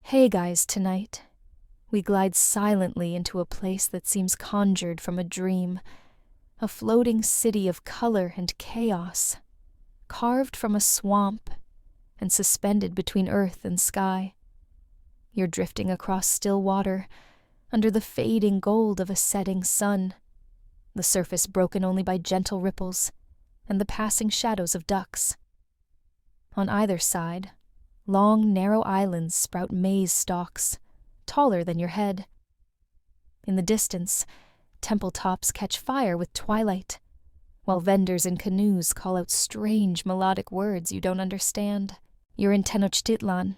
Hey guys, tonight, we glide silently into a place that seems conjured from a dream, a floating city of color and chaos, carved from a swamp and suspended between earth and sky. You're drifting across still water, under the fading gold of a setting sun, the surface broken only by gentle ripples and the passing shadows of ducks. On either side, long, narrow islands sprout maize stalks, taller than your head. In the distance, temple tops catch fire with twilight, while vendors in canoes call out strange melodic words you don't understand. You're in Tenochtitlan,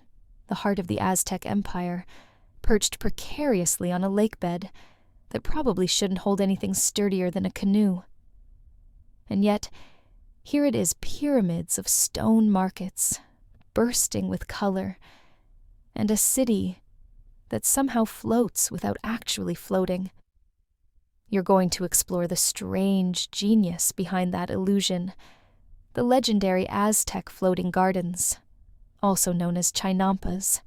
the heart of the Aztec Empire, perched precariously on a lakebed that probably shouldn't hold anything sturdier than a canoe. And yet, here it is, pyramids of stone markets, bursting with color, and a city that somehow floats without actually floating. You're going to explore the strange genius behind that illusion, the legendary Aztec Floating Gardens, also known as Chinampas.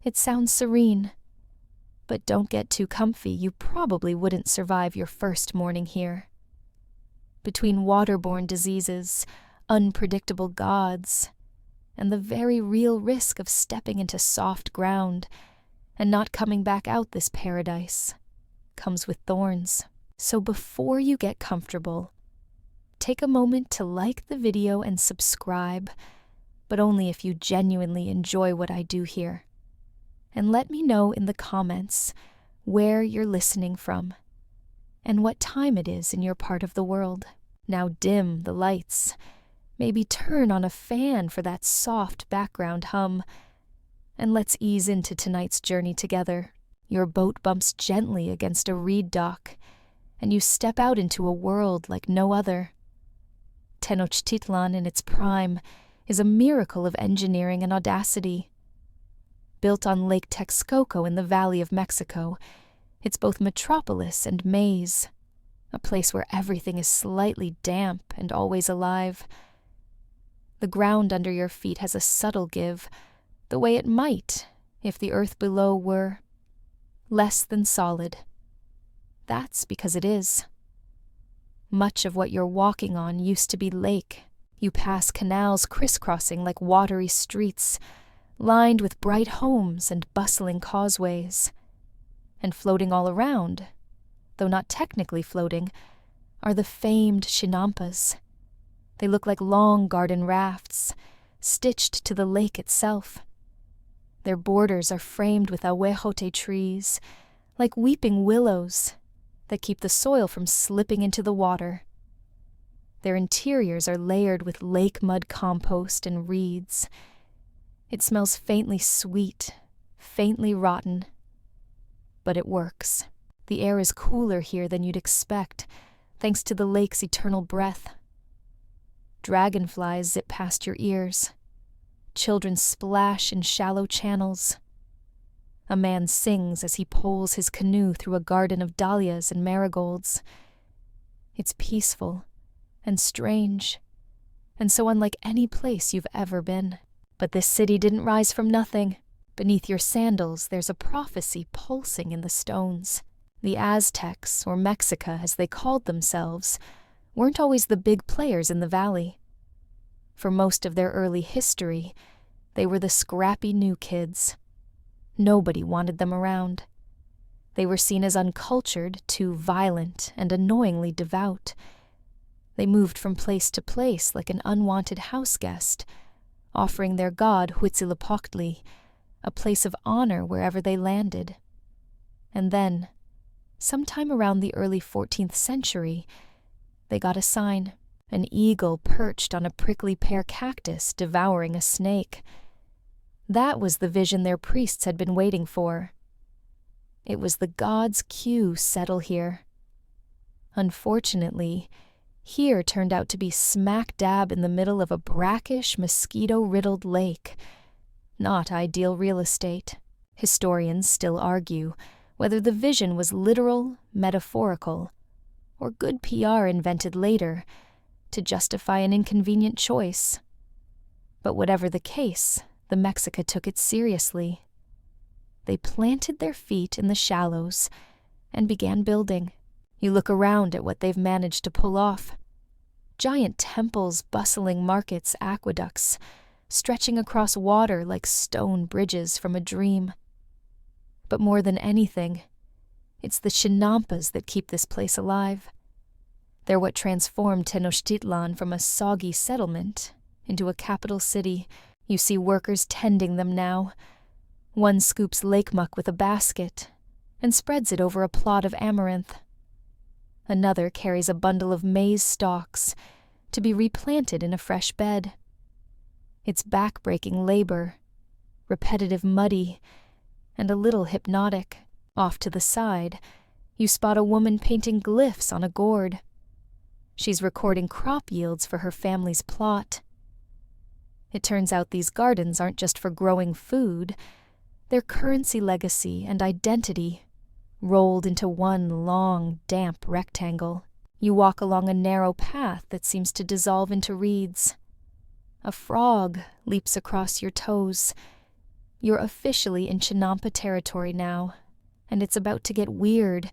It sounds serene, but don't get too comfy, you probably wouldn't survive your first morning here. Between waterborne diseases, unpredictable gods, and the very real risk of stepping into soft ground and not coming back out this paradise, comes with thorns. So before you get comfortable, take a moment to like the video and subscribe, but only if you genuinely enjoy what I do here. And let me know in the comments where you're listening from and what time it is in your part of the world. Now dim the lights, maybe turn on a fan for that soft background hum, and let's ease into tonight's journey together. Your boat bumps gently against a reed dock, and you step out into a world like no other. Tenochtitlan in its prime is a miracle of engineering and audacity. Built on Lake Texcoco in the Valley of Mexico, it's both metropolis and maze, a place where everything is slightly damp and always alive. The ground under your feet has a subtle give, the way it might if the earth below were less than solid. That's because it is. Much of what you're walking on used to be lake. You pass canals crisscrossing like watery streets, lined with bright homes and bustling causeways. And floating all around, though not technically floating, are the famed Chinampas. They look like long garden rafts, stitched to the lake itself. Their borders are framed with ahuejote trees, like weeping willows, that keep the soil from slipping into the water. Their interiors are layered with lake mud compost and reeds. It smells faintly sweet, faintly rotten, but it works. The air is cooler here than you'd expect, thanks to the lake's eternal breath. Dragonflies zip past your ears. Children splash in shallow channels. A man sings as he poles his canoe through a garden of dahlias and marigolds. It's peaceful and strange, and so unlike any place you've ever been. But this city didn't rise from nothing. Beneath your sandals, there's a prophecy pulsing in the stones. The Aztecs, or Mexica as they called themselves, weren't always the big players in the valley. For most of their early history, they were the scrappy new kids. Nobody wanted them around. They were seen as uncultured, too violent, and annoyingly devout. They moved from place to place like an unwanted house guest, offering their god Huitzilopochtli a place of honor wherever they landed. And then, sometime around the early 14th century, they got a sign, an eagle perched on a prickly pear cactus devouring a snake. That was the vision their priests had been waiting for. It was the god's cue, settle here. Unfortunately, here turned out to be smack dab in the middle of a brackish, mosquito-riddled lake. Not ideal real estate. Historians still argue whether the vision was literal, metaphorical, or good PR invented later to justify an inconvenient choice. But whatever the case, the Mexica took it seriously. They planted their feet in the shallows and began building. You look around at what they've managed to pull off. Giant temples, bustling markets, aqueducts, stretching across water like stone bridges from a dream. But more than anything, it's the Chinampas that keep this place alive. They're what transformed Tenochtitlan from a soggy settlement into a capital city. You see workers tending them now. One scoops lake muck with a basket and spreads it over a plot of amaranth. Another carries a bundle of maize stalks to be replanted in a fresh bed. It's back-breaking labor, repetitive, muddy, and a little hypnotic. Off to the side, you spot a woman painting glyphs on a gourd. She's recording crop yields for her family's plot. It turns out these gardens aren't just for growing food. They're currency, legacy, and identity, rolled into one long, damp rectangle. You walk along a narrow path that seems to dissolve into reeds. A frog leaps across your toes. You're officially in Chinampa territory now, and it's about to get weird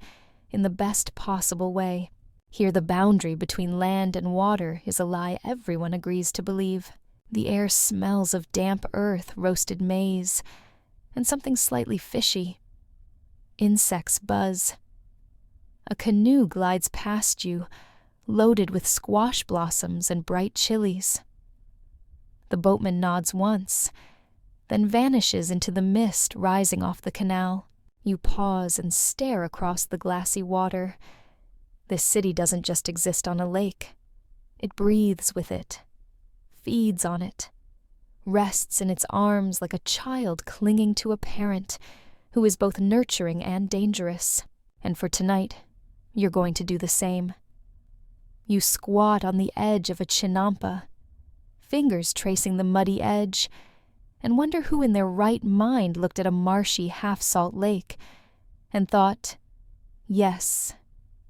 in the best possible way. Here the boundary between land and water is a lie everyone agrees to believe. The air smells of damp earth, roasted maize, and something slightly fishy. Insects buzz. A canoe glides past you, loaded with squash blossoms and bright chilies. The boatman nods once, then vanishes into the mist rising off the canal. You pause and stare across the glassy water. This city doesn't just exist on a lake. It breathes with it, feeds on it, rests in its arms like a child clinging to a parent who is both nurturing and dangerous. And for tonight, you're going to do the same. You squat on the edge of a chinampa, fingers tracing the muddy edge, and wonder who in their right mind looked at a marshy half-salt lake and thought, yes,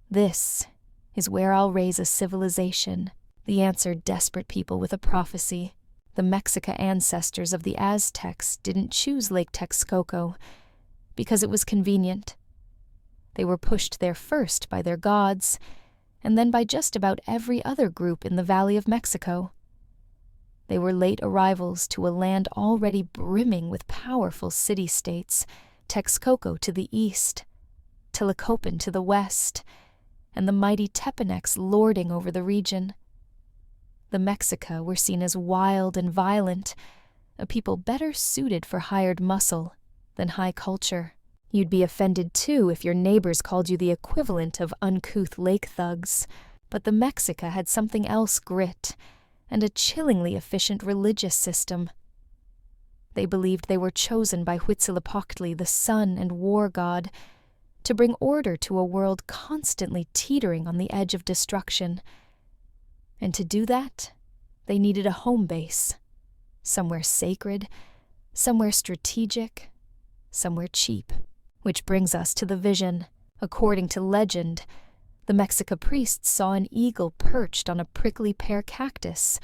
this is where I'll raise a civilization. The answer desperate people with a prophecy. The Mexica ancestors of the Aztecs didn't choose Lake Texcoco because it was convenient. They were pushed there first by their gods, and then by just about every other group in the Valley of Mexico. They were late arrivals to a land already brimming with powerful city-states, Texcoco to the east, Tlacopan to the west, and the mighty Tepanecs lording over the region. The Mexica were seen as wild and violent, a people better suited for hired muscle than high culture. You'd be offended, too, if your neighbors called you the equivalent of uncouth lake thugs, but the Mexica had something else: grit, and a chillingly efficient religious system. They believed they were chosen by Huitzilopochtli, the sun and war god, to bring order to a world constantly teetering on the edge of destruction. And to do that, they needed a home base, somewhere sacred, somewhere strategic, somewhere cheap. Which brings us to the vision. According to legend, the Mexica priests saw an eagle perched on a prickly pear cactus,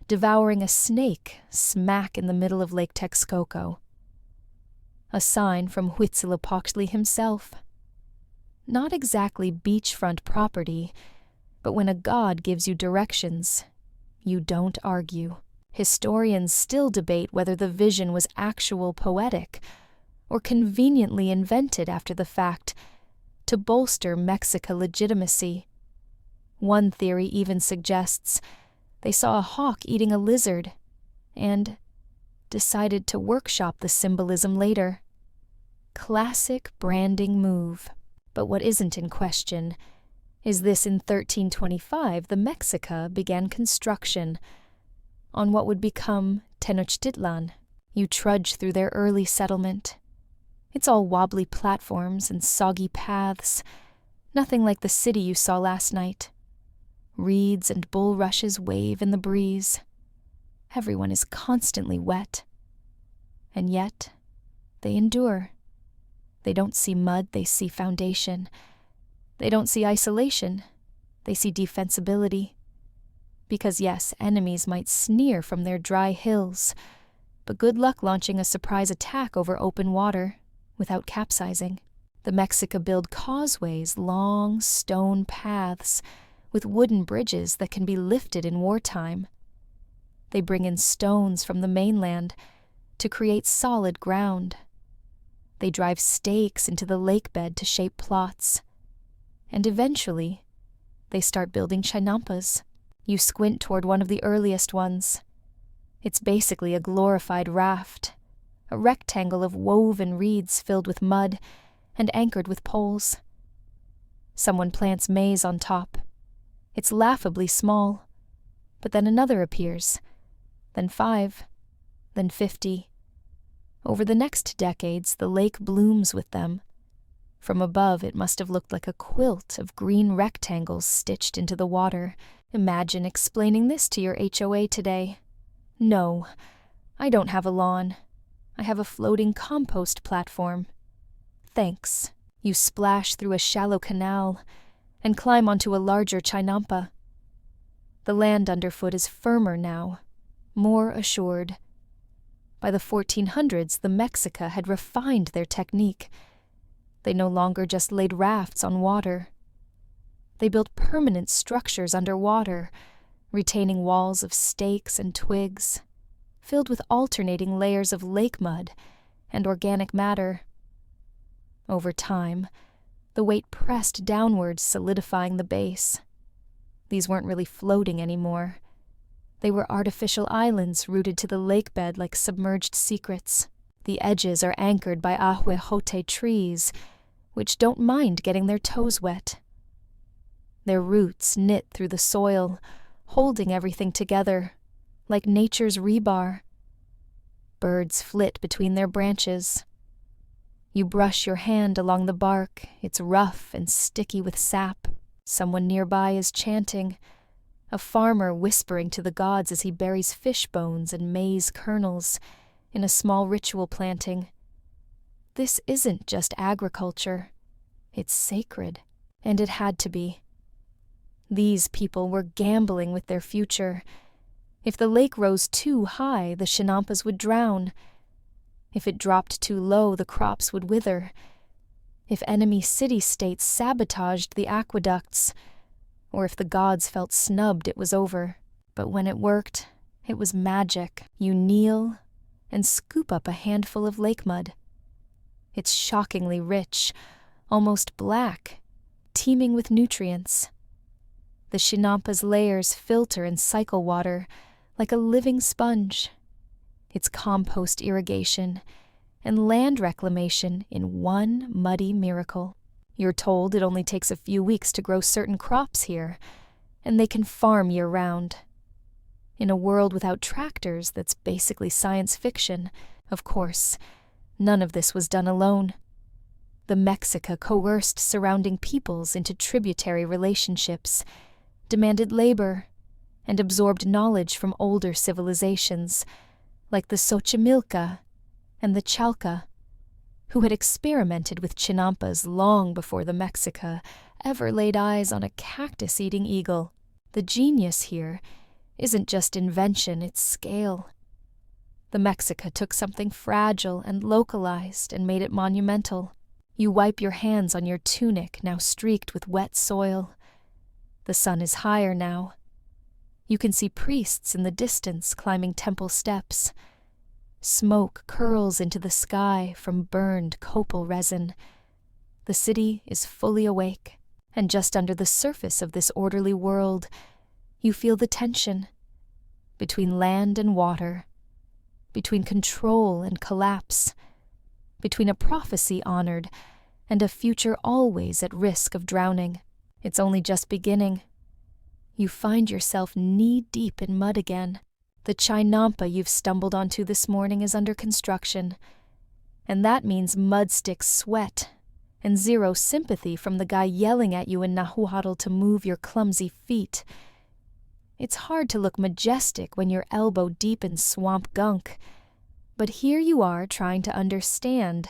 devouring a snake smack in the middle of Lake Texcoco. A sign from Huitzilopochtli himself. Not exactly beachfront property, but when a god gives you directions, you don't argue. Historians still debate whether the vision was actual poetic or conveniently invented after the fact to bolster Mexica legitimacy. One theory even suggests they saw a hawk eating a lizard and decided to workshop the symbolism later. Classic branding move. But what isn't in question is this: in 1325, the Mexica began construction on what would become Tenochtitlan. You trudge through their early settlement. It's all wobbly platforms and soggy paths, nothing like the city you saw last night. Reeds and bulrushes wave in the breeze. Everyone is constantly wet. And yet, they endure. They don't see mud, they see foundation. They don't see isolation, they see defensibility. Because yes, enemies might sneer from their dry hills, but good luck launching a surprise attack over open water without capsizing. The Mexica build causeways, long stone paths, with wooden bridges that can be lifted in wartime. They bring in stones from the mainland to create solid ground. They drive stakes into the lake bed to shape plots. And eventually, they start building Chinampas. You squint toward one of the earliest ones. It's basically a glorified raft, a rectangle of woven reeds filled with mud and anchored with poles. Someone plants maize on top. It's laughably small, but then another appears, then 5, then 50. Over the next decades, the lake blooms with them. From above, it must have looked like a quilt of green rectangles stitched into the water. Imagine explaining this to your HOA today. No, I don't have a lawn. I have a floating compost platform. Thanks. You splash through a shallow canal and climb onto a larger Chinampa. The land underfoot is firmer now, more assured. By the 1400s, the Mexica had refined their technique. They no longer just laid rafts on water. They built permanent structures underwater, retaining walls of stakes and twigs, filled with alternating layers of lake mud and organic matter. Over time, the weight pressed downwards, solidifying the base. These weren't really floating anymore. They were artificial islands rooted to the lake bed like submerged secrets. The edges are anchored by ahuejote trees, which don't mind getting their toes wet. Their roots knit through the soil, holding everything together, like nature's rebar. Birds flit between their branches. You brush your hand along the bark, it's rough and sticky with sap. Someone nearby is chanting, a farmer whispering to the gods as he buries fish bones and maize kernels in a small ritual planting. This isn't just agriculture. It's sacred, and it had to be. These people were gambling with their future. If the lake rose too high, the Chinampas would drown. If it dropped too low, the crops would wither. If enemy city-states sabotaged the aqueducts, or if the gods felt snubbed, it was over. But when it worked, it was magic. You kneel and scoop up a handful of lake mud. It's shockingly rich, almost black, teeming with nutrients. The Chinampas' layers filter and cycle water like a living sponge. It's compost irrigation and land reclamation in one muddy miracle. You're told it only takes a few weeks to grow certain crops here, and they can farm year-round. In a world without tractors that's basically science fiction, of course, none of this was done alone. The Mexica coerced surrounding peoples into tributary relationships, demanded labor, and absorbed knowledge from older civilizations, like the Xochimilca and the Chalca, who had experimented with Chinampas long before the Mexica ever laid eyes on a cactus-eating eagle. The genius here isn't just invention, it's scale. The Mexica took something fragile and localized and made it monumental. You wipe your hands on your tunic, now streaked with wet soil. The sun is higher now. You can see priests in the distance climbing temple steps. Smoke curls into the sky from burned copal resin. The city is fully awake, and just under the surface of this orderly world, you feel the tension between land and water, between control and collapse, between a prophecy honored and a future always at risk of drowning. It's only just beginning. You find yourself knee-deep in mud again. The Chinampa you've stumbled onto this morning is under construction, and that means mud-stick sweat and zero sympathy from the guy yelling at you in Nahuatl to move your clumsy feet. It's hard to look majestic when you're elbow-deep in swamp gunk, but here you are trying to understand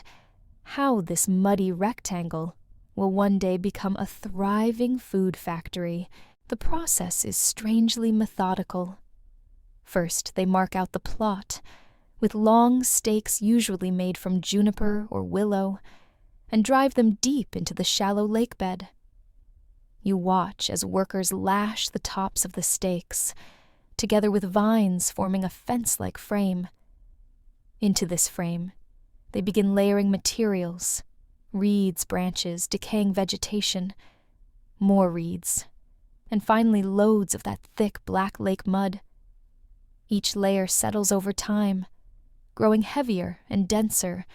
how this muddy rectangle will one day become a thriving food factory. The process is strangely methodical. First, they mark out the plot, with long stakes usually made from juniper or willow, and drive them deep into the shallow lake bed. You watch as workers lash the tops of the stakes, together with vines forming a fence-like frame. Into this frame, they begin layering materials, reeds, branches, decaying vegetation, more reeds, and finally loads of that thick black lake mud. Each layer settles over time, growing heavier and denser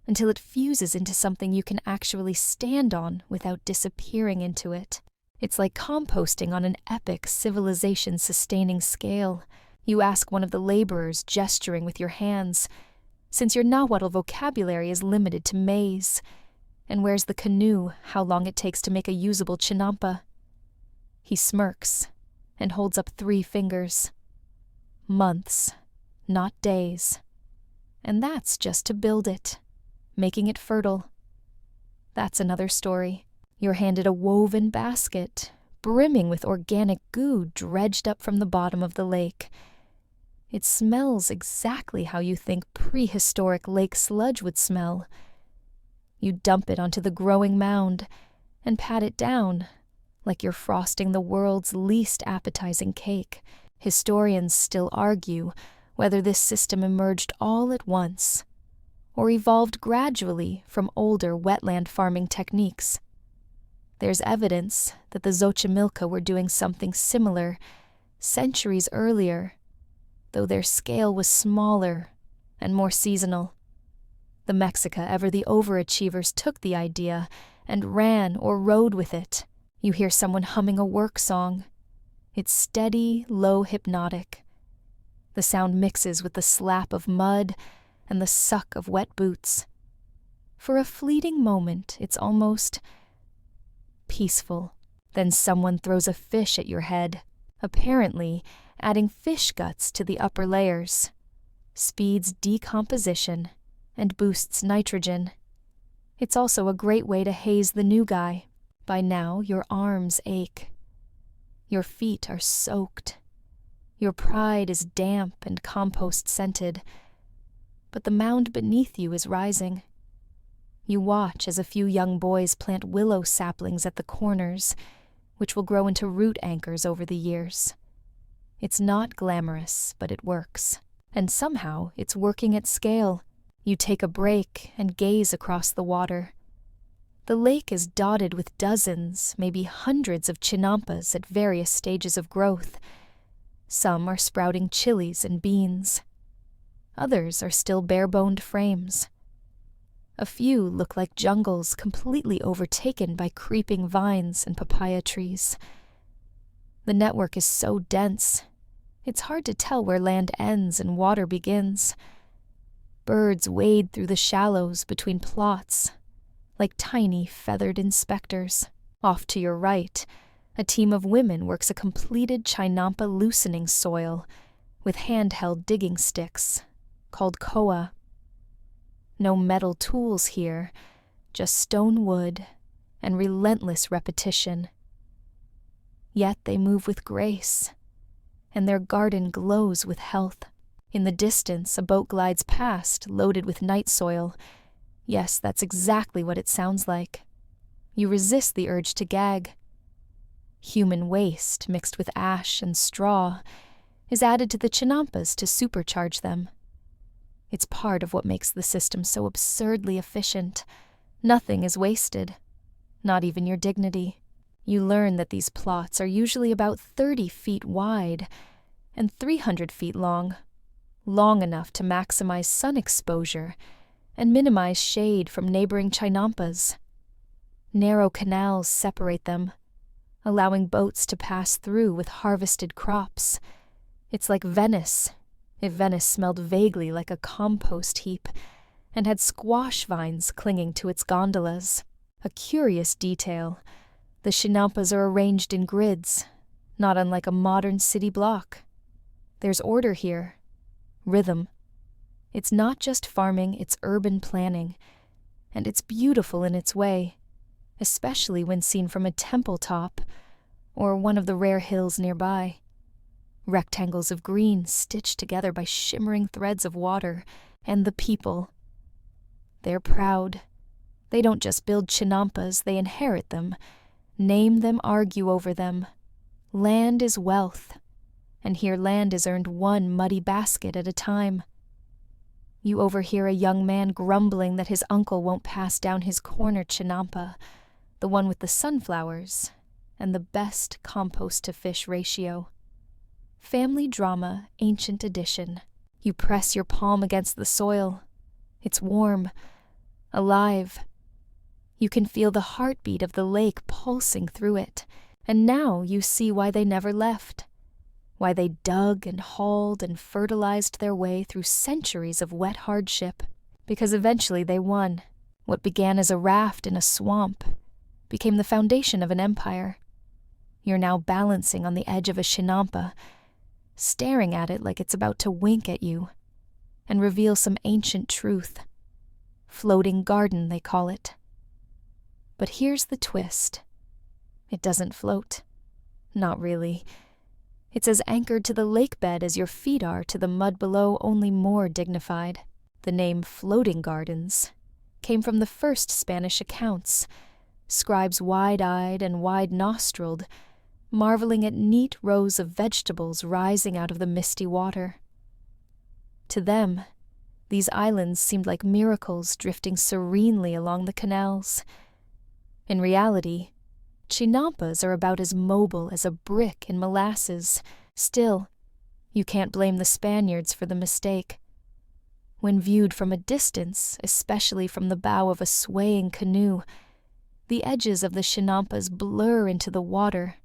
until it fuses into something you can actually stand on without disappearing into it. It's like composting on an epic civilization-sustaining scale. You ask one of the laborers gesturing with your hands, since your Nahuatl vocabulary is limited to maize, and where's the canoe, how long it takes to make a usable chinampa. He smirks and holds up 3 fingers. Months, not days. And that's just to build it, making it fertile. That's another story. You're handed a woven basket, brimming with organic goo dredged up from the bottom of the lake. It smells exactly how you think prehistoric lake sludge would smell. You dump it onto the growing mound and pat it down, like you're frosting the world's least appetizing cake. Historians still argue whether this system emerged all at once or evolved gradually from older wetland farming techniques. There's evidence that the Xochimilco were doing something similar centuries earlier, though their scale was smaller and more seasonal. The Mexica, ever the overachievers, took the idea and ran or rode with it. You hear someone humming a work song. It's steady, low, hypnotic. The sound mixes with the slap of mud and the suck of wet boots. For a fleeting moment, it's almost peaceful. Then someone throws a fish at your head, apparently adding fish guts to the upper layers, speeds decomposition, and boosts nitrogen. It's also a great way to haze the new guy. By now, your arms ache. Your feet are soaked. Your pride is damp and compost-scented. But the mound beneath you is rising. You watch as a few young boys plant willow saplings at the corners, which will grow into root anchors over the years. It's not glamorous, but it works. And somehow, it's working at scale. You take a break and gaze across the water. The lake is dotted with dozens, maybe hundreds of chinampas at various stages of growth. Some are sprouting chilies and beans. Others are still bare-boned frames. A few look like jungles completely overtaken by creeping vines and papaya trees. The network is so dense, it's hard to tell where land ends and water begins. Birds wade through the shallows between plots, like tiny feathered inspectors. Off to your right, a team of women works a completed Chinampa loosening soil with handheld digging sticks, called koa. No metal tools here, just stone wood and relentless repetition. Yet they move with grace, and their garden glows with health. In the distance, a boat glides past, loaded with night soil. Yes, that's exactly what it sounds like. You resist the urge to gag. Human waste, mixed with ash and straw, is added to the chinampas to supercharge them. It's part of what makes the system so absurdly efficient. Nothing is wasted, not even your dignity. You learn that these plots are usually about 30 feet wide and 300 feet long enough to maximize sun exposure and minimize shade from neighboring chinampas. Narrow canals separate them, allowing boats to pass through with harvested crops. It's like Venice, if Venice smelled vaguely like a compost heap and had squash vines clinging to its gondolas. A curious detail, the chinampas are arranged in grids, not unlike a modern city block. There's order here, rhythm. It's not just farming, it's urban planning, and it's beautiful in its way, especially when seen from a temple top or one of the rare hills nearby. rectangles of green stitched together by shimmering threads of water, and the people. They're proud. They don't just build Chinampas, they inherit them, name them, argue over them. Land is wealth, and here land is earned one muddy basket at a time. You overhear a young man grumbling that his uncle won't pass down his corner Chinampa, the one with the sunflowers and the best compost-to-fish ratio. Family drama, ancient edition. You press your palm against the soil. It's warm, alive. You can feel the heartbeat of the lake pulsing through it, and now you see why they never left, why they dug and hauled and fertilized their way through centuries of wet hardship, because eventually they won. What began as a raft in a swamp became the foundation of an empire. You're now balancing on the edge of a Chinampa, staring at it like it's about to wink at you and reveal some ancient truth. Floating garden, they call it. But here's the twist. It doesn't float. Not really. It's as anchored to the lake bed as your feet are to the mud below, only more dignified. The name Floating Gardens came from the first Spanish accounts, scribes wide-eyed and wide-nostriled, marveling at neat rows of vegetables rising out of the misty water. To them, these islands seemed like miracles drifting serenely along the canals. In reality, Chinampas are about as mobile as a brick in molasses. Still, you can't blame the Spaniards for the mistake. When viewed from a distance, especially from the bow of a swaying canoe, the edges of the Chinampas blur into the water,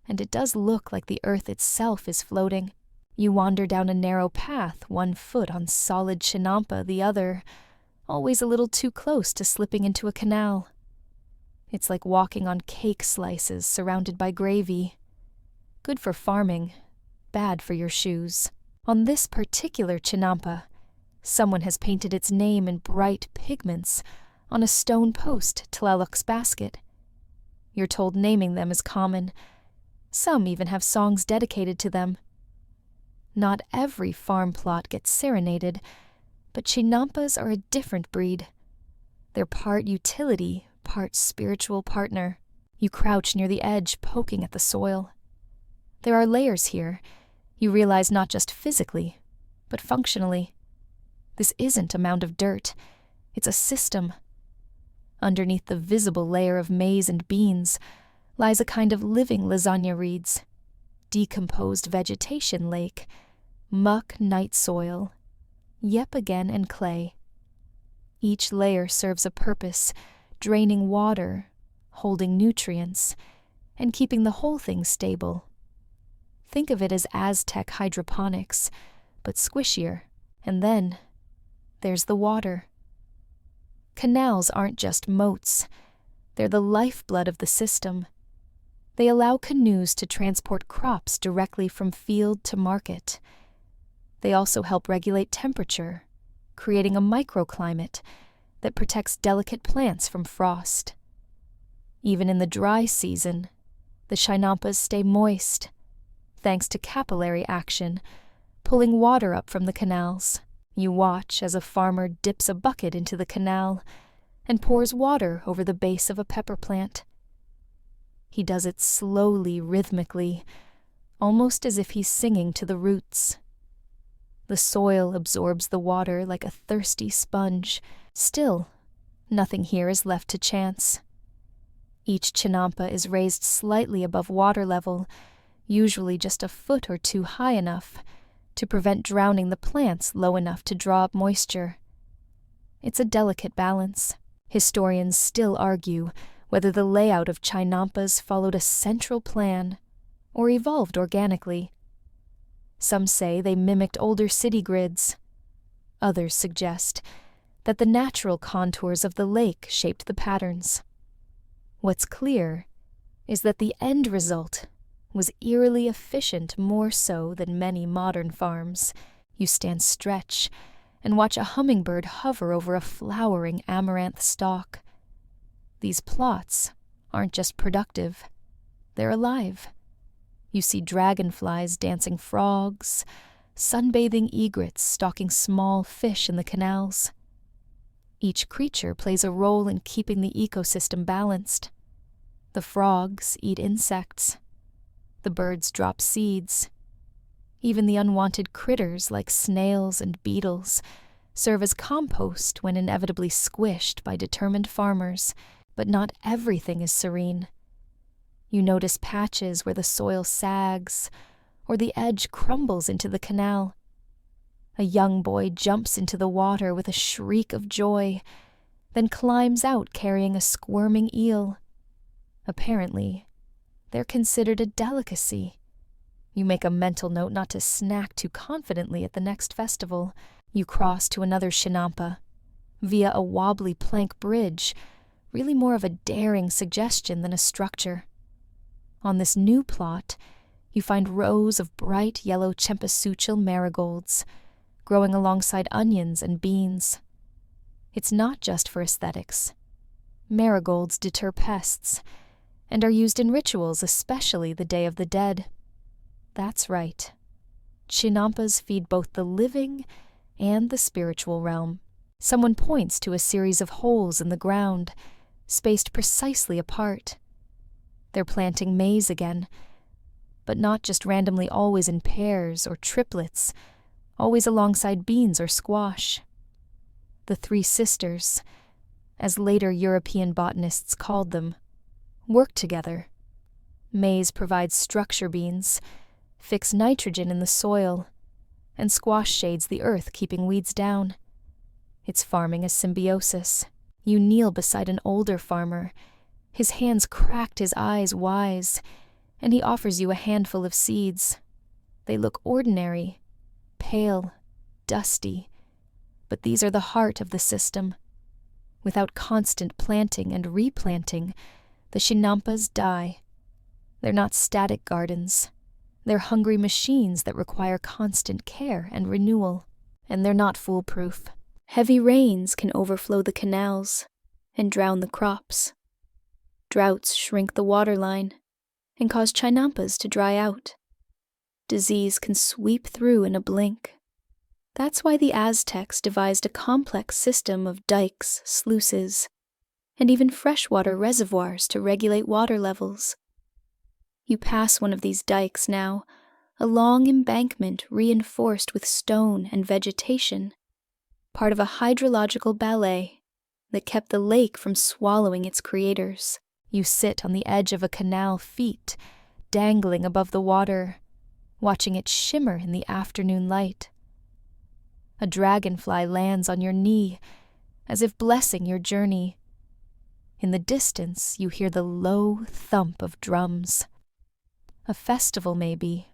and it does look like the earth itself is floating. You wander down a narrow path, one foot on solid Chinampa, the other always a little too close to slipping into a canal. It's like walking on cake slices surrounded by gravy. Good for farming, bad for your shoes. On this particular Chinampa, someone has painted its name in bright pigments on a stone post Tlaloc's basket. You're told naming them is common. Some even have songs dedicated to them. Not every farm plot gets serenaded, but Chinampas are a different breed. They're part utility, part spiritual partner. You crouch near the edge, poking at the soil. There are layers here, you realize, not just physically, but functionally. This isn't a mound of dirt. It's a system. Underneath the visible layer of maize and beans lies a kind of living lasagna reeds, decomposed vegetation lake, muck night soil, yep again, and clay. Each layer serves a purpose, draining water, holding nutrients, and keeping the whole thing stable. Think of it as Aztec hydroponics, but squishier, and then there's the water. Canals aren't just moats. They're the lifeblood of the system. They allow canoes to transport crops directly from field to market. They also help regulate temperature, creating a microclimate that protects delicate plants from frost. Even in the dry season, the Chinampas stay moist, thanks to capillary action, pulling water up from the canals. You watch as a farmer dips a bucket into the canal and pours water over the base of a pepper plant. He does it slowly, rhythmically, almost as if he's singing to the roots. The soil absorbs the water like a thirsty sponge. Still, nothing here is left to chance. Each Chinampa is raised slightly above water level, usually just a foot or two high enough to prevent drowning the plants low enough to draw up moisture. It's a delicate balance. Historians still argue whether the layout of Chinampas followed a central plan or evolved organically. Some say they mimicked older city grids. Others suggest that the natural contours of the lake shaped the patterns. What's clear is that the end result was eerily efficient, more so than many modern farms. You stand stretch and watch a hummingbird hover over a flowering amaranth stalk. These plots aren't just productive, they're alive. You see dragonflies dancing frogs, sunbathing egrets stalking small fish in the canals. Each creature plays a role in keeping the ecosystem balanced. The frogs eat insects. The birds drop seeds. Even the unwanted critters like snails and beetles serve as compost when inevitably squished by determined farmers, but not everything is serene. You notice patches where the soil sags or the edge crumbles into the canal. A young boy jumps into the water with a shriek of joy, then climbs out carrying a squirming eel. Apparently, they're considered a delicacy. You make a mental note not to snack too confidently at the next festival. You cross to another Chinampa, via a wobbly plank bridge, really more of a daring suggestion than a structure. On this new plot, you find rows of bright yellow cempasúchil marigolds, growing alongside onions and beans. It's not just for aesthetics. Marigolds deter pests, and are used in rituals, especially the Day of the Dead. That's right. Chinampas feed both the living and the spiritual realm. Someone points to a series of holes in the ground, spaced precisely apart. They're planting maize again, but not just randomly always in pairs or triplets, always alongside beans or squash. The three sisters, as later European botanists called them, work together. Maize provides structure beans, fix nitrogen in the soil, and squash shades the earth, keeping weeds down. It's farming as symbiosis. You kneel beside an older farmer, his hands cracked, his eyes wise, and he offers you a handful of seeds. They look ordinary, pale, dusty, but these are the heart of the system. Without constant planting and replanting, the Chinampas die. They're not static gardens. They're hungry machines that require constant care and renewal. And they're not foolproof. Heavy rains can overflow the canals and drown the crops. Droughts shrink the waterline and cause Chinampas to dry out. Disease can sweep through in a blink. That's why the Aztecs devised a complex system of dikes, sluices, and even freshwater reservoirs to regulate water levels. You pass one of these dikes now, a long embankment reinforced with stone and vegetation, part of a hydrological ballet that kept the lake from swallowing its creators. You sit on the edge of a canal feet, dangling above the water, watching it shimmer in the afternoon light. A dragonfly lands on your knee, as if blessing your journey. In the distance, you hear the low thump of drums. A festival, maybe,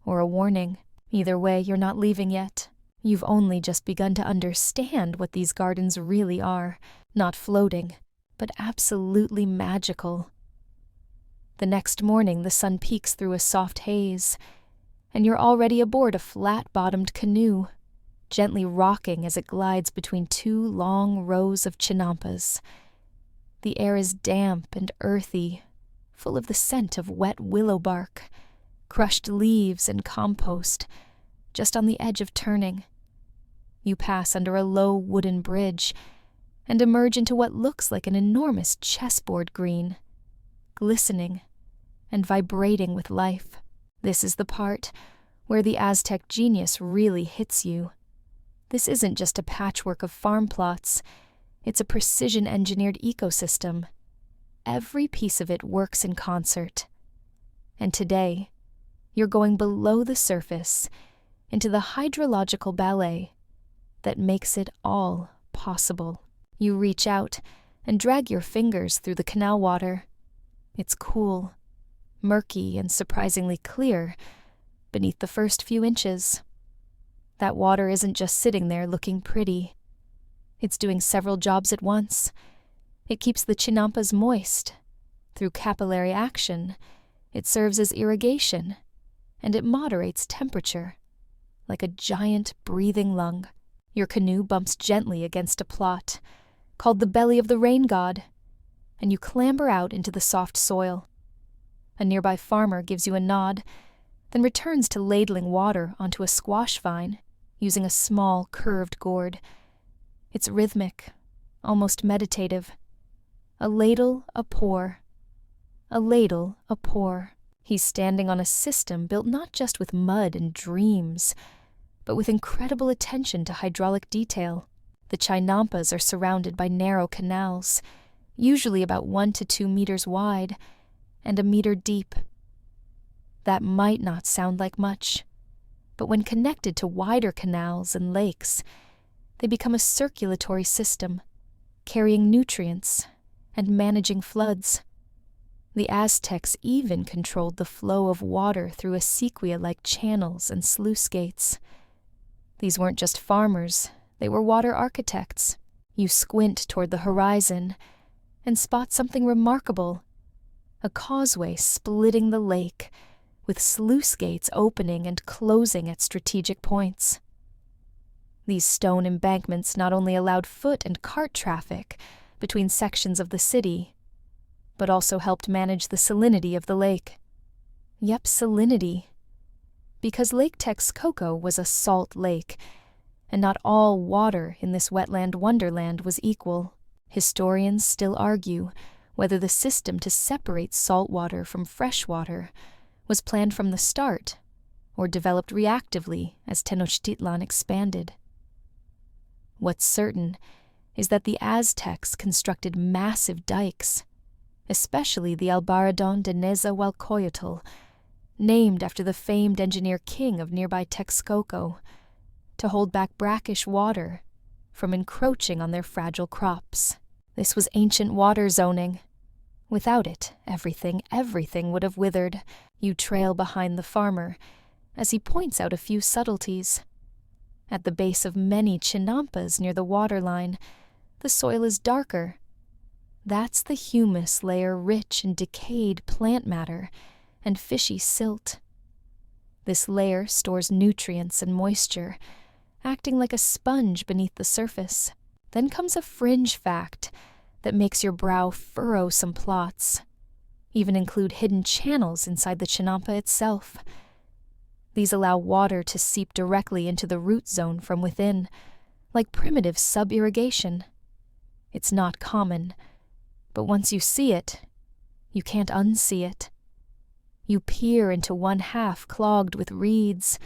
or a warning. Either way, you're not leaving yet. You've only just begun to understand what these gardens really are, not floating, but absolutely magical. The next morning, the sun peeks through a soft haze, and you're already aboard a flat-bottomed canoe, gently rocking as it glides between two long rows of Chinampas. The air is damp and earthy, full of the scent of wet willow bark, crushed leaves and compost, just on the edge of turning. You pass under a low wooden bridge and emerge into what looks like an enormous chessboard green, glistening and vibrating with life. This is the part where the Aztec genius really hits you. This isn't just a patchwork of farm plots. It's a precision-engineered ecosystem. Every piece of it works in concert. And today, you're going below the surface into the hydrological ballet that makes it all possible. You reach out and drag your fingers through the canal water. It's cool, murky, and surprisingly clear beneath the first few inches. That water isn't just sitting there looking pretty. It's doing several jobs at once. It keeps the Chinampas moist. Through capillary action, it serves as irrigation, and it moderates temperature, like a giant breathing lung. Your canoe bumps gently against a plot, called the belly of the rain god, and you clamber out into the soft soil. A nearby farmer gives you a nod, then returns to ladling water onto a squash vine using a small, curved gourd. It's rhythmic, almost meditative. A ladle, a pour. A ladle, a pour. He's standing on a system built not just with mud and dreams, but with incredible attention to hydraulic detail. The Chinampas are surrounded by narrow canals, usually about 1 to 2 meters wide and a meter deep. That might not sound like much, but when connected to wider canals and lakes, they become a circulatory system, carrying nutrients and managing floods. The Aztecs even controlled the flow of water through acequia-like channels and sluice gates. These weren't just farmers, they were water architects. You squint toward the horizon and spot something remarkable: a causeway splitting the lake, with sluice gates opening and closing at strategic points. These stone embankments not only allowed foot and cart traffic between sections of the city, but also helped manage the salinity of the lake. Yep, salinity. Because Lake Texcoco was a salt lake, and not all water in this wetland wonderland was equal. Historians still argue whether the system to separate salt water from fresh water was planned from the start or developed reactively as Tenochtitlan expanded. What's certain is that the Aztecs constructed massive dikes, especially the Albarradón de Nezahualcóyotl, named after the famed engineer king of nearby Texcoco, to hold back brackish water from encroaching on their fragile crops. This was ancient water zoning. Without it, everything would have withered. You trail behind the farmer as he points out a few subtleties. At the base of many Chinampas near the waterline, the soil is darker. That's the humus layer rich in decayed plant matter and fishy silt. This layer stores nutrients and moisture, acting like a sponge beneath the surface. Then comes a fringe fact that makes your brow furrow some plots, even include hidden channels inside the Chinampa itself. These allow water to seep directly into the root zone from within, like primitive sub-irrigation. It's not common, but once you see it, you can't unsee it. You peer into one half clogged with reeds,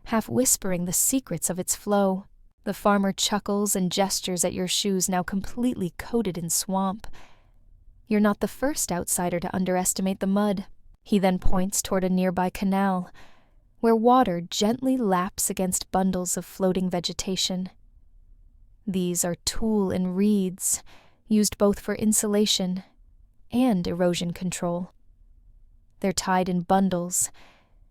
half whispering the secrets of its flow. The farmer chuckles and gestures at your shoes now completely coated in swamp. You're not the first outsider to underestimate the mud. He then points toward a nearby canal, where water gently laps against bundles of floating vegetation. These are tulle and reeds, used both for insulation and erosion control. They're tied in bundles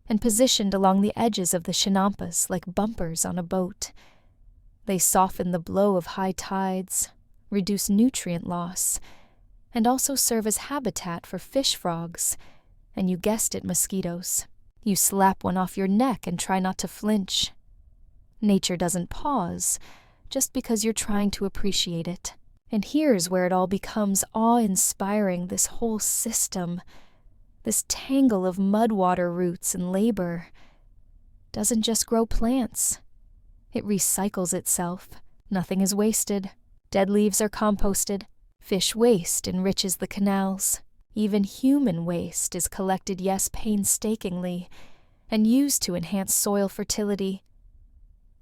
and positioned along the edges of the Chinampas like bumpers on a boat. They soften the blow of high tides, reduce nutrient loss, and also serve as habitat for fish frogs, and you guessed it, mosquitoes. You slap one off your neck and try not to flinch. Nature doesn't pause just because you're trying to appreciate it. And here's where it all becomes awe-inspiring, this whole system, this tangle of mudwater roots and labor, doesn't just grow plants. It recycles itself. Nothing is wasted. Dead leaves are composted. Fish waste enriches the canals. Even human waste is collected, yes, painstakingly, and used to enhance soil fertility.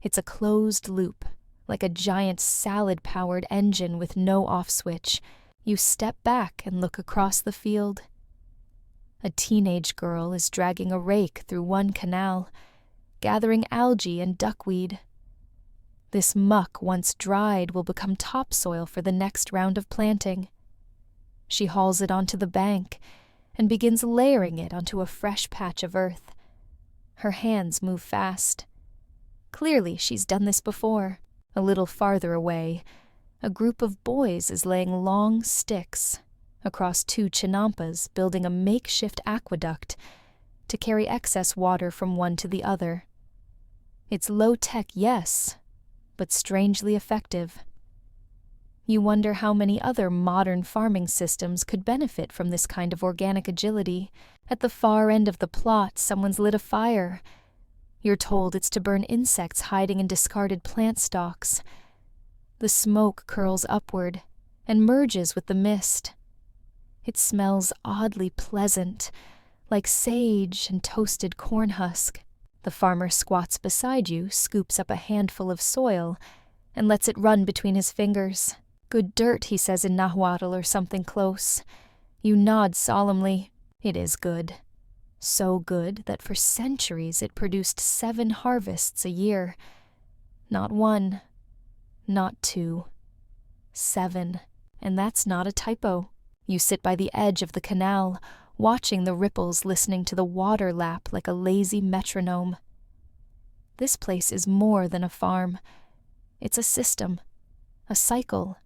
It's a closed loop, like a giant salad-powered engine with no off switch. You step back and look across the field. A teenage girl is dragging a rake through one canal, gathering algae and duckweed. This muck, once dried, will become topsoil for the next round of planting. She hauls it onto the bank and begins layering it onto a fresh patch of earth. Her hands move fast. Clearly, she's done this before. A little farther away, a group of boys is laying long sticks across 2 Chinampas, building a makeshift aqueduct to carry excess water from one to the other. It's low-tech, yes, but strangely effective. You wonder how many other modern farming systems could benefit from this kind of organic agility. At the far end of the plot, someone's lit a fire. You're told it's to burn insects hiding in discarded plant stalks. The smoke curls upward and merges with the mist. It smells oddly pleasant, like sage and toasted corn husk. The farmer squats beside you, scoops up a handful of soil, and lets it run between his fingers. Good dirt, he says in Nahuatl or something close. You nod solemnly. It is good. So good that for centuries it produced 7 harvests a year. Not 1, not 2, 7. And that's not a typo. You sit by the edge of the canal, watching the ripples, listening to the water lap like a lazy metronome. This place is more than a farm. It's a system, a cycle,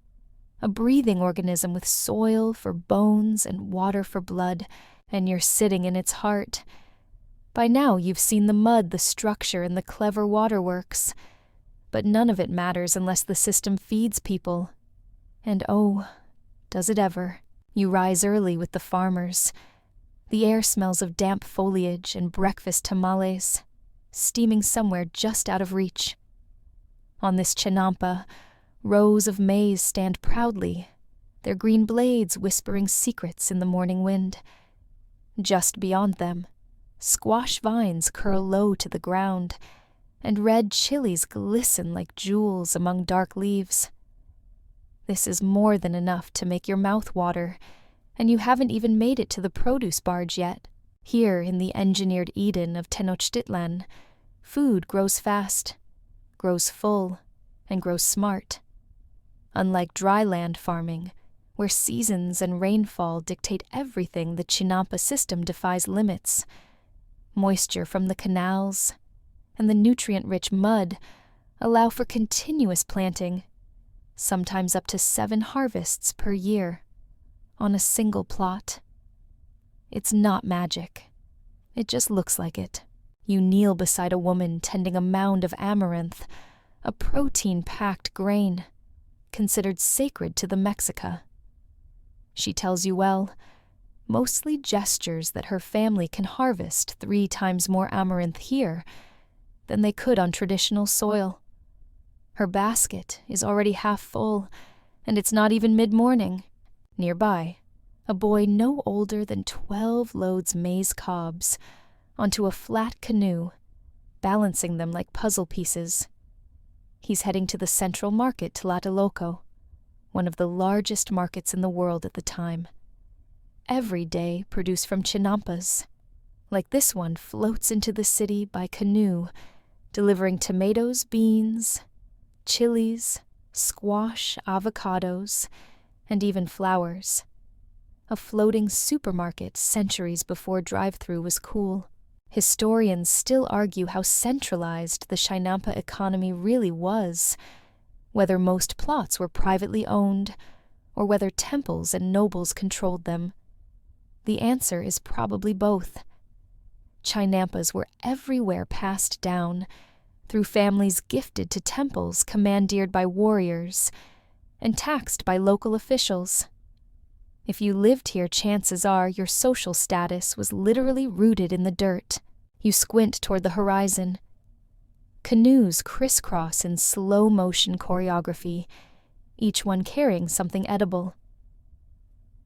a breathing organism with soil for bones and water for blood, and you're sitting in its heart. By now you've seen the mud, the structure, and the clever waterworks. But none of it matters unless the system feeds people. And oh, does it ever. You rise early with the farmers. The air smells of damp foliage and breakfast tamales, steaming somewhere just out of reach. On this Chinampa, rows of maize stand proudly, their green blades whispering secrets in the morning wind. Just beyond them, squash vines curl low to the ground, and red chilies glisten like jewels among dark leaves. This is more than enough to make your mouth water, and you haven't even made it to the produce barge yet. Here in the engineered Eden of Tenochtitlan, food grows fast, grows full, and grows smart. Unlike dry land farming, where seasons and rainfall dictate everything, the Chinampa system defies limits. Moisture from the canals and the nutrient-rich mud allow for continuous planting, sometimes up to 7 harvests per year, on a single plot. It's not magic. It just looks like it. You kneel beside a woman tending a mound of amaranth, a protein-packed grain, considered sacred to the Mexica. She tells you well, mostly gestures that her family can harvest 3 times more amaranth here than they could on traditional soil. Her basket is already half full, and it's not even mid-morning. Nearby, a boy no older than 12 loads maize cobs onto a flat canoe, balancing them like puzzle pieces. He's heading to the central market Tlatelolco, one of the largest markets in the world at the time. Every day produce from Chinampas, like this one, floats into the city by canoe, delivering tomatoes, beans, chilies, squash, avocados, and even flowers. A floating supermarket centuries before drive-through was cool. Historians still argue how centralized the Chinampa economy really was, whether most plots were privately owned, or whether temples and nobles controlled them. The answer is probably both. Chinampas were everywhere passed down, through families gifted to temples commandeered by warriors, and taxed by local officials. If you lived here, chances are your social status was literally rooted in the dirt. You squint toward the horizon. Canoes crisscross in slow-motion choreography, each one carrying something edible.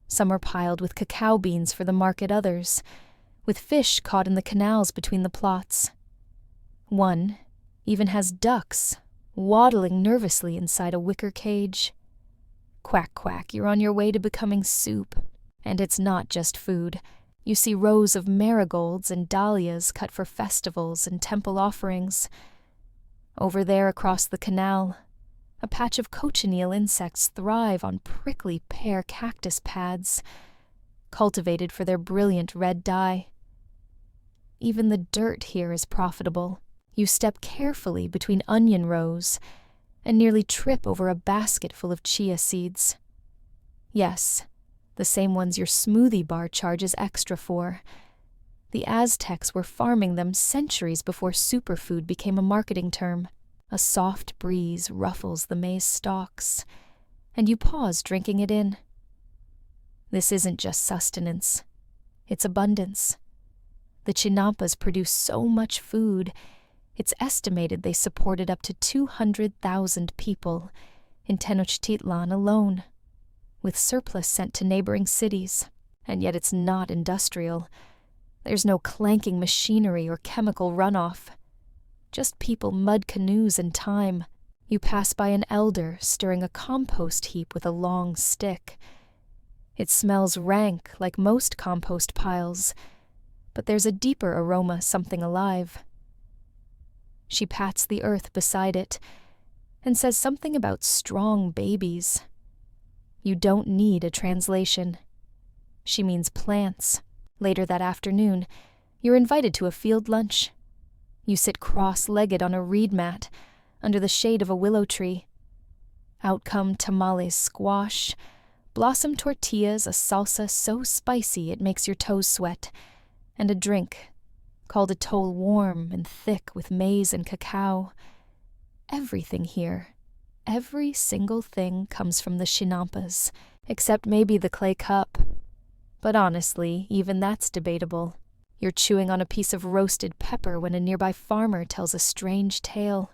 Some are piled with cacao beans for the market, others with fish caught in the canals between the plots. One even has ducks waddling nervously inside a wicker cage. Quack, quack, you're on your way to becoming soup. And it's not just food. You see rows of marigolds and dahlias cut for festivals and temple offerings. Over there across the canal, a patch of cochineal insects thrive on prickly pear cactus pads, cultivated for their brilliant red dye. Even the dirt here is profitable. You step carefully between onion rows and nearly trip over a basket full of chia seeds. Yes, the same ones your smoothie bar charges extra for. The Aztecs were farming them centuries before superfood became a marketing term. A soft breeze ruffles the maize stalks, and you pause drinking it in. This isn't just sustenance. It's abundance. The Chinampas produce so much food, it's estimated they supported up to 200,000 people in Tenochtitlan alone, with surplus sent to neighboring cities. And yet it's not industrial. There's no clanking machinery or chemical runoff. Just people, mud canoes, and time. You pass by an elder stirring a compost heap with a long stick. It smells rank like most compost piles, but there's a deeper aroma, something alive. She pats the earth beside it and says something about strong babies. You don't need a translation. She means plants. Later that afternoon, you're invited to a field lunch. You sit cross-legged on a reed mat under the shade of a willow tree. Out come tamales squash, blossom tortillas, a salsa so spicy it makes your toes sweat, and a drink called atole, warm and thick with maize and cacao. Everything here, every single thing comes from the Chinampas, except maybe the clay cup. But honestly, even that's debatable. You're chewing on a piece of roasted pepper when a nearby farmer tells a strange tale.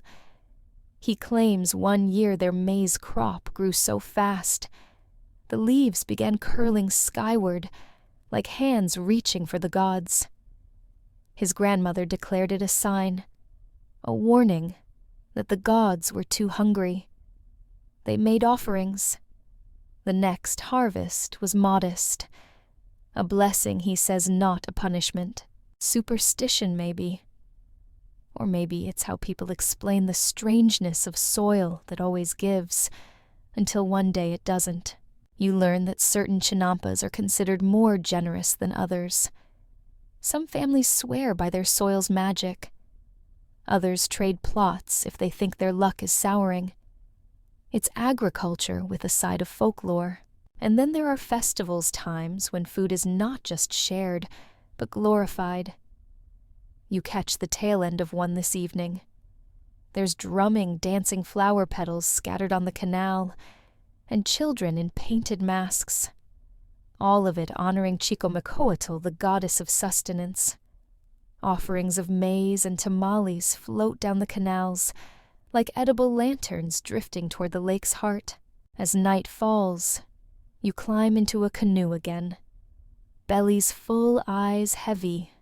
He claims one year their maize crop grew so fast. The leaves began curling skyward, like hands reaching for the gods. His grandmother declared it a sign, a warning that the gods were too hungry. They made offerings. The next harvest was modest. A blessing, he says, not a punishment. Superstition, maybe. Or maybe it's how people explain the strangeness of soil that always gives, until one day it doesn't. You learn that certain Chinampas are considered more generous than others. Some families swear by their soil's magic. Others trade plots if they think their luck is souring. It's agriculture with a side of folklore. And then there are festivals times when food is not just shared, but glorified. You catch the tail end of one this evening. There's drumming, dancing flower petals scattered on the canal, and children in painted masks. All of it honoring Chicomecoatl, the goddess of sustenance. Offerings of maize and tamales float down the canals, like edible lanterns drifting toward the lake's heart. As night falls, you climb into a canoe again. Bellies full, eyes heavy.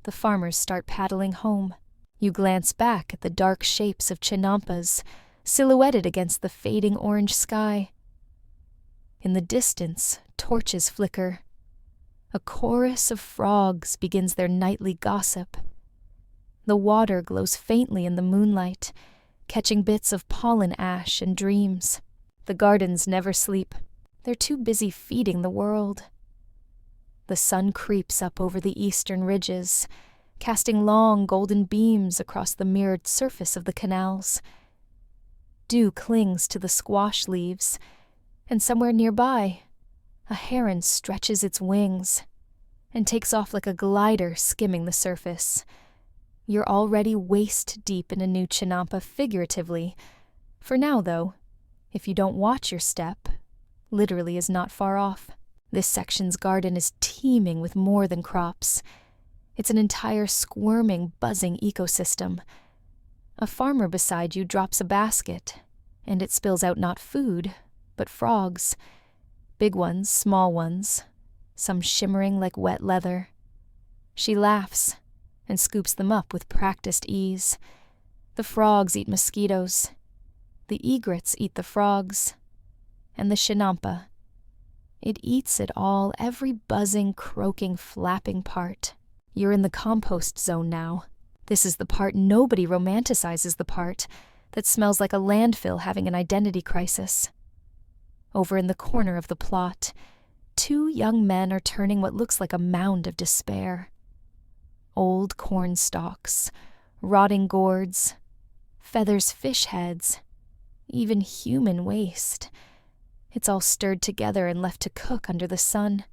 The farmers start paddling home. You glance back at the dark shapes of Chinampas, silhouetted against the fading orange sky. In the distance, torches flicker. A chorus of frogs begins their nightly gossip. The water glows faintly in the moonlight, catching bits of pollen ash and dreams. The gardens never sleep. They're too busy feeding the world. The sun creeps up over the eastern ridges, casting long golden beams across the mirrored surface of the canals. Dew clings to the squash leaves, and somewhere nearby, a heron stretches its wings and takes off like a glider skimming the surface. You're already waist-deep in a new Chinampa figuratively. For now, though, if you don't watch your step, literally is not far off. This section's garden is teeming with more than crops. It's an entire squirming, buzzing ecosystem. A farmer beside you drops a basket, and it spills out not food, but frogs. Big ones, small ones, some shimmering like wet leather. She laughs and scoops them up with practiced ease. The frogs eat mosquitoes. The egrets eat the frogs. And the Chinampa. It eats it all, every buzzing, croaking, flapping part. You're in the compost zone now. This is the part nobody romanticizes, the part that smells like a landfill having an identity crisis. Over in the corner of the plot, 2 young men are turning what looks like a mound of despair. Old corn stalks, rotting gourds, feathers, fish heads, even human waste. It's all stirred together and left to cook under the sun.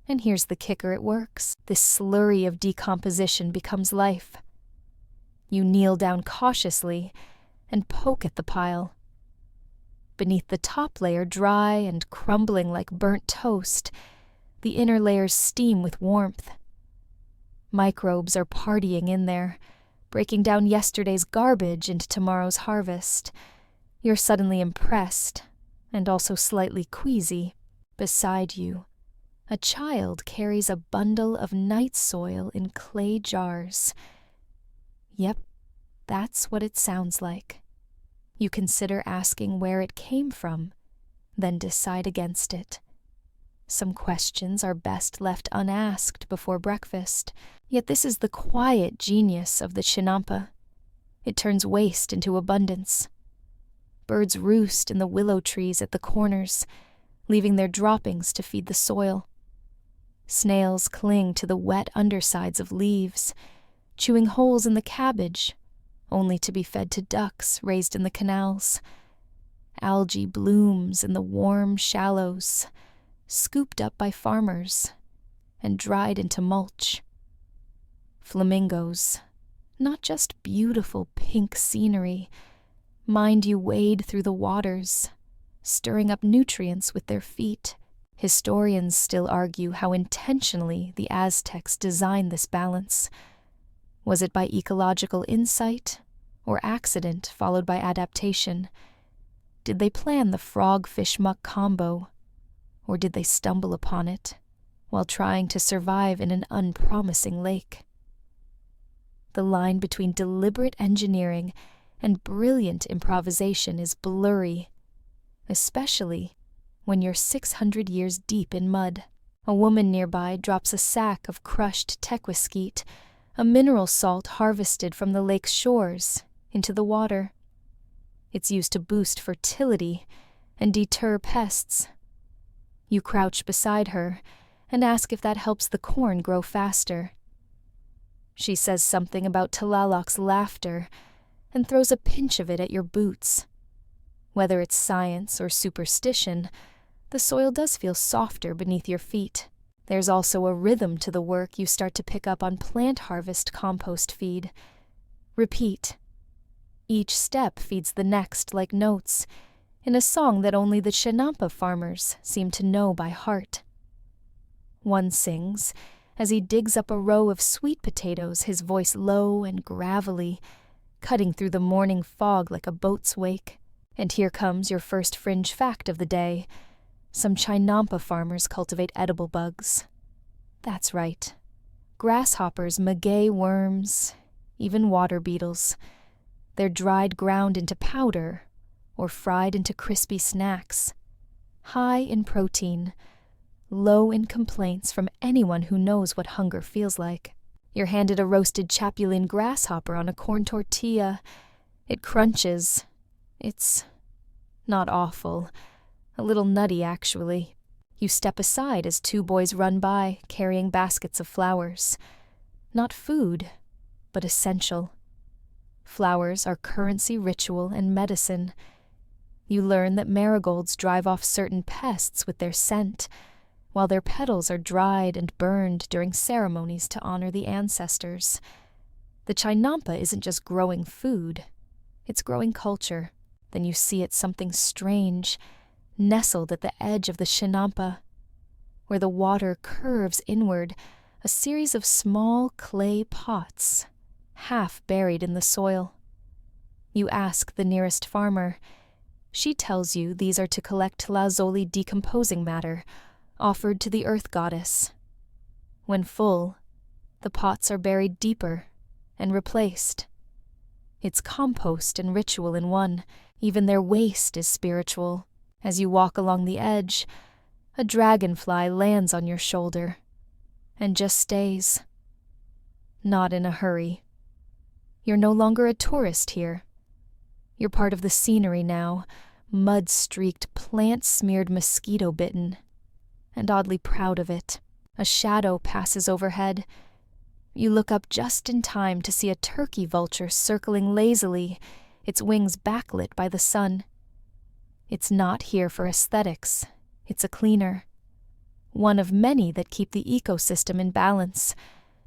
And here's the kicker, it works. This slurry of decomposition becomes life. You kneel down cautiously and poke at the pile. beneath the top layer dry and crumbling like burnt toast, the inner layers steam with warmth. Microbes are partying in there, breaking down yesterday's garbage into tomorrow's harvest. You're suddenly impressed, and also slightly queasy. Beside you, a child carries a bundle of night soil in clay jars. Yep, that's what it sounds like. You consider asking where it came from, then decide against it. Some questions are best left unasked before breakfast, yet this is the quiet genius of the Chinampa. It turns waste into abundance. Birds roost in the willow trees at the corners, leaving their droppings to feed the soil. Snails cling to the wet undersides of leaves, chewing holes in the cabbage, only to be fed to ducks raised in the canals. Algae blooms in the warm shallows, scooped up by farmers and dried into mulch. Flamingos, not just beautiful pink scenery, mind you wade through the waters, stirring up nutrients with their feet. Historians still argue how intentionally the Aztecs designed this balance. Was it by ecological insight or accident followed by adaptation? Did they plan the frog-fish-muck combo, or did they stumble upon it while trying to survive in an unpromising lake? The line between deliberate engineering and brilliant improvisation is blurry, especially when you're 600 years deep in mud. A woman nearby drops a sack of crushed tequisquite, a mineral salt harvested from the lake's shores, into the water. It's used to boost fertility and deter pests. You crouch beside her and ask if that helps the corn grow faster. She says something about Tlaloc's laughter and throws a pinch of it at your boots. Whether it's science or superstition, the soil does feel softer beneath your feet. There's also a rhythm to the work you start to pick up on plant harvest compost feed. Repeat. Each step feeds the next like notes, in a song that only the Chinampa farmers seem to know by heart. One sings, as he digs up a row of sweet potatoes, his voice low and gravelly, cutting through the morning fog like a boat's wake. And here comes your first fringe fact of the day. Some Chinampa farmers cultivate edible bugs. That's right. Grasshoppers, maguey worms, even water beetles. They're dried ground into powder or fried into crispy snacks. High in protein, low in complaints from anyone who knows what hunger feels like. You're handed a roasted chapulin grasshopper on a corn tortilla. It crunches. It's not awful. A little nutty, actually. You step aside as two boys run by, carrying baskets of flowers. Not food, but essential. Flowers are currency, ritual, and medicine. You learn that marigolds drive off certain pests with their scent, while their petals are dried and burned during ceremonies to honor the ancestors. The Chinampa isn't just growing food, it's growing culture. Then you see it something strange, nestled at the edge of the Chinampa, where the water curves inward, a series of small clay pots, half buried in the soil. You ask the nearest farmer. She tells you these are to collect lazuli decomposing matter, offered to the earth goddess. When full, the pots are buried deeper and replaced. It's compost and ritual in one. Even their waste is spiritual. As you walk along the edge, a dragonfly lands on your shoulder and just stays. Not in a hurry. You're no longer a tourist here. You're part of the scenery now, mud-streaked, plant-smeared, mosquito-bitten, and oddly proud of it. A shadow passes overhead. You look up just in time to see a turkey vulture circling lazily, its wings backlit by the sun. It's not here for aesthetics. It's a cleaner. One of many that keep the ecosystem in balance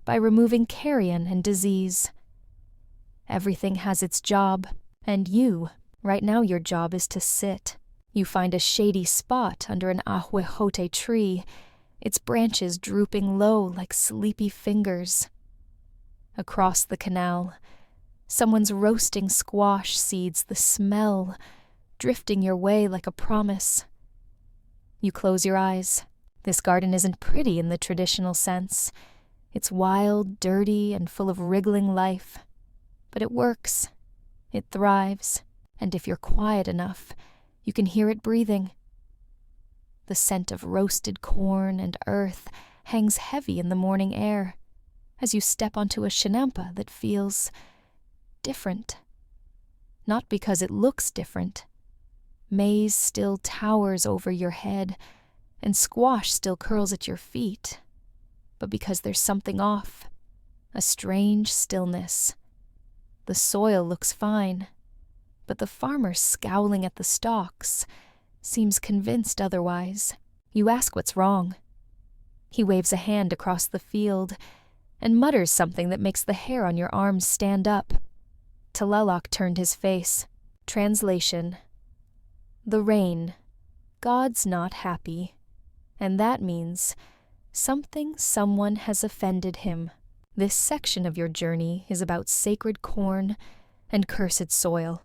by removing carrion and disease. Everything has its job, and right now your job is to sit. You find a shady spot under an ahuejote tree, its branches drooping low like sleepy fingers. Across the canal, someone's roasting squash seeds, the smell, drifting your way like a promise. You close your eyes. This garden isn't pretty in the traditional sense. It's wild, dirty, and full of wriggling life. But it works. It thrives. And if you're quiet enough, you can hear it breathing. The scent of roasted corn and earth hangs heavy in the morning air as you step onto a chinampa that feels different. Not because it looks different. Maize still towers over your head, and squash still curls at your feet, but because there's something off, a strange stillness. The soil looks fine, but the farmer scowling at the stalks seems convinced otherwise. You ask what's wrong. He waves a hand across the field and mutters something that makes the hair on your arms stand up. Tlaloc turned his face. Translation: the rain. God's not happy. And that means someone has offended him. This section of your journey is about sacred corn and cursed soil.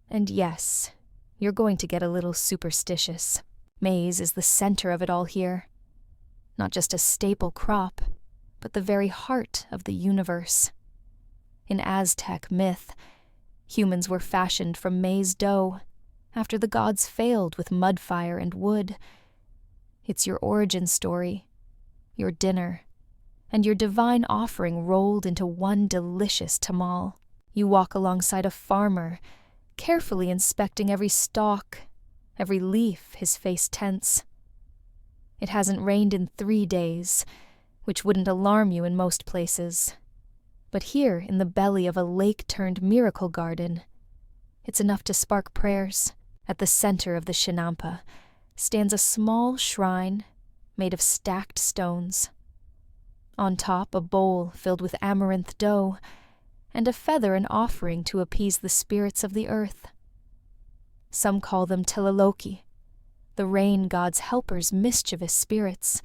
And yes, you're going to get a little superstitious. Maize is the center of it all here. Not just a staple crop, but the very heart of the universe. In Aztec myth, humans were fashioned from maize dough after the gods failed with mud fire and wood. It's your origin story, your dinner, and your divine offering rolled into one delicious tamal. You walk alongside a farmer, carefully inspecting every stalk, every leaf, his face tense. It hasn't rained in 3 days, which wouldn't alarm you in most places. But here, in the belly of a lake-turned miracle garden, it's enough to spark prayers. At the center of the Chinampa stands a small shrine made of stacked stones. On top, a bowl filled with amaranth dough, and a feather an offering to appease the spirits of the earth. Some call them Tlaloqui, the rain god's helpers, mischievous spirits,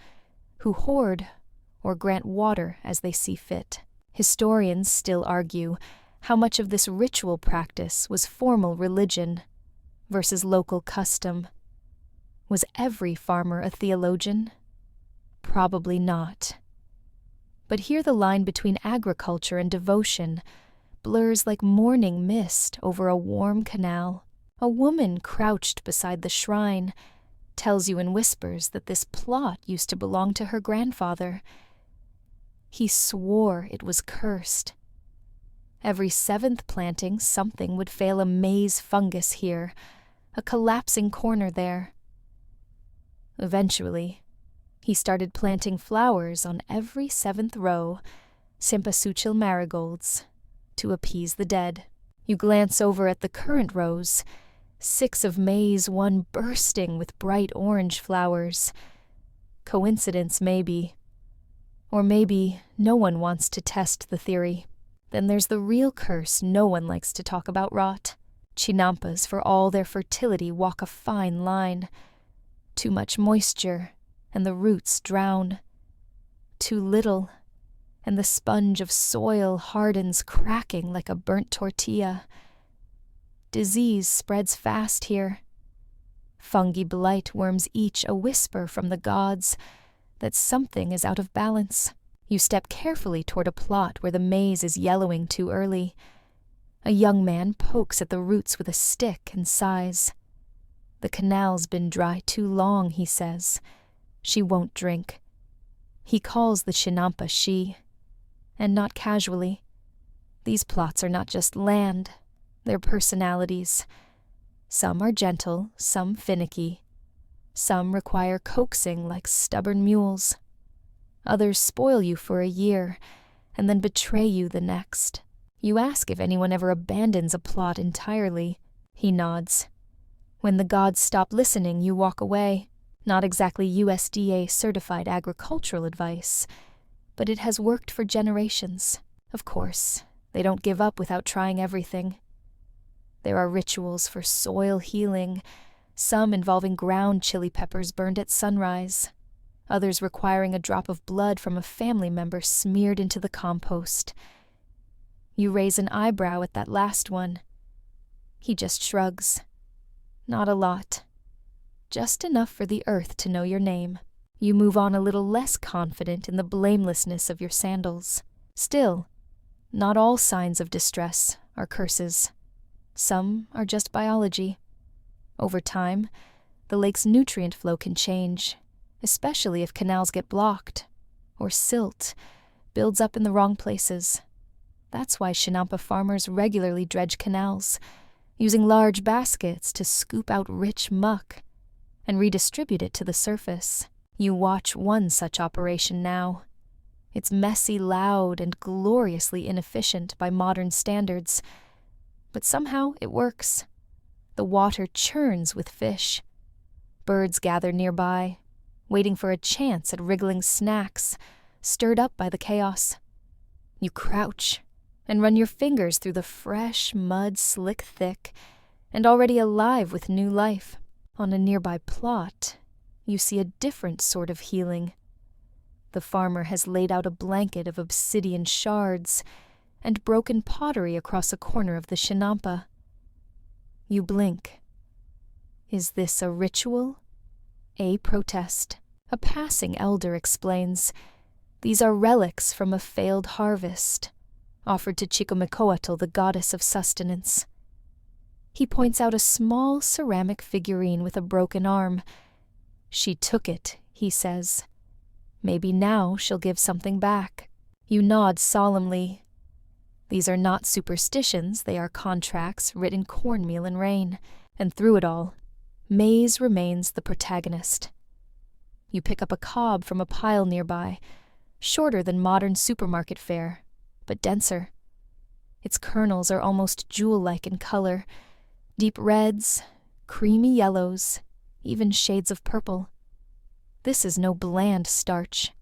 who hoard or grant water as they see fit. Historians still argue how much of this ritual practice was formal religion versus local custom. Was every farmer a theologian? Probably not. But here the line between agriculture and devotion blurs like morning mist over a warm canal. A woman crouched beside the shrine tells you in whispers that this plot used to belong to her grandfather. He swore it was cursed. Every 7th planting, something would fail a maize fungus here, a collapsing corner there. Eventually, he started planting flowers on every 7th row, cempasúchil marigolds, to appease the dead. You glance over at the current rows, 6 of maize, one bursting with bright orange flowers. Coincidence, maybe. Or maybe no one wants to test the theory. Then there's the real curse no one likes to talk about rot. Chinampas, for all their fertility, walk a fine line. Too much moisture, and the roots drown. Too little, and the sponge of soil hardens, cracking like a burnt tortilla. Disease spreads fast here. Fungi blight worms each a whisper from the gods that something is out of balance. You step carefully toward a plot where the maize is yellowing too early. A young man pokes at the roots with a stick and sighs. The canal's been dry too long, he says. She won't drink. He calls the Chinampa she, and not casually. These plots are not just land, they're personalities. Some are gentle, some finicky. Some require coaxing like stubborn mules. Others spoil you for a year, and then betray you the next. You ask if anyone ever abandons a plot entirely. He nods. When the gods stop listening, you walk away. Not exactly USDA-certified agricultural advice, but it has worked for generations. Of course, they don't give up without trying everything. There are rituals for soil healing, some involving ground chili peppers burned at sunrise, others requiring a drop of blood from a family member smeared into the compost. You raise an eyebrow at that last one. He just shrugs. Not a lot. Just enough for the earth to know your name. You move on a little less confident in the blamelessness of your sandals. Still, not all signs of distress are curses. Some are just biology. Over time, the lake's nutrient flow can change, especially if canals get blocked, or silt builds up in the wrong places. That's why Chinampa farmers regularly dredge canals, using large baskets to scoop out rich muck and redistribute it to the surface. You watch one such operation now. It's messy, loud, and gloriously inefficient by modern standards, but somehow it works. The water churns with fish. Birds gather nearby, waiting for a chance at wriggling snacks, stirred up by the chaos. You crouch and run your fingers through the fresh mud slick thick and already alive with new life. On a nearby plot, you see a different sort of healing. The farmer has laid out a blanket of obsidian shards and broken pottery across a corner of the Chinampa. You blink. Is this a ritual? A protest. A passing elder explains, these are relics from a failed harvest, offered to Chicomecoatl, the goddess of sustenance. He points out a small ceramic figurine with a broken arm. She took it, he says. Maybe now she'll give something back. You nod solemnly. These are not superstitions, they are contracts writ in cornmeal and rain. And through it all, maize remains the protagonist. You pick up a cob from a pile nearby, shorter than modern supermarket fare, but denser. Its kernels are almost jewel-like in color, deep reds, creamy yellows, even shades of purple. This is no bland starch.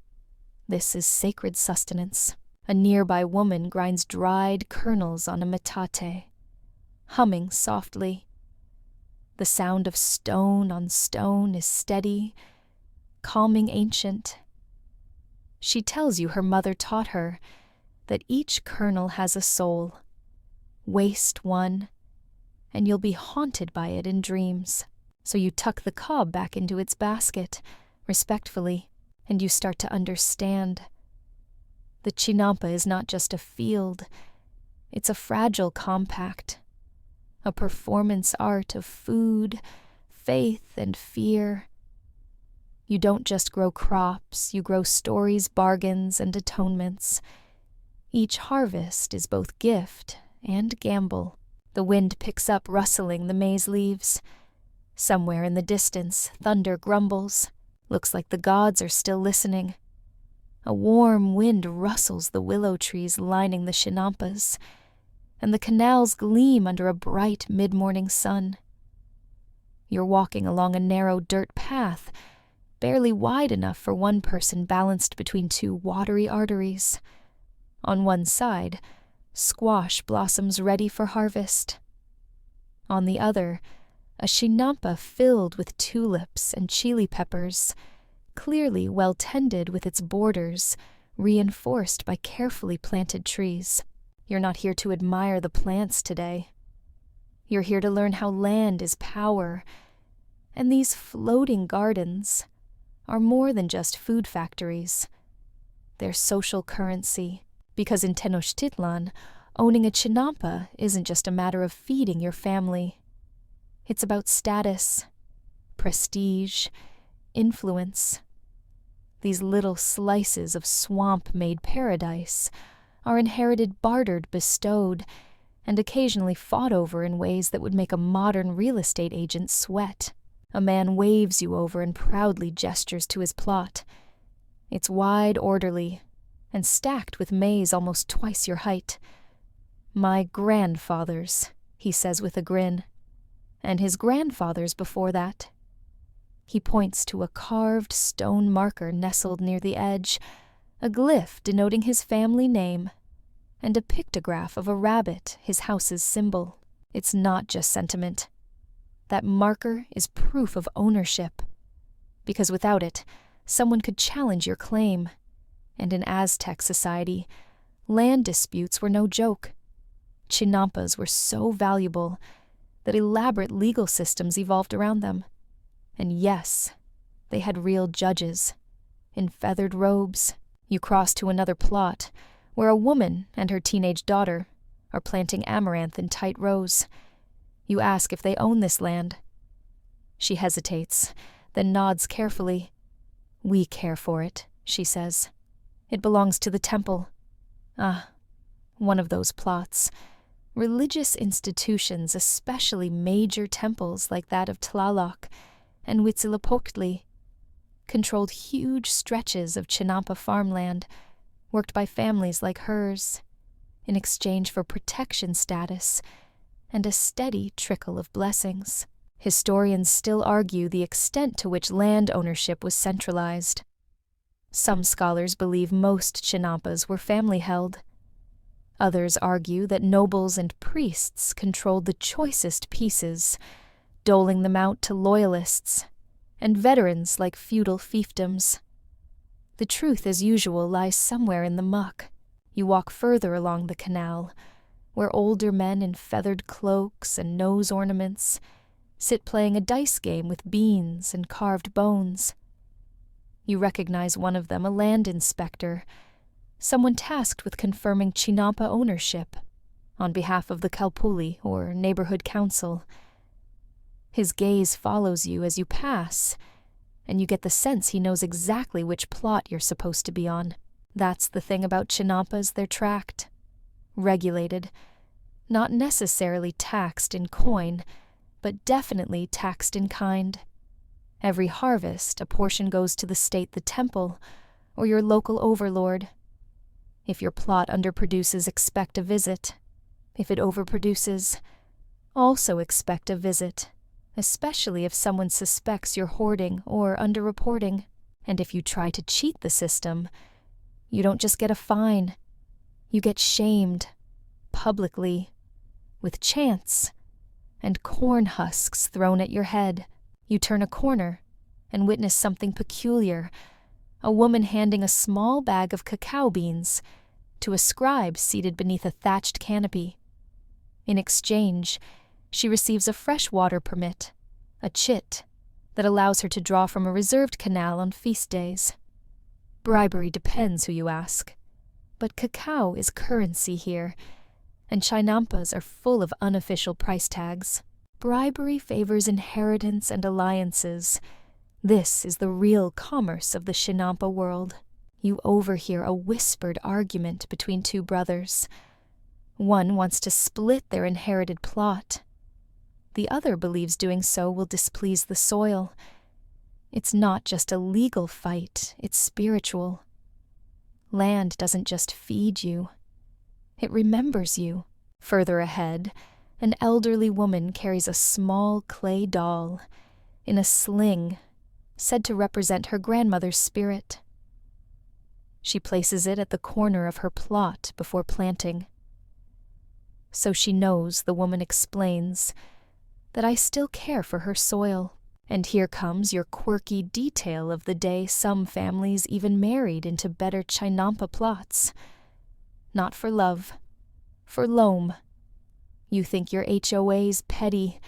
This is sacred sustenance. A nearby woman grinds dried kernels on a metate, humming softly. The sound of stone on stone is steady, calming ancient. She tells you her mother taught her that each kernel has a soul. Waste one, and you'll be haunted by it in dreams. So you tuck the cob back into its basket, respectfully, and you start to understand. The Chinampa is not just a field, it's a fragile compact, a performance art of food, faith, and fear. You don't just grow crops, you grow stories, bargains, and atonements. Each harvest is both gift and gamble. The wind picks up rustling the maize leaves. Somewhere in the distance, thunder grumbles. Looks like the gods are still listening. A warm wind rustles the willow trees lining the Chinampas, and the canals gleam under a bright mid-morning sun. You're walking along a narrow dirt path, barely wide enough for one person balanced between two watery arteries. On one side, squash blossoms ready for harvest. On the other, a Chinampa filled with tulips and chili peppers, clearly well tended with its borders, reinforced by carefully planted trees. You're not here to admire the plants today. You're here to learn how land is power, and these floating gardens are more than just food factories. They're social currency, because in Tenochtitlan, owning a Chinampa isn't just a matter of feeding your family. It's about status, prestige, influence. These little slices of swamp-made paradise are inherited, bartered, bestowed, and occasionally fought over in ways that would make a modern real estate agent sweat. A man waves you over and proudly gestures to his plot. It's wide, orderly, and stacked with maize almost twice your height. My grandfather's, he says with a grin, and his grandfather's before that. He points to a carved stone marker nestled near the edge, a glyph denoting his family name, and a pictograph of a rabbit, his house's symbol. It's not just sentiment. That marker is proof of ownership, because without it, someone could challenge your claim. And in Aztec society, land disputes were no joke. Chinampas were so valuable that elaborate legal systems evolved around them. And yes, they had real judges. In feathered robes, you cross to another plot, where a woman and her teenage daughter are planting amaranth in tight rows. You ask if they own this land. She hesitates, then nods carefully. "We care for it," she says. "It belongs to the temple." Ah, one of those plots. Religious institutions, especially major temples like that of Tlaloc and Huitzilopochtli, controlled huge stretches of Chinampa farmland, worked by families like hers, in exchange for protection status and a steady trickle of blessings. Historians still argue the extent to which land ownership was centralized. Some scholars believe most Chinampas were family-held. Others argue that nobles and priests controlled the choicest pieces, doling them out to loyalists and veterans like feudal fiefdoms. The truth, as usual, lies somewhere in the muck. You walk further along the canal, where older men in feathered cloaks and nose ornaments sit playing a dice game with beans and carved bones. You recognize one of them, a land inspector, someone tasked with confirming Chinampa ownership on behalf of the Kalpuli, or neighborhood council. His gaze follows you as you pass, and you get the sense he knows exactly which plot you're supposed to be on. That's the thing about Chinampas, they're tracked, regulated, not necessarily taxed in coin, but definitely taxed in kind. Every harvest, a portion goes to the state, the temple, or your local overlord. If your plot underproduces, expect a visit. If it overproduces, also expect a visit, especially if someone suspects you're hoarding or underreporting. And if you try to cheat the system, you don't just get a fine. You get shamed, publicly, with chants, and corn husks thrown at your head. You turn a corner and witness something peculiar, a woman handing a small bag of cacao beans to a scribe seated beneath a thatched canopy. In exchange, she receives a freshwater permit, a chit, that allows her to draw from a reserved canal on feast days. Bribery depends who you ask, but cacao is currency here, and Chinampas are full of unofficial price tags. Bribery favors inheritance and alliances. This is the real commerce of the Chinampa world. You overhear a whispered argument between two brothers. One wants to split their inherited plot. The other believes doing so will displease the soil. It's not just a legal fight, it's spiritual. Land doesn't just feed you, it remembers you. Further ahead, an elderly woman carries a small clay doll in a sling, said to represent her grandmother's spirit. She places it at the corner of her plot before planting. So she knows, the woman explains, that I still care for her soil. And here comes your quirky detail of the day some families even married into better Chinampa plots. Not for love, for loam. You think your HOA's petty.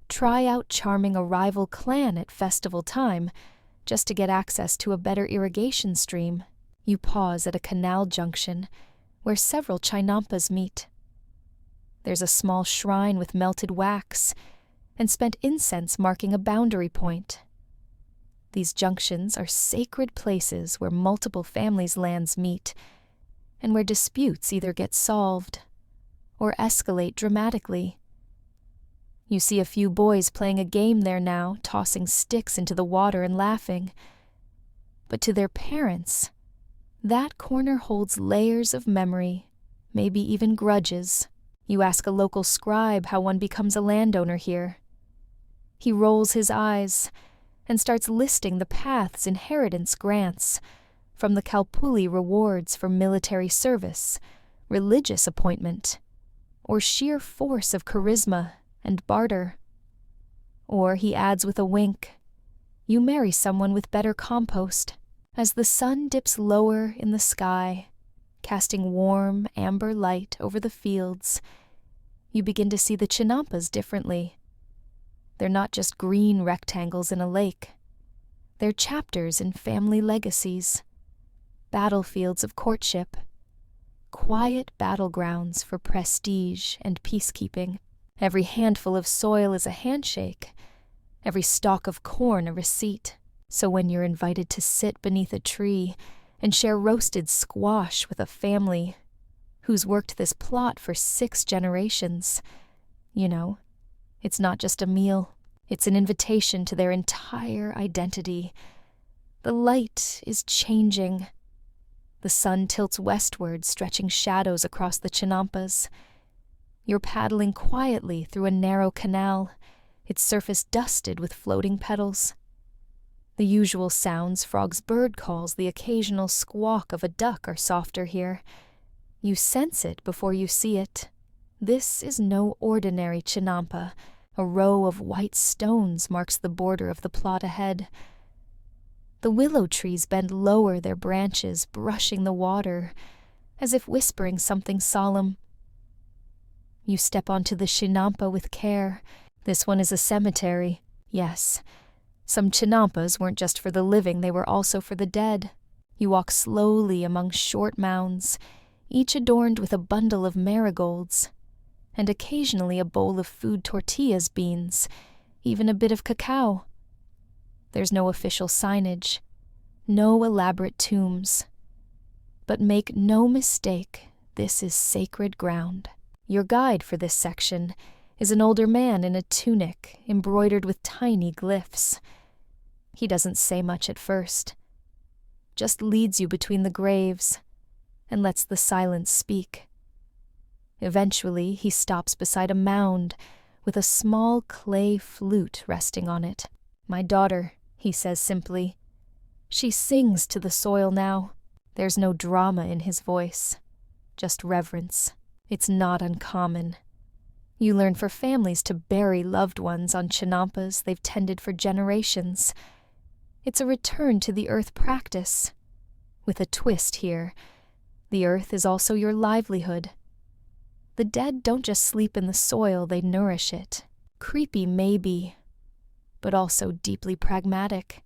Try out charming a rival clan at festival time just to get access to a better irrigation stream. You pause at a canal junction where several Chinampas meet. There's a small shrine with melted wax and spent incense marking a boundary point. These junctions are sacred places where multiple families' lands meet and where disputes either get solved or escalate dramatically. You see a few boys playing a game there now, tossing sticks into the water and laughing. But to their parents, that corner holds layers of memory, maybe even grudges. You ask a local scribe how one becomes a landowner here. He rolls his eyes and starts listing the paths inheritance grants, from the Kalpuli rewards for military service, religious appointment, or sheer force of charisma and barter. Or he adds with a wink, "You marry someone with better compost." As the sun dips lower in the sky, casting warm, amber light over the fields, you begin to see the Chinampas differently. They're not just green rectangles in a lake. They're chapters in family legacies, battlefields of courtship, quiet battlegrounds for prestige and peacekeeping. Every handful of soil is a handshake, every stalk of corn a receipt. So when you're invited to sit beneath a tree and share roasted squash with a family who's worked this plot for 6 generations, you know, it's not just a meal, it's an invitation to their entire identity. The light is changing. The sun tilts westward, stretching shadows across the Chinampas. You're paddling quietly through a narrow canal, its surface dusted with floating petals. The usual sounds, frogs' bird calls, the occasional squawk of a duck are softer here. You sense it before you see it. This is no ordinary Chinampa. A row of white stones marks the border of the plot ahead. The willow trees bend lower their branches, brushing the water, as if whispering something solemn. You step onto the Chinampa with care. This one is a cemetery, yes. Some Chinampas weren't just for the living, they were also for the dead. You walk slowly among short mounds, each adorned with a bundle of marigolds, and occasionally a bowl of food tortillas beans, even a bit of cacao. There's no official signage, no elaborate tombs. But make no mistake, this is sacred ground. Your guide for this section is an older man in a tunic embroidered with tiny glyphs. He doesn't say much at first, just leads you between the graves and lets the silence speak. Eventually, he stops beside a mound with a small clay flute resting on it. "My daughter," he says simply. She sings to the soil now. There's no drama in his voice, just reverence. It's not uncommon. You learn for families to bury loved ones on Chinampas they've tended for generations. It's a return to the earth practice. With a twist here, the earth is also your livelihood. The dead don't just sleep in the soil, they nourish it. Creepy maybe, but also deeply pragmatic.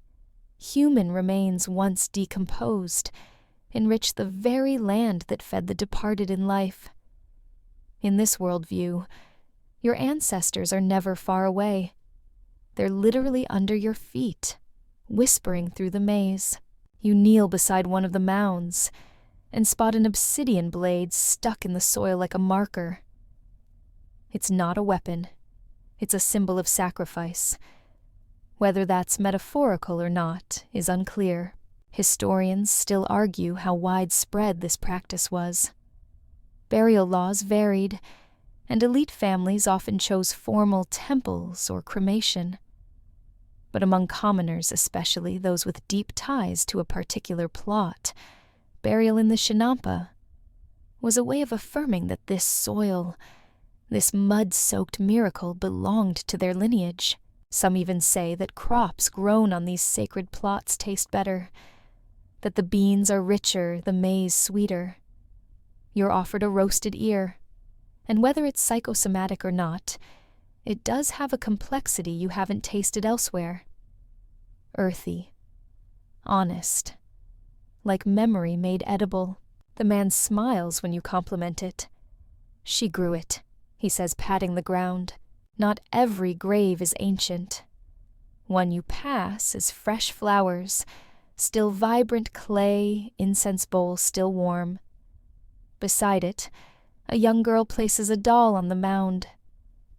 Human remains once decomposed enrich the very land that fed the departed in life. In this worldview, your ancestors are never far away. They're literally under your feet, whispering through the maze. You kneel beside one of the mounds and spot an obsidian blade stuck in the soil like a marker. It's not a weapon. It's a symbol of sacrifice. Whether that's metaphorical or not is unclear. Historians still argue how widespread this practice was. Burial laws varied, and elite families often chose formal temples or cremation. But among commoners, especially those with deep ties to a particular plot, burial in the Chinampa was a way of affirming that this soil, this mud-soaked miracle, belonged to their lineage. Some even say that crops grown on these sacred plots taste better, that the beans are richer, the maize sweeter. You're offered a roasted ear, and whether it's psychosomatic or not, it does have a complexity you haven't tasted elsewhere. Earthy, honest, like memory made edible. The man smiles when you compliment it. "She grew it," he says, patting the ground. "Not every grave is ancient. One you pass is fresh flowers, still vibrant clay, incense bowl still warm. Beside it, a young girl places a doll on the mound,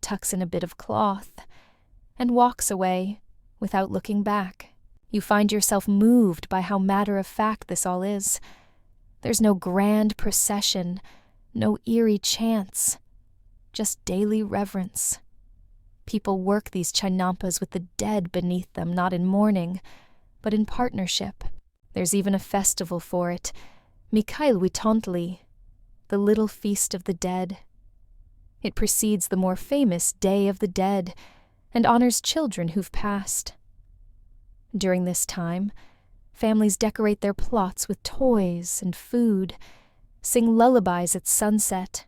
tucks in a bit of cloth, and walks away without looking back. You find yourself moved by how matter-of-fact this all is. There's no grand procession, no eerie chants, just daily reverence. People work these Chinampas with the dead beneath them, not in mourning, but in partnership. There's even a festival for it, Untold, the Little Feast of the Dead. It precedes the more famous Day of the Dead, and honors children who've passed. During this time, families decorate their plots with toys and food, sing lullabies at sunset,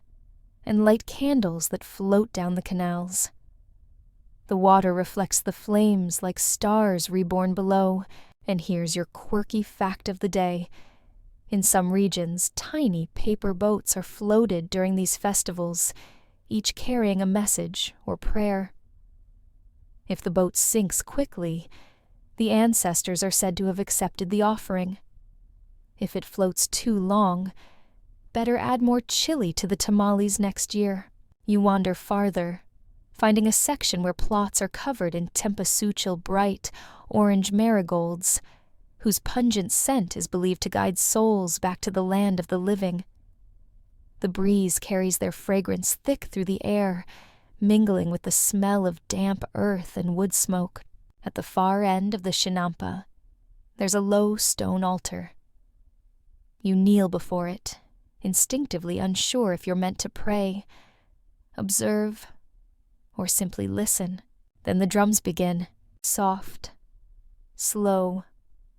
and light candles that float down the canals. The water reflects the flames like stars reborn below, and here's your quirky fact of the day. In some regions, tiny paper boats are floated during these festivals, each carrying a message or prayer. If the boat sinks quickly, the ancestors are said to have accepted the offering. If it floats too long, better add more chili to the tamales next year. You wander farther, finding a section where plots are covered in tempasuchil bright orange marigolds, whose pungent scent is believed to guide souls back to the land of the living. The breeze carries their fragrance thick through the air, mingling with the smell of damp earth and wood smoke. At the far end of the Chinampa, there's a low stone altar. You kneel before it, instinctively unsure if you're meant to pray, observe, or simply listen. Then the drums begin, soft, slow,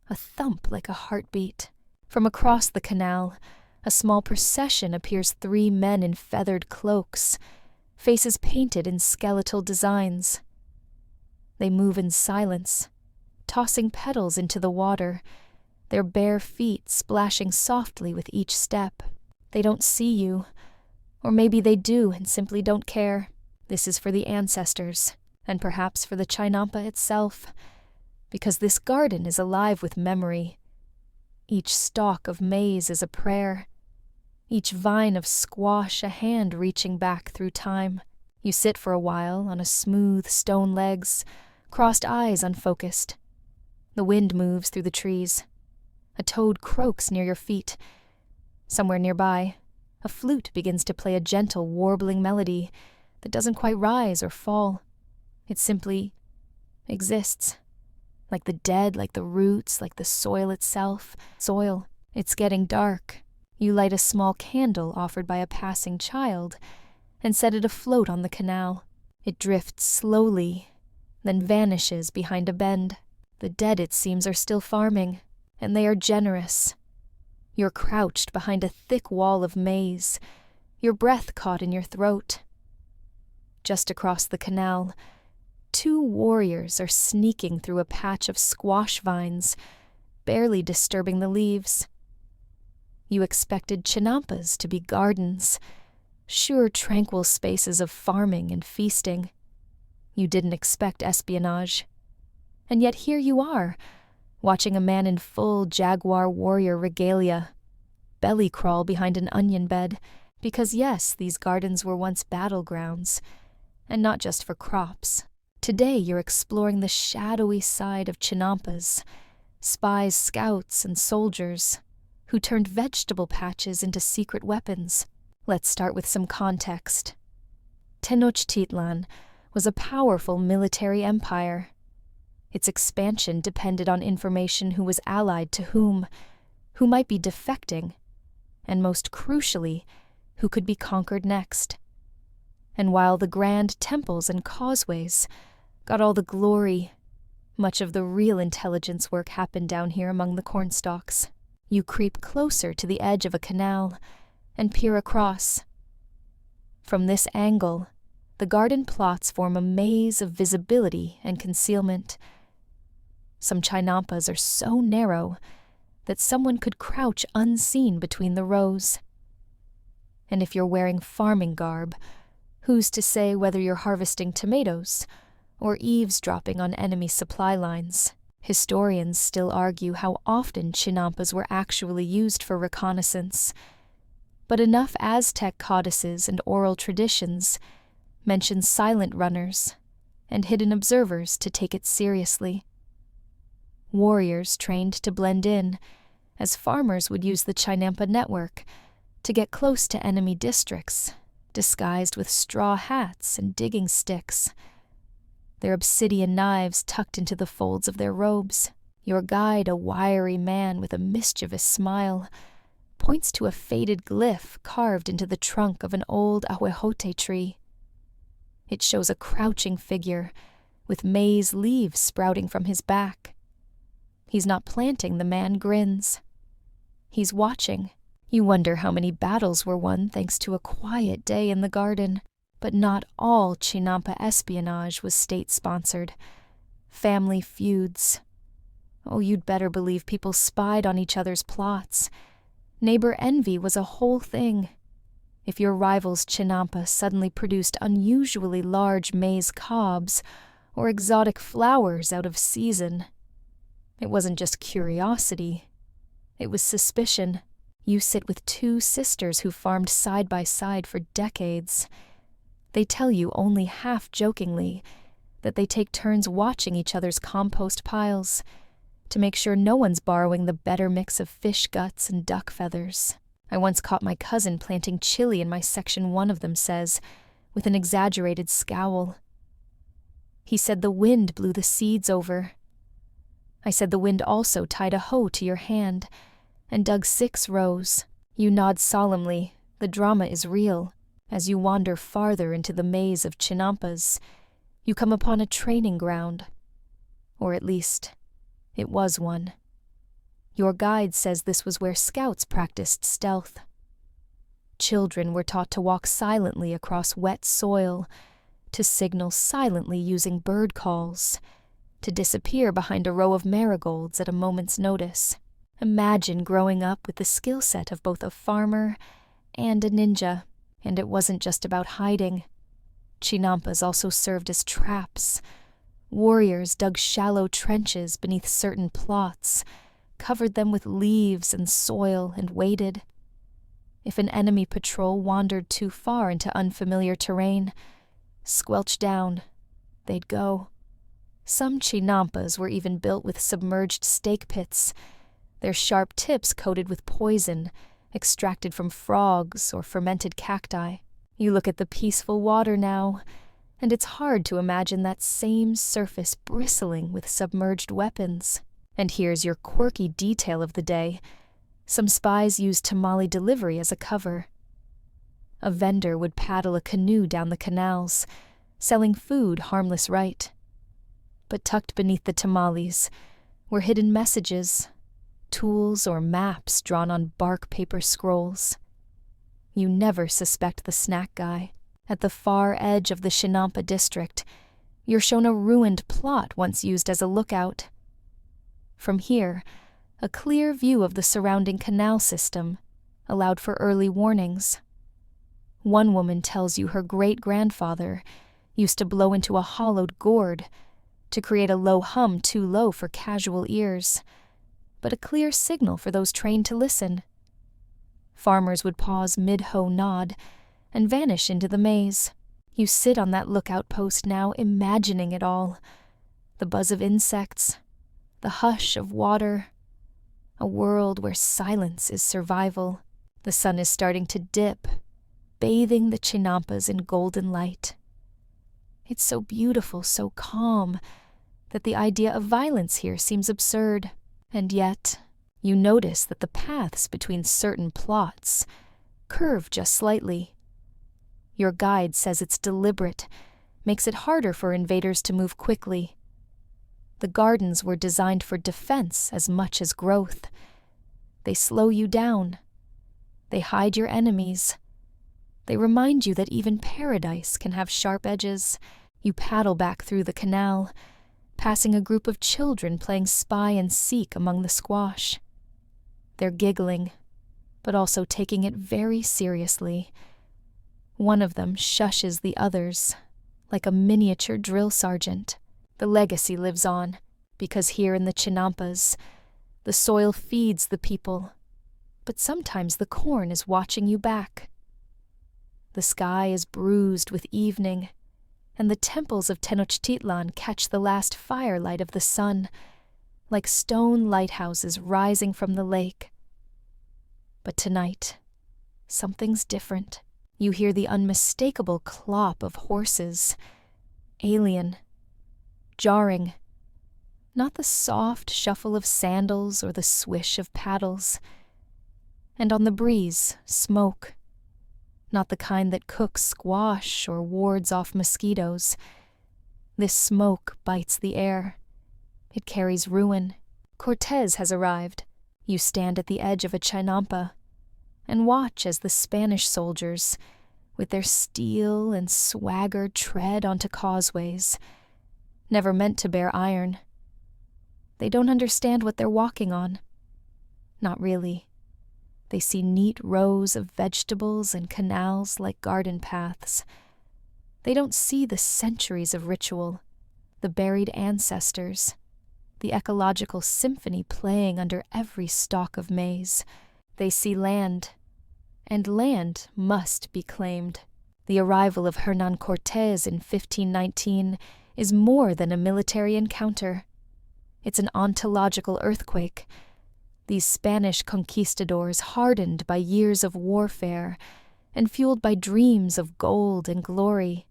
a thump like a heartbeat. From across the canal, a small procession appears, 3 men in feathered cloaks, faces painted in skeletal designs. They move in silence, tossing petals into the water, their bare feet splashing softly with each step. They don't see you, or maybe they do and simply don't care. This is for the ancestors, and perhaps for the Chinampa itself, because this garden is alive with memory. Each stalk of maize is a prayer, each vine of squash a hand reaching back through time. You sit for a while on a smooth stone legs, crossed eyes unfocused. The wind moves through the trees. A toad croaks near your feet. Somewhere nearby, a flute begins to play a gentle warbling melody that doesn't quite rise or fall. It simply exists. Like the dead, like the roots, like the soil itself. Soil. It's getting dark. You light a small candle offered by a passing child and set it afloat on the canal. It drifts slowly, then vanishes behind a bend. The dead, it seems, are still farming, and they are generous. You're crouched behind a thick wall of maize, your breath caught in your throat. Just across the canal, 2 warriors are sneaking through a patch of squash vines, barely disturbing the leaves. You expected Chinampas to be gardens, sure tranquil spaces of farming and feasting. You didn't expect espionage. And yet here you are, watching a man in full jaguar warrior regalia belly crawl behind an onion bed, because yes, these gardens were once battlegrounds, and not just for crops. Today you're exploring the shadowy side of Chinampas, spies, scouts, and soldiers, who turned vegetable patches into secret weapons. Let's start with some context. Tenochtitlan was a powerful military empire. Its expansion depended on information who was allied to whom might be defecting, and most crucially, who could be conquered next. And while the grand temples and causeways got all the glory, much of the real intelligence work happened down here among the cornstalks. You creep closer to the edge of a canal and peer across. From this angle, the garden plots form a maze of visibility and concealment. Some Chinampas are so narrow that someone could crouch unseen between the rows. And if you're wearing farming garb, who's to say whether you're harvesting tomatoes or eavesdropping on enemy supply lines? Historians still argue how often Chinampas were actually used for reconnaissance, but enough Aztec codices and oral traditions mention silent runners and hidden observers to take it seriously. Warriors trained to blend in, as farmers would use the Chinampa network to get close to enemy districts, disguised with straw hats and digging sticks, their obsidian knives tucked into the folds of their robes. Your guide, a wiry man with a mischievous smile, points to a faded glyph carved into the trunk of an old ahuejote tree. It shows a crouching figure with maize leaves sprouting from his back. He's not planting, the man grins. He's watching. You wonder how many battles were won thanks to a quiet day in the garden. But not all Chinampa espionage was state-sponsored. Family feuds. Oh, you'd better believe people spied on each other's plots. Neighbor envy was a whole thing. If your rival's Chinampa suddenly produced unusually large maize cobs or exotic flowers out of season, it wasn't just curiosity. It was suspicion. You sit with two sisters who farmed side by side for decades. They tell you only half-jokingly that they take turns watching each other's compost piles to make sure no one's borrowing the better mix of fish guts and duck feathers. I once caught my cousin planting chili in my section, one of them says, with an exaggerated scowl. He said the wind blew the seeds over. I said the wind also tied a hoe to your hand and dug 6 rows. You nod solemnly. The drama is real. As you wander farther into the maze of Chinampas, you come upon a training ground. Or at least, it was one. Your guide says this was where scouts practiced stealth. Children were taught to walk silently across wet soil, to signal silently using bird calls, to disappear behind a row of marigolds at a moment's notice. Imagine growing up with the skill set of both a farmer and a ninja. And it wasn't just about hiding. Chinampas also served as traps. Warriors dug shallow trenches beneath certain plots, covered them with leaves and soil, and waited. If an enemy patrol wandered too far into unfamiliar terrain, squelch down, they'd go. Some Chinampas were even built with submerged stake pits, their sharp tips coated with poison, extracted from frogs or fermented cacti. You look at the peaceful water now, and it's hard to imagine that same surface bristling with submerged weapons. And here's your quirky detail of the day. Some spies used tamale delivery as a cover. A vendor would paddle a canoe down the canals, selling food harmless right. But tucked beneath the tamales were hidden messages, tools or maps drawn on bark paper scrolls. You never suspect the snack guy. At the far edge of the Chinampa district, you're shown a ruined plot once used as a lookout. From here, a clear view of the surrounding canal system allowed for early warnings. One woman tells you her great-grandfather used to blow into a hollowed gourd to create a low hum too low for casual ears, but a clear signal for those trained to listen. Farmers would pause mid-hoe nod and vanish into the maze. You sit on that lookout post now, imagining it all. The buzz of insects, the hush of water, a world where silence is survival. The sun is starting to dip, bathing the Chinampas in golden light. It's so beautiful, so calm, that the idea of violence here seems absurd. And yet, you notice that the paths between certain plots curve just slightly. Your guide says it's deliberate, makes it harder for invaders to move quickly. The gardens were designed for defense as much as growth. They slow you down. They hide your enemies. They remind you that even paradise can have sharp edges. You paddle back through the canal, passing a group of children playing spy and seek among the squash. They're giggling, but also taking it very seriously. One of them shushes the others, like a miniature drill sergeant. The legacy lives on, because here in the Chinampas, the soil feeds the people, but sometimes the corn is watching you back. The sky is bruised with evening, and the temples of Tenochtitlan catch the last firelight of the sun, like stone lighthouses rising from the lake. But tonight, something's different. You hear the unmistakable clop of horses, alien, jarring, not the soft shuffle of sandals or the swish of paddles. And on the breeze, smoke, not the kind that cooks squash or wards off mosquitoes. This smoke bites the air. It carries ruin. Cortez has arrived. You stand at the edge of a Chinampa and watch as the Spanish soldiers, with their steel and swagger, tread onto causeways, never meant to bear iron. They don't understand what they're walking on. Not really. They see neat rows of vegetables and canals like garden paths. They don't see the centuries of ritual, the buried ancestors, the ecological symphony playing under every stalk of maize. They see land, and land must be claimed. The arrival of Hernan Cortés in 1519 is more than a military encounter. It's an ontological earthquake. These Spanish conquistadors, hardened by years of warfare and fueled by dreams of gold and glory,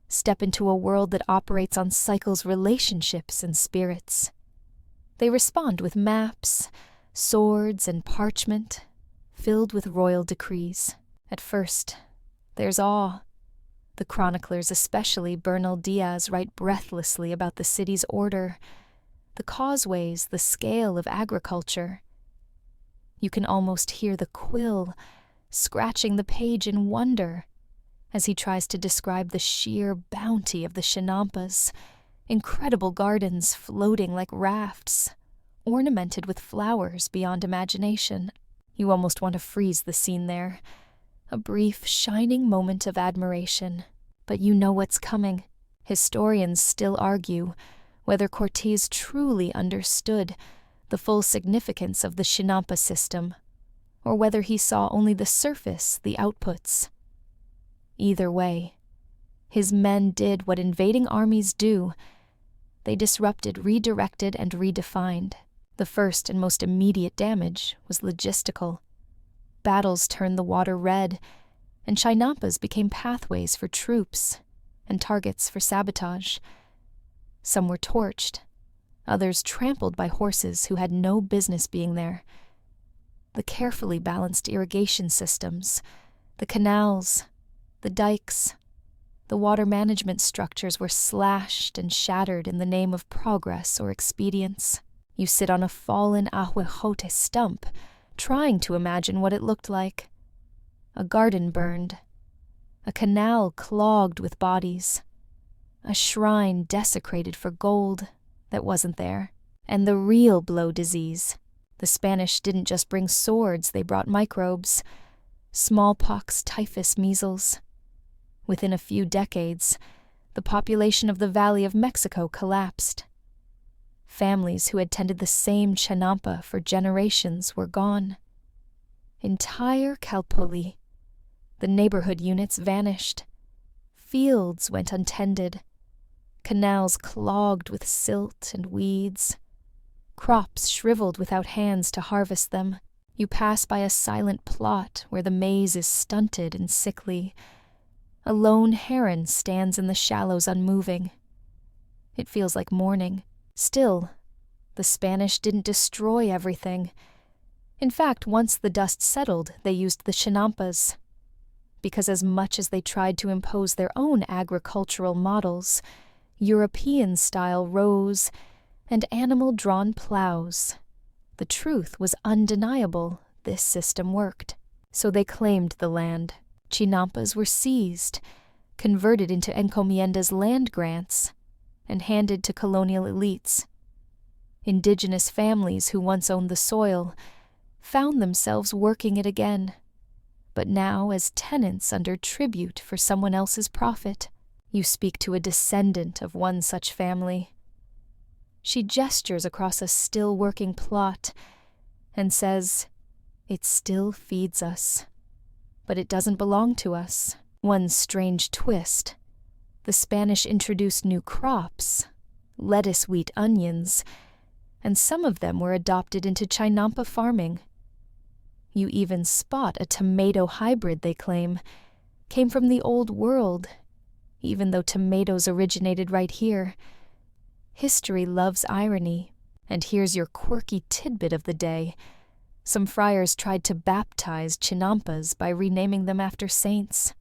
step into a world that operates on cycles, relationships, and spirits. They respond with maps, swords, and parchment, filled with royal decrees. At first, there's awe. The chroniclers, especially Bernal Diaz, write breathlessly about the city's order, the causeways, the scale of agriculture. You can almost hear the quill scratching the page in wonder as he tries to describe the sheer bounty of the Chinampas, incredible gardens floating like rafts, ornamented with flowers beyond imagination. You almost want to freeze the scene there. A brief, shining moment of admiration. But you know what's coming. Historians still argue whether Cortés truly understood the full significance of the Chinampa system, or whether he saw only the surface, the outputs. Either way, his men did what invading armies do. They disrupted, redirected, and redefined. The first and most immediate damage was logistical. Battles turned the water red, and Chinampas became pathways for troops and targets for sabotage. Some were torched, others trampled by horses who had no business being there. The carefully balanced irrigation systems, the canals, the dikes, the water management structures were slashed and shattered in the name of progress or expedience. You sit on a fallen ahuejote stump, trying to imagine what it looked like. A garden burned, a canal clogged with bodies, a shrine desecrated for gold that wasn't there, and the real blow disease. The Spanish didn't just bring swords, they brought microbes, smallpox, typhus, measles. Within a few decades, the population of the Valley of Mexico collapsed. Families who had tended the same Chinampa for generations were gone. Entire Calpulli, the neighborhood units vanished. Fields went untended. Canals clogged with silt and weeds. Crops shriveled without hands to harvest them. You pass by a silent plot where the maize is stunted and sickly. A lone heron stands in the shallows unmoving. It feels like morning. Still, the Spanish didn't destroy everything. In fact, once the dust settled, they used the Chinampas. Because as much as they tried to impose their own agricultural models, European-style rows and animal-drawn plows, the truth was undeniable. This system worked. So they claimed the land. Chinampas were seized, converted into encomiendas, land grants, and handed to colonial elites. Indigenous families who once owned the soil found themselves working it again, but now as tenants under tribute for someone else's profit. You speak to a descendant of one such family. She gestures across a still working plot and says, "It still feeds us, but it doesn't belong to us." One strange twist: the Spanish introduced new crops, lettuce, wheat, onions, and some of them were adopted into Chinampa farming. You even spot a tomato hybrid they claim came from the old world, even though tomatoes originated right here. History loves irony, and here's your quirky tidbit of the day. Some friars tried to baptize Chinampas by renaming them after saints.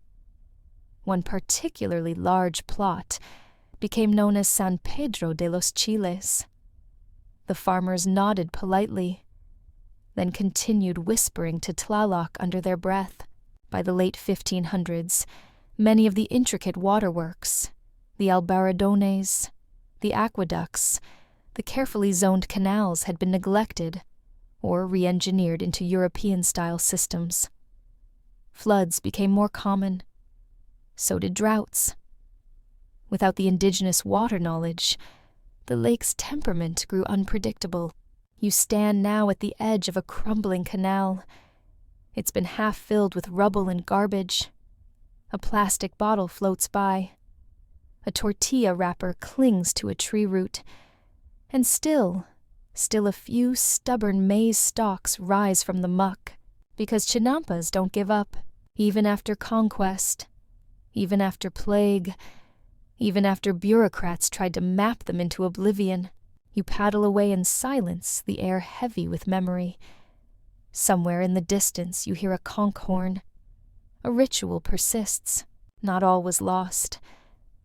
One particularly large plot became known as San Pedro de los Chiles. The farmers nodded politely, then continued whispering to Tlaloc under their breath. By the late 1500s, many of the intricate waterworks, the albaradones, the aqueducts, the carefully zoned canals had been neglected or re-engineered into European-style systems. Floods became more common. So did droughts. Without the indigenous water knowledge, the lake's temperament grew unpredictable. You stand now at the edge of a crumbling canal. It's been half filled with rubble and garbage. A plastic bottle floats by. A tortilla wrapper clings to a tree root. And still a few stubborn maize stalks rise from the muck, because Chinampas don't give up, even after conquest, even after plague, even after bureaucrats tried to map them into oblivion. You paddle away in silence, the air heavy with memory. Somewhere in the distance you hear a conch horn. A ritual persists. Not all was lost,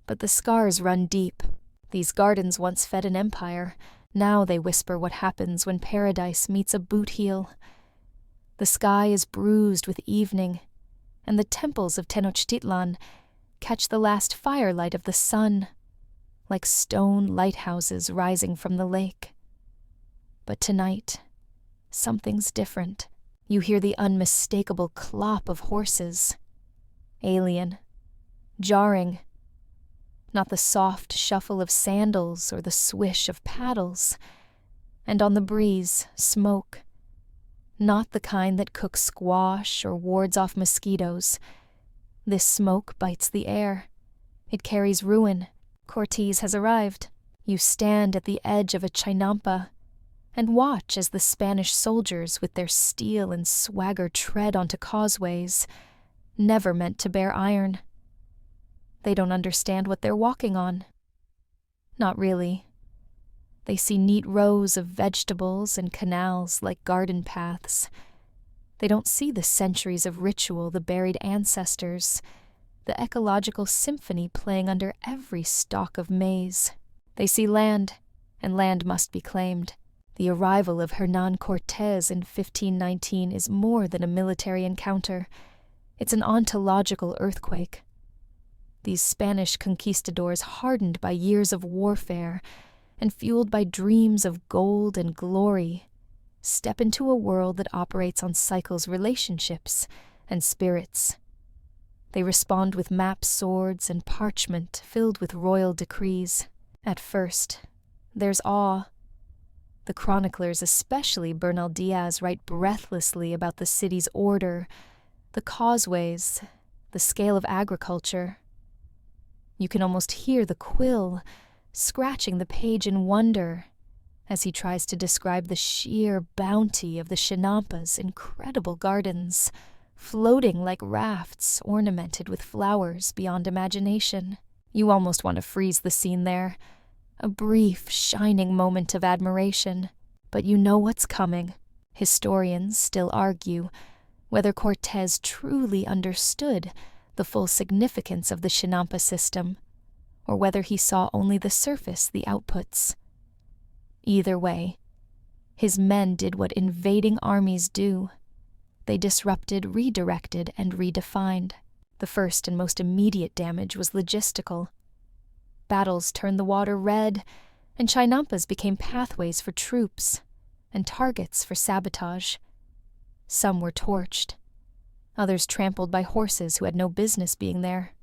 but the scars run deep. These gardens once fed an empire. Now they whisper what happens when paradise meets a boot heel. The sky is bruised with evening, and the temples of Tenochtitlan catch the last firelight of the sun, like stone lighthouses rising from the lake. But tonight, something's different. You hear the unmistakable clop of horses. Alien. Jarring. Not the soft shuffle of sandals or the swish of paddles. And on the breeze, smoke. Not the kind that cooks squash or wards off mosquitoes. This smoke bites the air. It carries ruin. Cortez has arrived. You stand at the edge of a Chinampa and watch as the Spanish soldiers with their steel and swagger tread onto causeways, never meant to bear iron. They don't understand what they're walking on. Not really. They see neat rows of vegetables and canals like garden paths. They don't see the centuries of ritual, the buried ancestors, the ecological symphony playing under every stalk of maize. They see land, and land must be claimed. The arrival of Hernán Cortés in 1519 is more than a military encounter. It's an ontological earthquake. These Spanish conquistadors, hardened by years of warfare and fueled by dreams of gold and glory, step into a world that operates on cycles, relationships, and spirits. They respond with map swords and parchment filled with royal decrees. At first, there's awe. The chroniclers, especially Bernal Diaz, write breathlessly about the city's order, the causeways, the scale of agriculture. You can almost hear the quill scratching the page in wonder as he tries to describe the sheer bounty of the Chinampas' incredible gardens, floating like rafts ornamented with flowers beyond imagination. You almost want to freeze the scene there. A brief, shining moment of admiration, but you know what's coming. Historians still argue whether Cortés truly understood the full significance of the Chinampa system, or whether he saw only the surface, the outputs. Either way, his men did what invading armies do. They disrupted, redirected, and redefined. The first and most immediate damage was logistical. Battles turned the water red, and Chinampas became pathways for troops and targets for sabotage. Some were torched, others trampled by horses who had no business being there.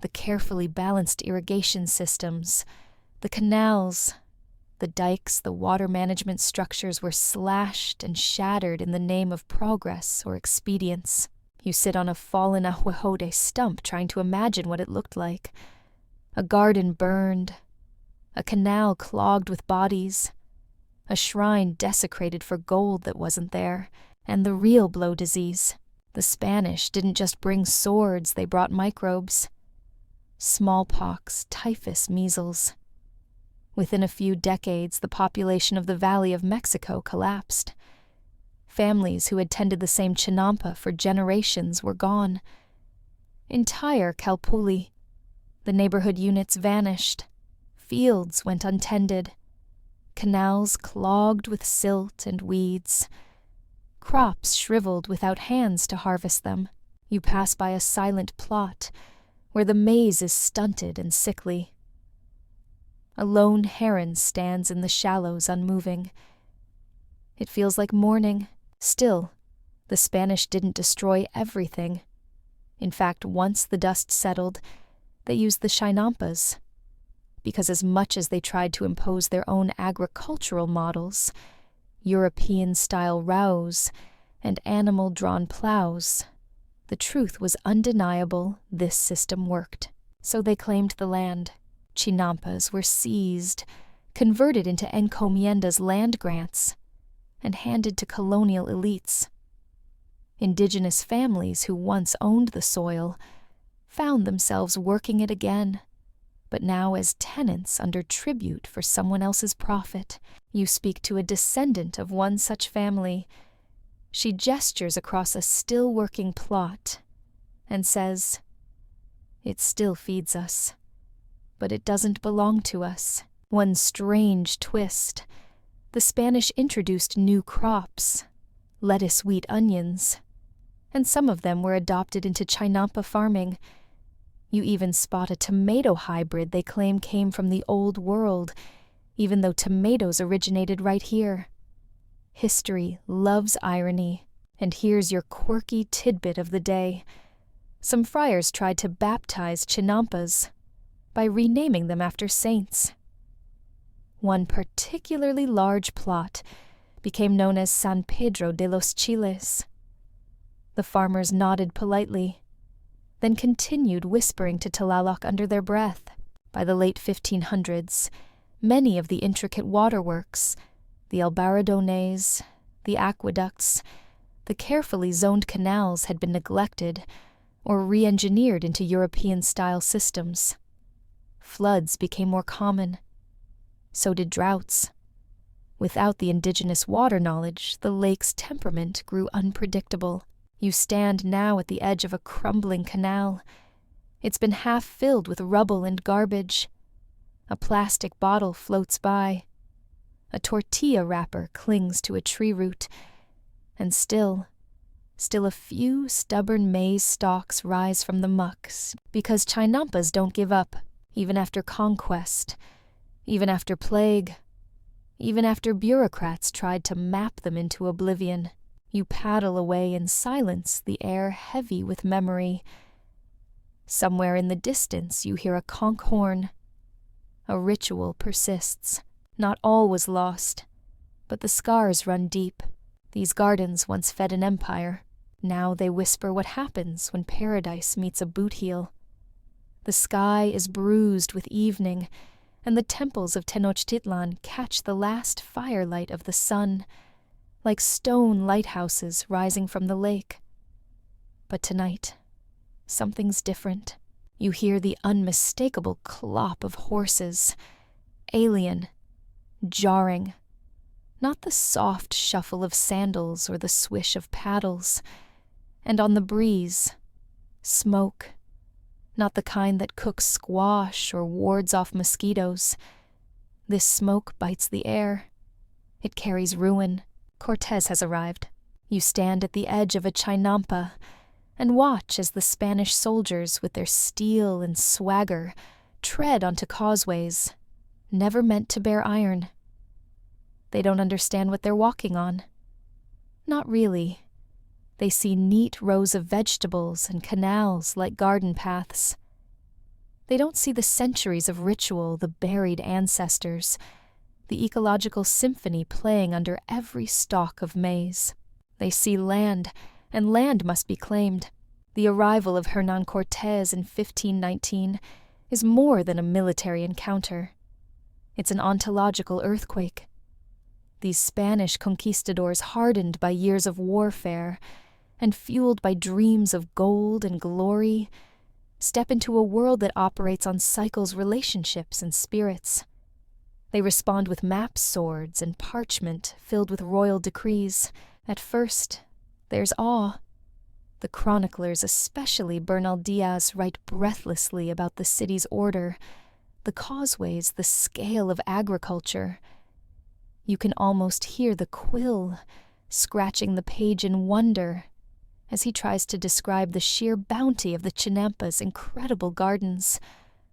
The carefully balanced irrigation systems, the canals, the dikes, the water management structures were slashed and shattered in the name of progress or expedience. You sit on a fallen ahuejote stump trying to imagine what it looked like. A garden burned, a canal clogged with bodies, a shrine desecrated for gold that wasn't there, and the real blow disease. The Spanish didn't just bring swords, they brought microbes. Smallpox, typhus, measles. Within a few decades, the population of the Valley of Mexico collapsed. Families who had tended the same Chinampa for generations were gone. Entire Calpulli, The neighborhood units vanished. Fields went untended. Canals clogged with silt and weeds. Crops shriveled without hands to harvest them. You pass by a silent plot where the maize is stunted and sickly. A lone heron stands in the shallows unmoving. It feels like morning. Still, the Spanish didn't destroy everything. In fact, once the dust settled, they used the Chinampas, because as much as they tried to impose their own agricultural models, European-style rows and animal-drawn plows, the truth was undeniable: this system worked. So they claimed the land. Chinampas were seized, converted into encomiendas, land grants, and handed to colonial elites. Indigenous families who once owned the soil found themselves working it again, but now as tenants under tribute for someone else's profit. You speak to a descendant of one such family. She gestures across a still-working plot and says, "It still feeds us, but it doesn't belong to us." One strange twist: the Spanish introduced new crops, lettuce, wheat, onions, and some of them were adopted into Chinampa farming. You even spot a tomato hybrid they claim came from the Old World, even though tomatoes originated right here. History loves irony, and here's your quirky tidbit of the day. Some friars tried to baptize Chinampas by renaming them after saints. One particularly large plot became known as San Pedro de los Chiles. The farmers nodded politely, then continued whispering to Tlaloc under their breath. By the late 1500s, many of the intricate waterworks, the albaradones, the aqueducts, the carefully zoned canals had been neglected or re-engineered into European-style systems. Floods became more common. So did droughts. Without the indigenous water knowledge, the lake's temperament grew unpredictable. You stand now at the edge of a crumbling canal. It's been half filled with rubble and garbage. A plastic bottle floats by. A tortilla wrapper clings to a tree root. And still a few stubborn maize stalks rise from the mucks, because Chinampas don't give up, even after conquest, even after plague, even after bureaucrats tried to map them into oblivion. You paddle away in silence, the air heavy with memory. Somewhere in the distance you hear a conch horn. A ritual persists. Not all was lost, but the scars run deep. These gardens once fed an empire. Now they whisper what happens when paradise meets a boot heel. The sky is bruised with evening, and the temples of Tenochtitlan catch the last firelight of the sun, like stone lighthouses rising from the lake. But tonight, something's different. You hear the unmistakable clop of horses, alien, jarring, not the soft shuffle of sandals or the swish of paddles. And on the breeze, smoke, not the kind that cooks squash or wards off mosquitoes. This smoke bites the air. It carries ruin. Cortez has arrived. You stand at the edge of a Chinampa and watch as the Spanish soldiers, with their steel and swagger, tread onto causeways, never meant to bear iron. They don't understand what they're walking on. Not really. They see neat rows of vegetables and canals like garden paths. They don't see the centuries of ritual, the buried ancestors, the ecological symphony playing under every stalk of maize. They see land, and land must be claimed. The arrival of Hernán Cortés in 1519 is more than a military encounter. It's an ontological earthquake. These Spanish conquistadors, hardened by years of warfare and fueled by dreams of gold and glory, step into a world that operates on cycles, relationships, and spirits. They respond with map swords and parchment filled with royal decrees. At first, there's awe. The chroniclers, especially Bernal Diaz, write breathlessly about the city's order, the causeways, the scale of agriculture. You can almost hear the quill scratching the page in wonder as he tries to describe the sheer bounty of the Chinampas' incredible gardens,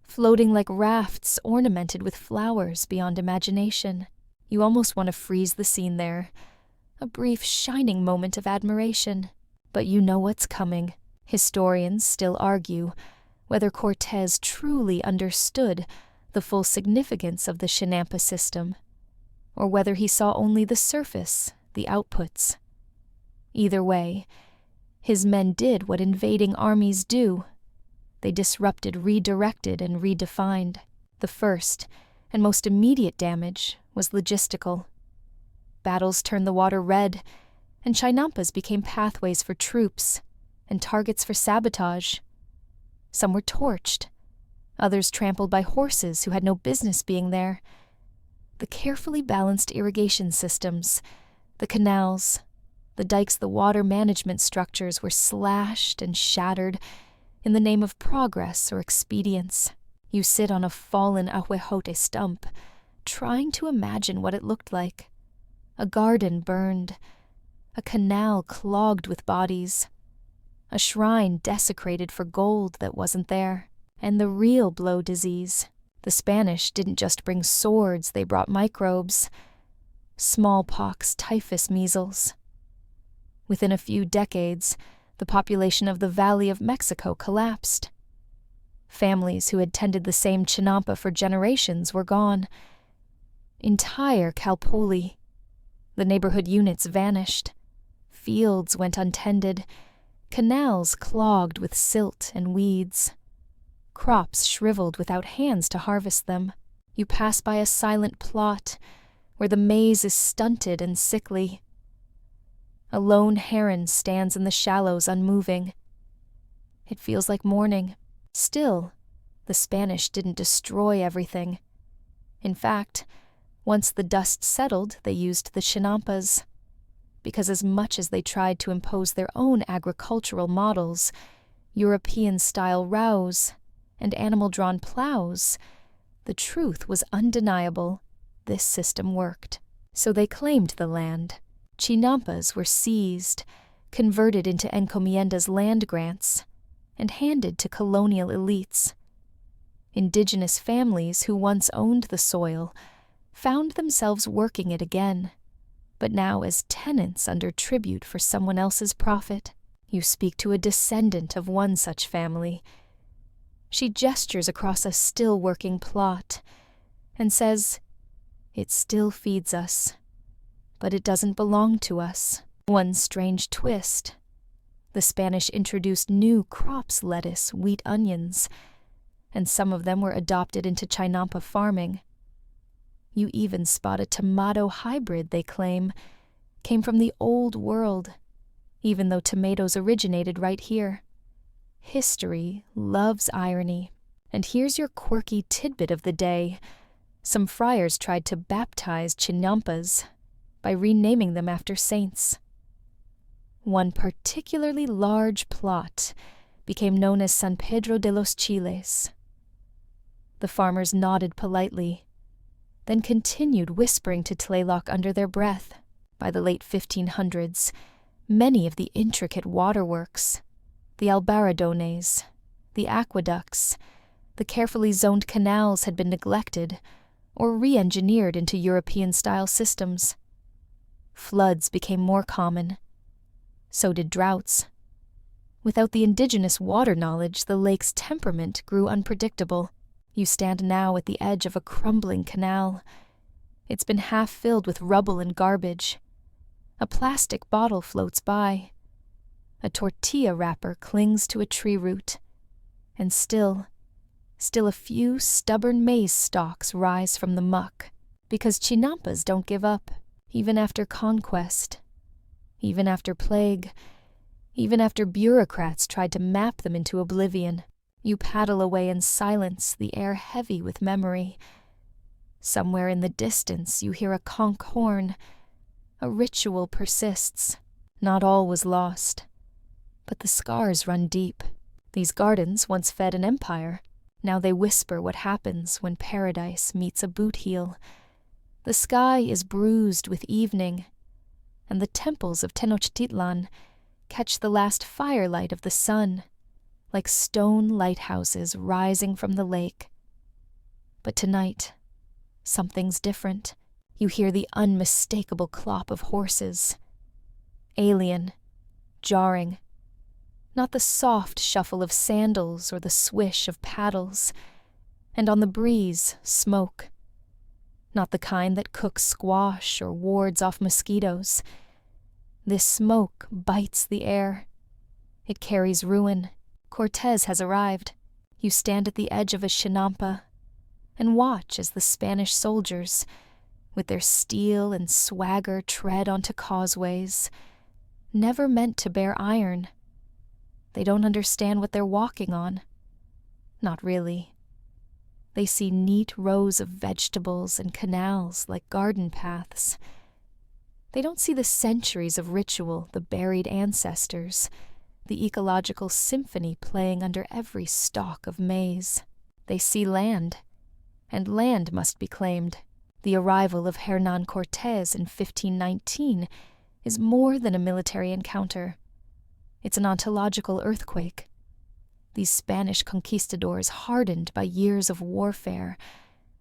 floating like rafts ornamented with flowers beyond imagination. You almost want to freeze the scene there, a brief shining moment of admiration. But you know what's coming. Historians still argue whether Cortés truly understood the full significance of the Chinampa system, or whether he saw only the surface, the outputs. Either way, his men did what invading armies do. They disrupted, redirected, and redefined. The first and most immediate damage was logistical. Battles turned the water red, and Chinampas became pathways for troops and targets for sabotage. Some were torched, others trampled by horses who had no business being there. The carefully balanced irrigation systems, the canals, the dikes, the water management structures were slashed and shattered in the name of progress or expedience. You sit on a fallen ahuejote stump, trying to imagine what it looked like. A garden burned, a canal clogged with bodies, a shrine desecrated for gold that wasn't there, and the real blow disease. The Spanish didn't just bring swords, they brought microbes. Smallpox, typhus, measles. Within a few decades, the population of the Valley of Mexico collapsed. Families who had tended the same Chinampa for generations were gone. Entire Calpoli. The neighborhood units vanished. Fields went untended, canals clogged with silt and weeds. Crops shriveled without hands to harvest them. You pass by a silent plot where the maize is stunted and sickly. A lone heron stands in the shallows unmoving. It feels like morning. Still, the Spanish didn't destroy everything. In fact, once the dust settled, they used the Chinampas. Because as much as they tried to impose their own agricultural models, European-style rows and animal-drawn plows, the truth was undeniable. This system worked. So they claimed the land. Chinampas were seized, converted into encomiendas land grants, and handed to colonial elites. Indigenous families who once owned the soil found themselves working it again, but now as tenants under tribute for someone else's profit. You speak to a descendant of one such family. She gestures across a still working plot and says, "It still feeds us, but it doesn't belong to us." One strange twist. The Spanish introduced new crops, lettuce, wheat, onions, and some of them were adopted into Chinampa farming. You even spot a tomato hybrid they claim came from the old world, even though tomatoes originated right here. History loves irony. And here's your quirky tidbit of the day. Some friars tried to baptize Chinampas by renaming them after saints. One particularly large plot became known as San Pedro de los Chiles. The farmers nodded politely, then continued whispering to Tlaloc under their breath. By the late 1500s, many of the intricate waterworks, the albaradones, the aqueducts, the carefully zoned canals had been neglected or re-engineered into European-style systems. Floods became more common. So did droughts. Without the indigenous water knowledge, the lake's temperament grew unpredictable. You stand now at the edge of a crumbling canal. It's been half filled with rubble and garbage. A plastic bottle floats by. A tortilla wrapper clings to a tree root. And still a few stubborn maize stalks rise from the muck. Because Chinampas don't give up, even after conquest, even after plague, even after bureaucrats tried to map them into oblivion. You paddle away in silence, the air heavy with memory. Somewhere in the distance you hear a conch horn. A ritual persists. Not all was lost. But the scars run deep. These gardens once fed an empire. Now they whisper what happens when paradise meets a boot heel. The sky is bruised with evening, and the temples of Tenochtitlan catch the last firelight of the sun, like stone lighthouses rising from the lake. But tonight, something's different. You hear the unmistakable clop of horses. Alien, jarring. Not the soft shuffle of sandals or the swish of paddles. And on the breeze, smoke. Not the kind that cooks squash or wards off mosquitoes. This smoke bites the air. It carries ruin. Cortez has arrived. You stand at the edge of a Chinampa and watch as the Spanish soldiers, with their steel and swagger, tread onto causeways, never meant to bear iron. They don't understand what they're walking on. Not really. They see neat rows of vegetables and canals like garden paths. They don't see the centuries of ritual, the buried ancestors, the ecological symphony playing under every stalk of maize. They see land, and land must be claimed. The arrival of Hernán Cortés in 1519 is more than a military encounter. It's an ontological earthquake. These Spanish conquistadors, hardened by years of warfare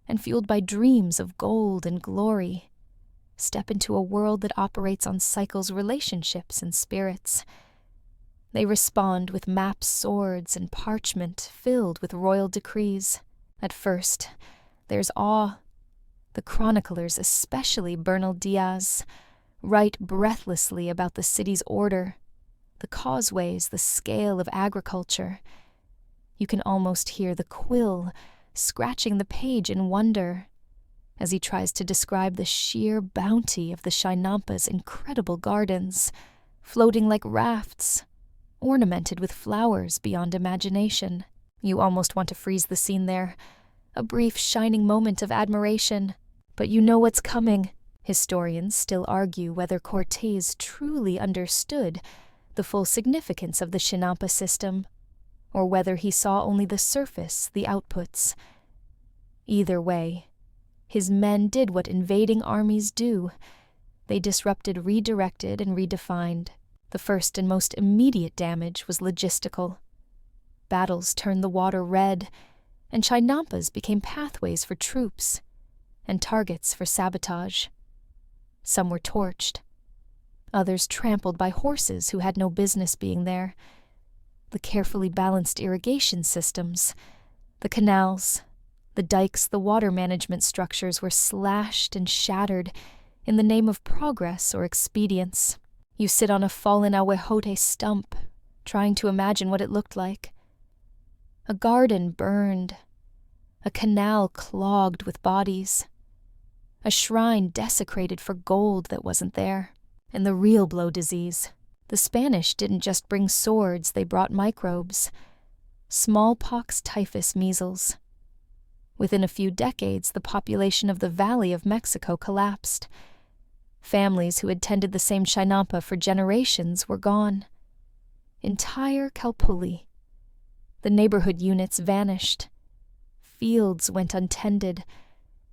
and fueled by dreams of gold and glory, step into a world that operates on cycles, relationships, and spirits. They respond with maps, swords, and parchment filled with royal decrees. At first, there's awe. The chroniclers, especially Bernal Diaz, write breathlessly about the city's order, the causeways, the scale of agriculture. You can almost hear the quill scratching the page in wonder as he tries to describe the sheer bounty of the Chinampa's incredible gardens, floating like rafts, ornamented with flowers beyond imagination. You almost want to freeze the scene there, a brief shining moment of admiration. But you know what's coming. Historians still argue whether Cortés truly understood the full significance of the Chinampa system, or whether he saw only the surface, the outputs. Either way, his men did what invading armies do. They disrupted, redirected, and redefined. The first and most immediate damage was logistical. Battles turned the water red, and Chinampas became pathways for troops and targets for sabotage. Some were torched, others trampled by horses who had no business being there. The carefully balanced irrigation systems, the canals, the dikes, the water management structures were slashed and shattered in the name of progress or expedience. You sit on a fallen ahuejote stump, trying to imagine what it looked like. A garden burned, a canal clogged with bodies, a shrine desecrated for gold that wasn't there. And the real blow disease. The Spanish didn't just bring swords, they brought microbes. Smallpox, typhus, measles. Within a few decades, the population of the Valley of Mexico collapsed. Families who had tended the same Chinampa for generations were gone. Entire Calpulli. The neighborhood units vanished. Fields went untended.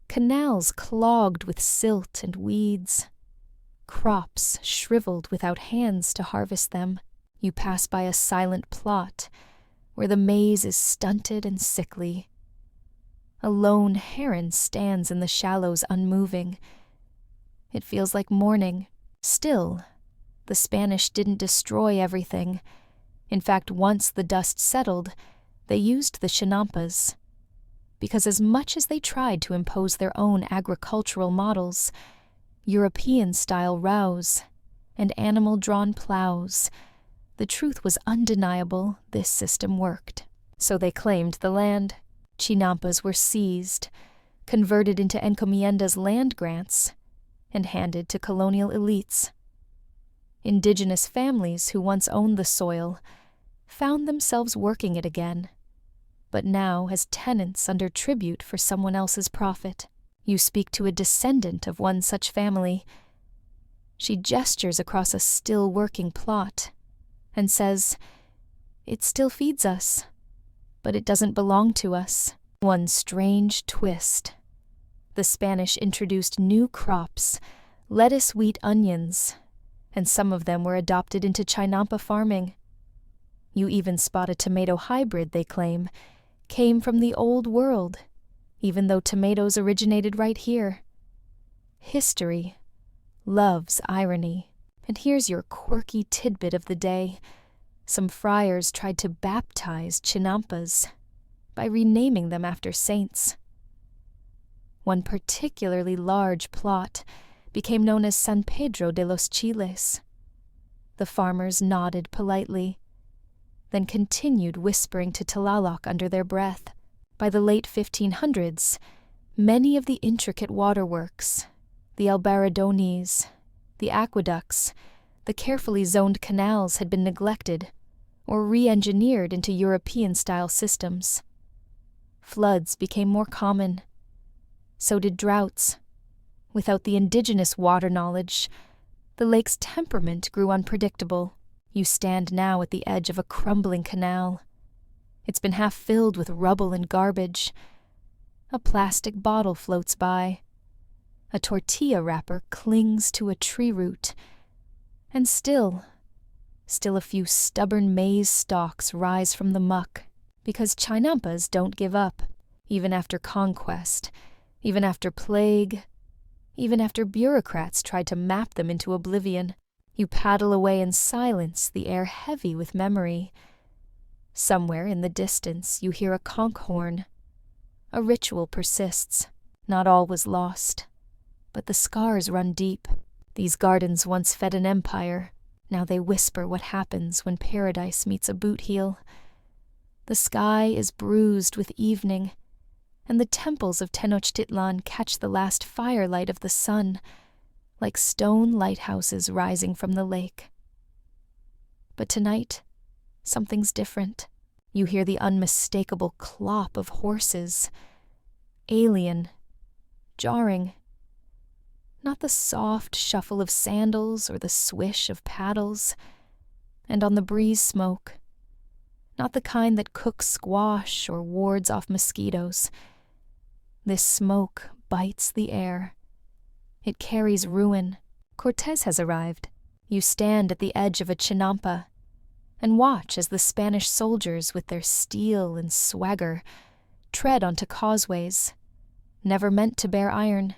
Canals clogged with silt and weeds. Crops shriveled without hands to harvest them. You pass by a silent plot where the maize is stunted and sickly. A lone heron stands in the shallows unmoving. It feels like morning. Still, the Spanish didn't destroy everything. In fact, once the dust settled, they used the Chinampas. Because as much as they tried to impose their own agricultural models, European-style rows and animal-drawn plows, the truth was undeniable: this system worked. So they claimed the land. Chinampas were seized, converted into encomiendas, land grants, and handed to colonial elites. Indigenous families who once owned the soil found themselves working it again, but now as tenants under tribute for someone else's profit. You speak to a descendant of one such family. She gestures across a still working plot, and says, "It still feeds us, but it doesn't belong to us." One strange twist. The Spanish introduced new crops, lettuce, wheat, onions, and some of them were adopted into Chinampa farming. You even spot a tomato hybrid, they claim, came from the old world, even though tomatoes originated right here. History loves irony. And here's your quirky tidbit of the day. Some friars tried to baptize Chinampas by renaming them after saints. One particularly large plot became known as San Pedro de los Chiles. The farmers nodded politely, then continued whispering to Tlaloc under their breath. By the late 1500s, many of the intricate waterworks, the albaradones, the aqueducts, the carefully zoned canals had been neglected or re-engineered into European-style systems. Floods became more common. So did droughts. Without the indigenous water knowledge, the lake's temperament grew unpredictable. You stand now at the edge of a crumbling canal. It's been half filled with rubble and garbage. A plastic bottle floats by. A tortilla wrapper clings to a tree root. And still a few stubborn maize stalks rise from the muck, because Chinampas don't give up, even after conquest, even after plague, even after bureaucrats tried to map them into oblivion. You paddle away in silence, the air heavy with memory. Somewhere in the distance you hear a conch horn. A ritual persists. Not all was lost, but the scars run deep. These gardens once fed an empire. Now they whisper what happens when paradise meets a boot heel. The sky is bruised with evening, and the temples of Tenochtitlan catch the last firelight of the sun, like stone lighthouses rising from the lake. But tonight, something's different. You hear the unmistakable clop of horses. Alien, jarring. Not the soft shuffle of sandals or the swish of paddles. And on the breeze smoke. Not the kind that cooks squash or wards off mosquitoes. This smoke bites the air. It carries ruin. Cortez has arrived. You stand at the edge of a Chinampa and watch as the Spanish soldiers, with their steel and swagger, tread onto causeways, never meant to bear iron.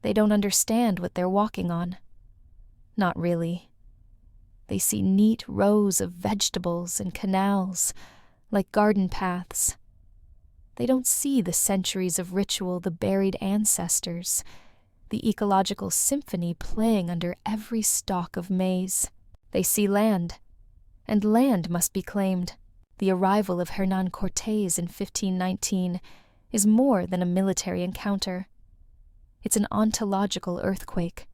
They don't understand what they're walking on. Not really. They see neat rows of vegetables and canals, like garden paths. They don't see the centuries of ritual, the buried ancestors, the ecological symphony playing under every stalk of maize. They see land, and land must be claimed. The arrival of Hernán Cortés in 1519 is more than a military encounter. It's an ontological earthquake.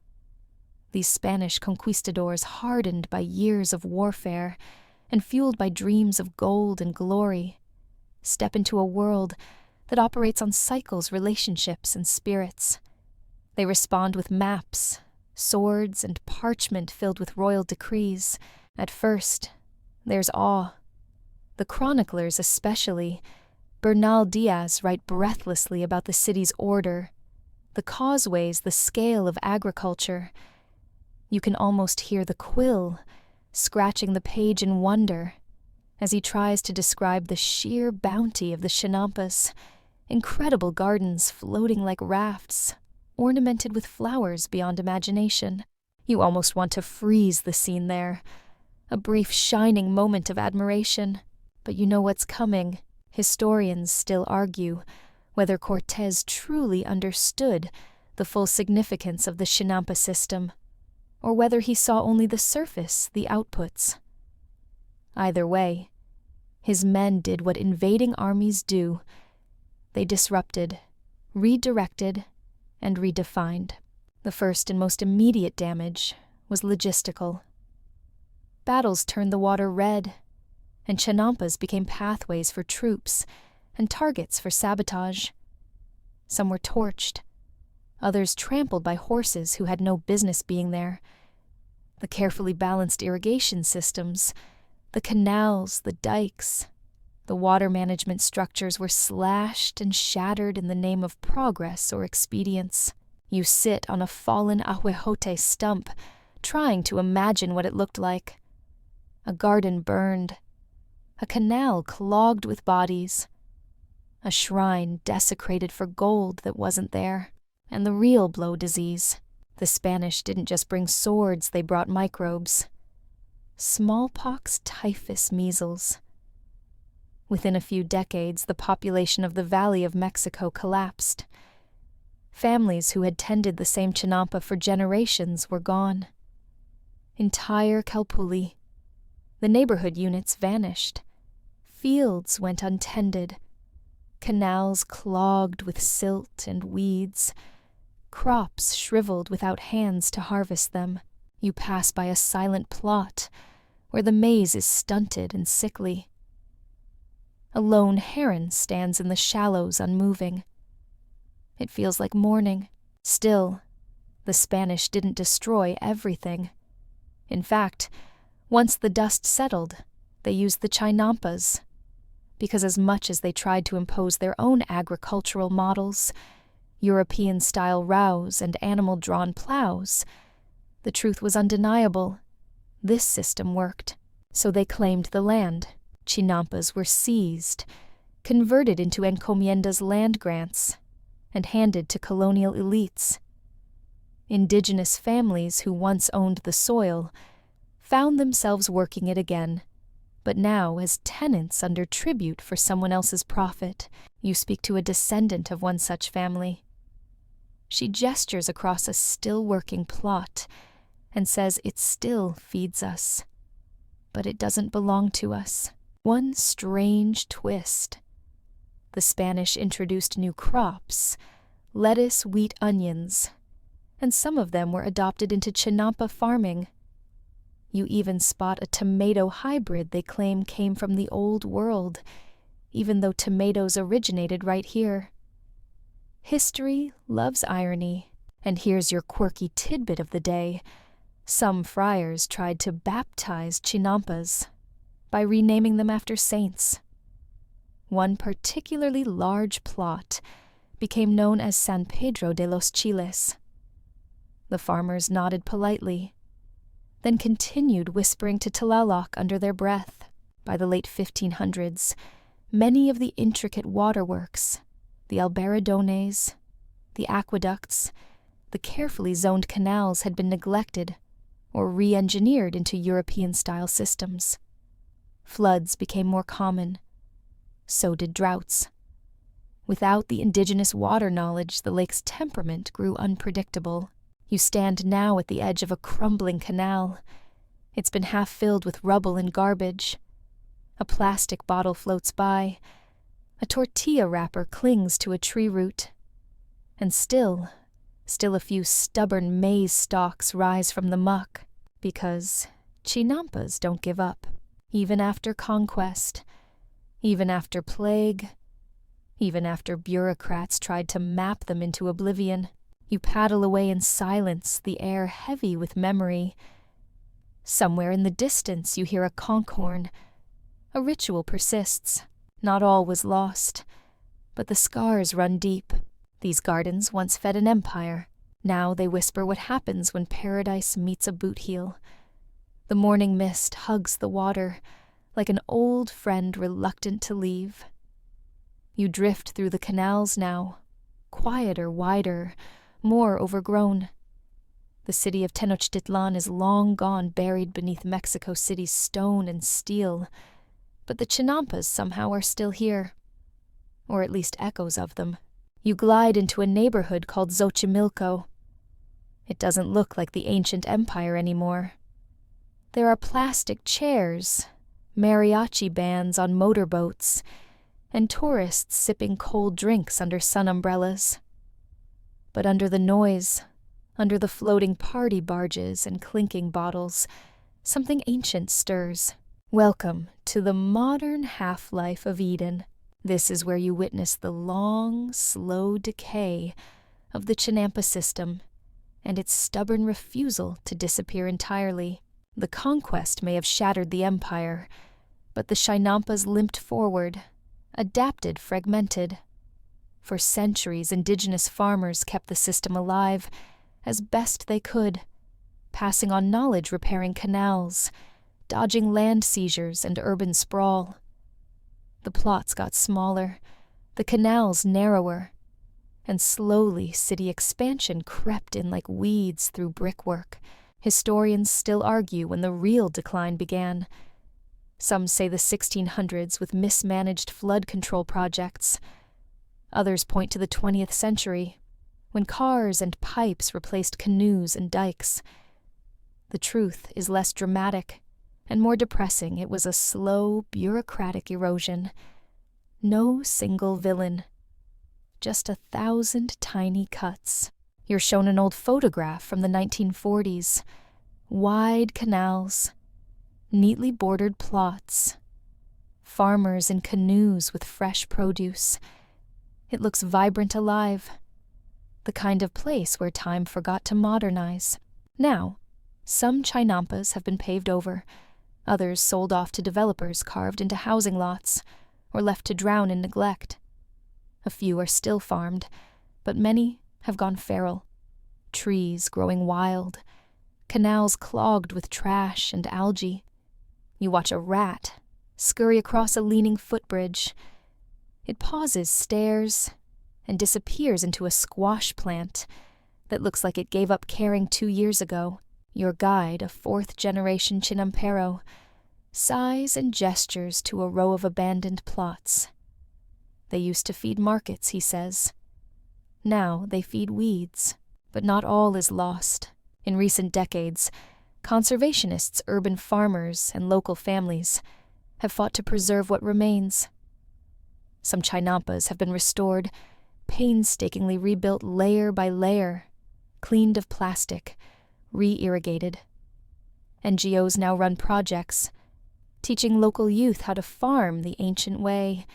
These Spanish conquistadors, hardened by years of warfare and fueled by dreams of gold and glory, step into a world that operates on cycles, relationships, and spirits. They respond with maps, swords, and parchment filled with royal decrees. At first, there's awe. The chroniclers especially, Bernal Diaz, write breathlessly about the city's order, the causeways, the scale of agriculture. You can almost hear the quill scratching the page in wonder as he tries to describe the sheer bounty of the Chinampas, incredible gardens floating like rafts, ornamented with flowers beyond imagination. You almost want to freeze the scene there, a brief shining moment of admiration. But you know what's coming. Historians still argue whether Cortés truly understood the full significance of the Chinampa system, or whether he saw only the surface, the outputs. Either way, his men did what invading armies do. They disrupted, redirected, and redefined. The first and most immediate damage was logistical. Battles turned the water red, and Chinampas became pathways for troops and targets for sabotage. Some were torched, others trampled by horses who had no business being there. The carefully balanced irrigation systems, the canals, the dikes, the water management structures were slashed and shattered in the name of progress or expedience. You sit on a fallen ahuejote stump, trying to imagine what it looked like. A garden burned, a canal clogged with bodies, a shrine desecrated for gold that wasn't there, and the real blow disease. The Spanish didn't just bring swords, they brought microbes. Smallpox, typhus, measles. Within a few decades, the population of the Valley of Mexico collapsed. Families who had tended the same Chinampa for generations were gone. Entire Calpulli. The neighborhood units vanished. Fields went untended. Canals clogged with silt and weeds. Crops shriveled without hands to harvest them. You pass by a silent plot where the maize is stunted and sickly. A lone heron stands in the shallows unmoving. It feels like morning. Still, the Spanish didn't destroy everything. In fact, once the dust settled, they used the Chinampas, because as much as they tried to impose their own agricultural models, European-style rows and animal-drawn plows, the truth was undeniable. This system worked. So they claimed the land. Chinampas were seized, converted into encomiendas land grants, and handed to colonial elites. Indigenous families who once owned the soil found themselves working it again, but now as tenants under tribute for someone else's profit. You speak to a descendant of one such family. She gestures across a still-working plot and says it still feeds us, but it doesn't belong to us. One strange twist. The Spanish introduced new crops, lettuce, wheat, onions, and some of them were adopted into Chinampa farming. You even spot a tomato hybrid they claim came from the old world, even though tomatoes originated right here. History loves irony, and here's your quirky tidbit of the day. Some friars tried to baptize Chinampas by renaming them after saints. One particularly large plot became known as San Pedro de los Chiles. The farmers nodded politely, then continued whispering to Tlaloc under their breath. By the late 1500s, many of the intricate waterworks, the alberadones, the aqueducts, the carefully zoned canals had been neglected or re-engineered into European-style systems. Floods became more common. So did droughts. Without the indigenous water knowledge, the lake's temperament grew unpredictable. You stand now at the edge of a crumbling canal. It's been half filled with rubble and garbage. A plastic bottle floats by. A tortilla wrapper clings to a tree root. And still a few stubborn maize stalks rise from the muck, because Chinampas don't give up, even after conquest, even after plague, even after bureaucrats tried to map them into oblivion. You paddle away in silence, the air heavy with memory. Somewhere in the distance you hear a conch horn. A ritual persists. Not all was lost, but the scars run deep. These gardens once fed an empire. Now they whisper what happens when paradise meets a boot heel. The morning mist hugs the water, like an old friend reluctant to leave. You drift through the canals now, quieter, wider, more overgrown. The city of Tenochtitlan is long gone, buried beneath Mexico City's stone and steel, but the Chinampas somehow are still here, or at least echoes of them. You glide into a neighborhood called Xochimilco. It doesn't look like the ancient empire anymore. There are plastic chairs, mariachi bands on motorboats, and tourists sipping cold drinks under sun umbrellas. But under the noise, under the floating party barges and clinking bottles, something ancient stirs. Welcome to the modern half-life of Eden. This is where you witness the long, slow decay of the Chinampa system, and its stubborn refusal to disappear entirely. The conquest may have shattered the empire, but the Chinampas limped forward, adapted fragmented. For centuries, indigenous farmers kept the system alive as best they could, passing on knowledge repairing canals, dodging land seizures and urban sprawl. The plots got smaller, the canals narrower, and slowly city expansion crept in like weeds through brickwork. Historians still argue when the real decline began. Some say the 1600s with mismanaged flood control projects. Others point to the 20th century, when cars and pipes replaced canoes and dikes. The truth is less dramatic and more depressing. It was a slow, bureaucratic erosion. No single villain. Just 1,000 tiny cuts. You're shown an old photograph from the 1940s. Wide canals, neatly bordered plots, farmers in canoes with fresh produce. It looks vibrant alive, the kind of place where time forgot to modernize. Now, some Chinampas have been paved over, others sold off to developers carved into housing lots, or left to drown in neglect. A few are still farmed, but many have gone feral. Trees growing wild, canals clogged with trash and algae. You watch a rat scurry across a leaning footbridge. It pauses, stares, and disappears into a squash plant that looks like it gave up caring 2 years ago. Your guide, a 4th-generation Chinampero, sighs and gestures to a row of abandoned plots. They used to feed markets, he says. Now they feed weeds. But not all is lost. In recent decades, conservationists, urban farmers, and local families have fought to preserve what remains. Some Chinampas have been restored, painstakingly rebuilt layer by layer, cleaned of plastic, re-irrigated. NGOs now run projects, teaching local youth how to farm the ancient way,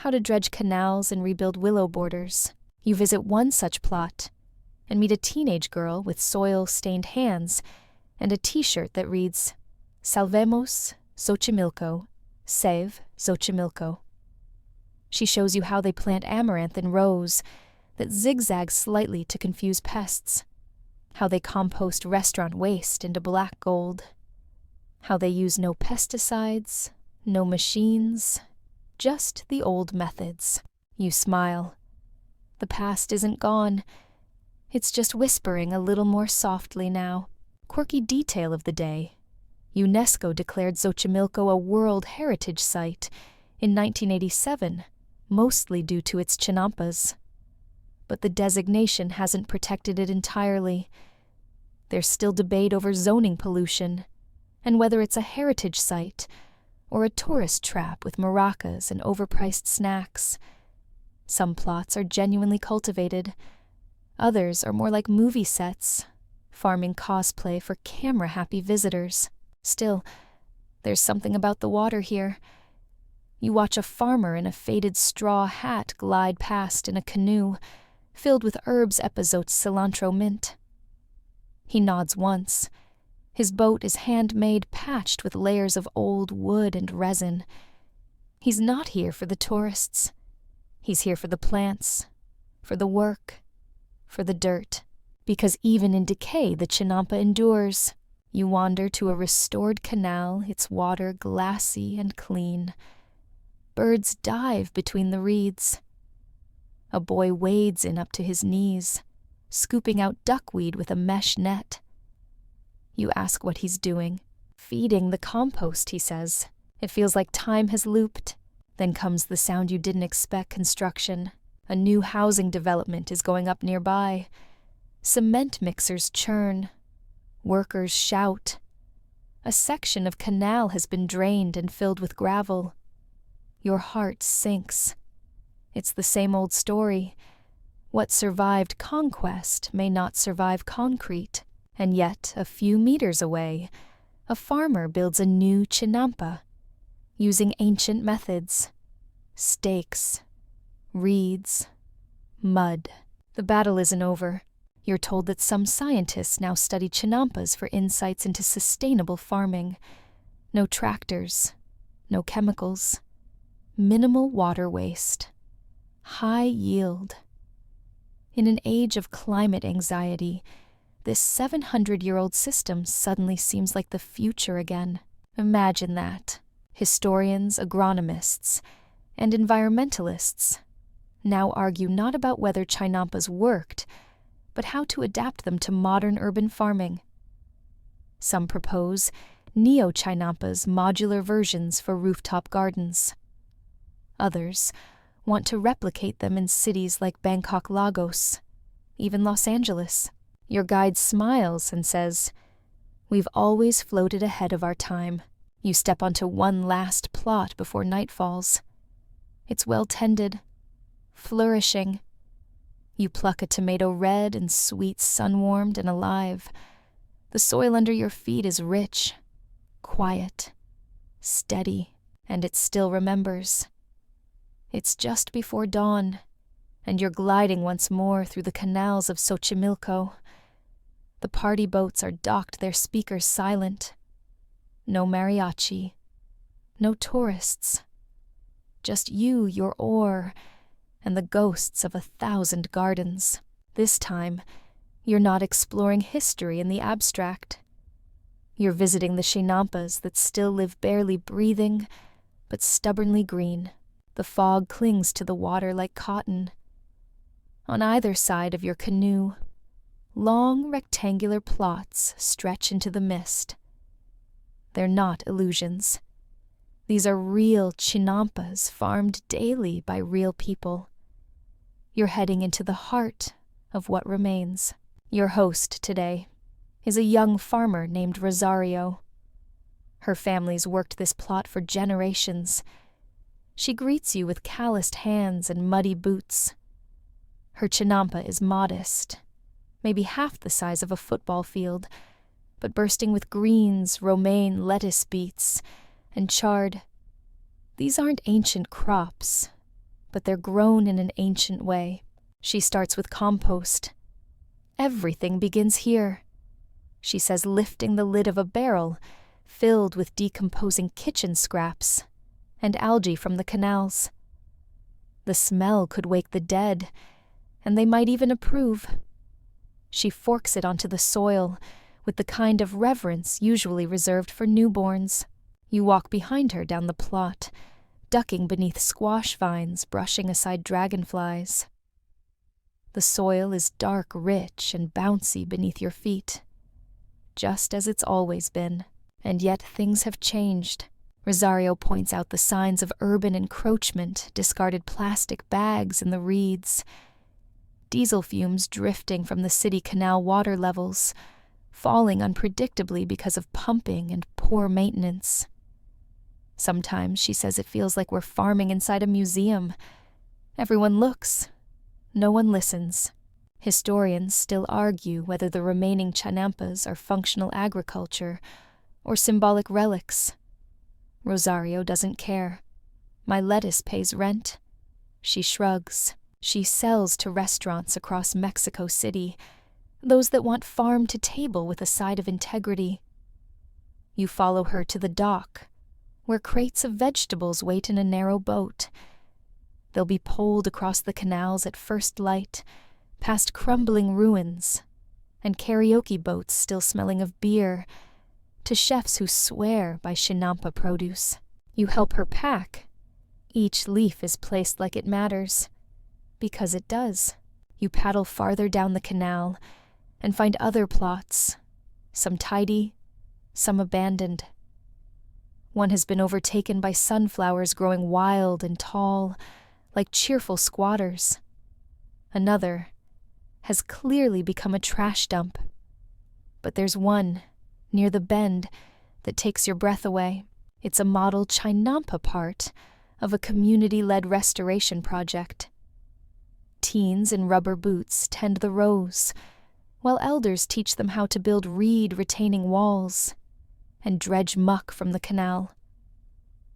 how to dredge canals and rebuild willow borders. You visit one such plot and meet a teenage girl with soil-stained hands and a t-shirt that reads, "Salvemos Xochimilco, Save Xochimilco." She shows you how they plant amaranth in rows that zigzag slightly to confuse pests, how they compost restaurant waste into black gold, how they use no pesticides, no machines, just the old methods. You smile. The past isn't gone. It's just whispering a little more softly now. Quirky detail of the day. UNESCO declared Xochimilco a World Heritage Site in 1987, mostly due to its Chinampas. But the designation hasn't protected it entirely. There's still debate over zoning pollution, and whether it's a heritage site or a tourist trap with maracas and overpriced snacks. Some plots are genuinely cultivated. Others are more like movie sets, farming cosplay for camera-happy visitors. Still, there's something about the water here. You watch a farmer in a faded straw hat glide past in a canoe, filled with herbs, epizotes, cilantro, mint. He nods once. His boat is handmade, patched with layers of old wood and resin. He's not here for the tourists. He's here for the plants, for the work, for the dirt. Because even in decay, the Chinampa endures. You wander to a restored canal, its water glassy and clean. Birds dive between the reeds. A boy wades in up to his knees, scooping out duckweed with a mesh net. You ask what he's doing. Feeding the compost, he says. It feels like time has looped. Then comes the sound you didn't expect: construction. A new housing development is going up nearby. Cement mixers churn. Workers shout. A section of canal has been drained and filled with gravel. Your heart sinks. It's the same old story. What survived conquest may not survive concrete. And yet, a few meters away, a farmer builds a new Chinampa, using ancient methods. Stakes, reeds, mud. The battle isn't over. You're told that some scientists now study Chinampas for insights into sustainable farming. No tractors, no chemicals, minimal water waste, high yield. In an age of climate anxiety, this 700-year-old system suddenly seems like the future again. Imagine that. Historians, agronomists, and environmentalists now argue not about whether Chinampas worked, but how to adapt them to modern urban farming. Some propose neo-Chinampas modular versions for rooftop gardens. Others want to replicate them in cities like Bangkok, Lagos, even Los Angeles. Your guide smiles and says, "We've always floated ahead of our time." You step onto one last plot before night falls. It's well tended, flourishing. You pluck a tomato red and sweet, sun-warmed and alive. The soil under your feet is rich, quiet, steady, and it still remembers. It's just before dawn, and you're gliding once more through the canals of Xochimilco. The party boats are docked, their speakers silent. No mariachi, no tourists. Just you, your oar, and the ghosts of 1,000 gardens. This time, you're not exploring history in the abstract. You're visiting the Chinampas that still live barely breathing, but stubbornly green. The fog clings to the water like cotton. On either side of your canoe, long rectangular plots stretch into the mist. They're not illusions. These are real Chinampas farmed daily by real people. You're heading into the heart of what remains. Your host today is a young farmer named Rosario. Her family's worked this plot for generations. She greets you with calloused hands and muddy boots. Her Chinampa is modest, maybe half the size of a football field, but bursting with greens, romaine, lettuce beets, and chard. These aren't ancient crops, but they're grown in an ancient way. She starts with compost. Everything begins here, she says, lifting the lid of a barrel filled with decomposing kitchen scraps and algae from the canals. The smell could wake the dead, and they might even approve. She forks it onto the soil with the kind of reverence usually reserved for newborns. You walk behind her down the plot, ducking beneath squash vines, brushing aside dragonflies. The soil is dark, rich, and bouncy beneath your feet, just as it's always been. And yet things have changed. Rosario points out the signs of urban encroachment, discarded plastic bags in the reeds, diesel fumes drifting from the city canal water levels, falling unpredictably because of pumping and poor maintenance. Sometimes, she says, it feels like we're farming inside a museum. Everyone looks. No one listens. Historians still argue whether the remaining Chinampas are functional agriculture or symbolic relics. Rosario doesn't care. My lettuce pays rent. She shrugs. She sells to restaurants across Mexico City, those that want farm to table with a side of integrity. You follow her to the dock, where crates of vegetables wait in a narrow boat. They'll be poled across the canals at first light, past crumbling ruins, and karaoke boats still smelling of beer, to chefs who swear by Chinampa produce. You help her pack. Each leaf is placed like it matters, because it does. You paddle farther down the canal and find other plots, some tidy, some abandoned. One has been overtaken by sunflowers growing wild and tall, like cheerful squatters. Another has clearly become a trash dump. But there's one, near the bend, that takes your breath away. It's a model Chinampa part of a community-led restoration project. Teens in rubber boots tend the rows, while elders teach them how to build reed-retaining walls and dredge muck from the canal.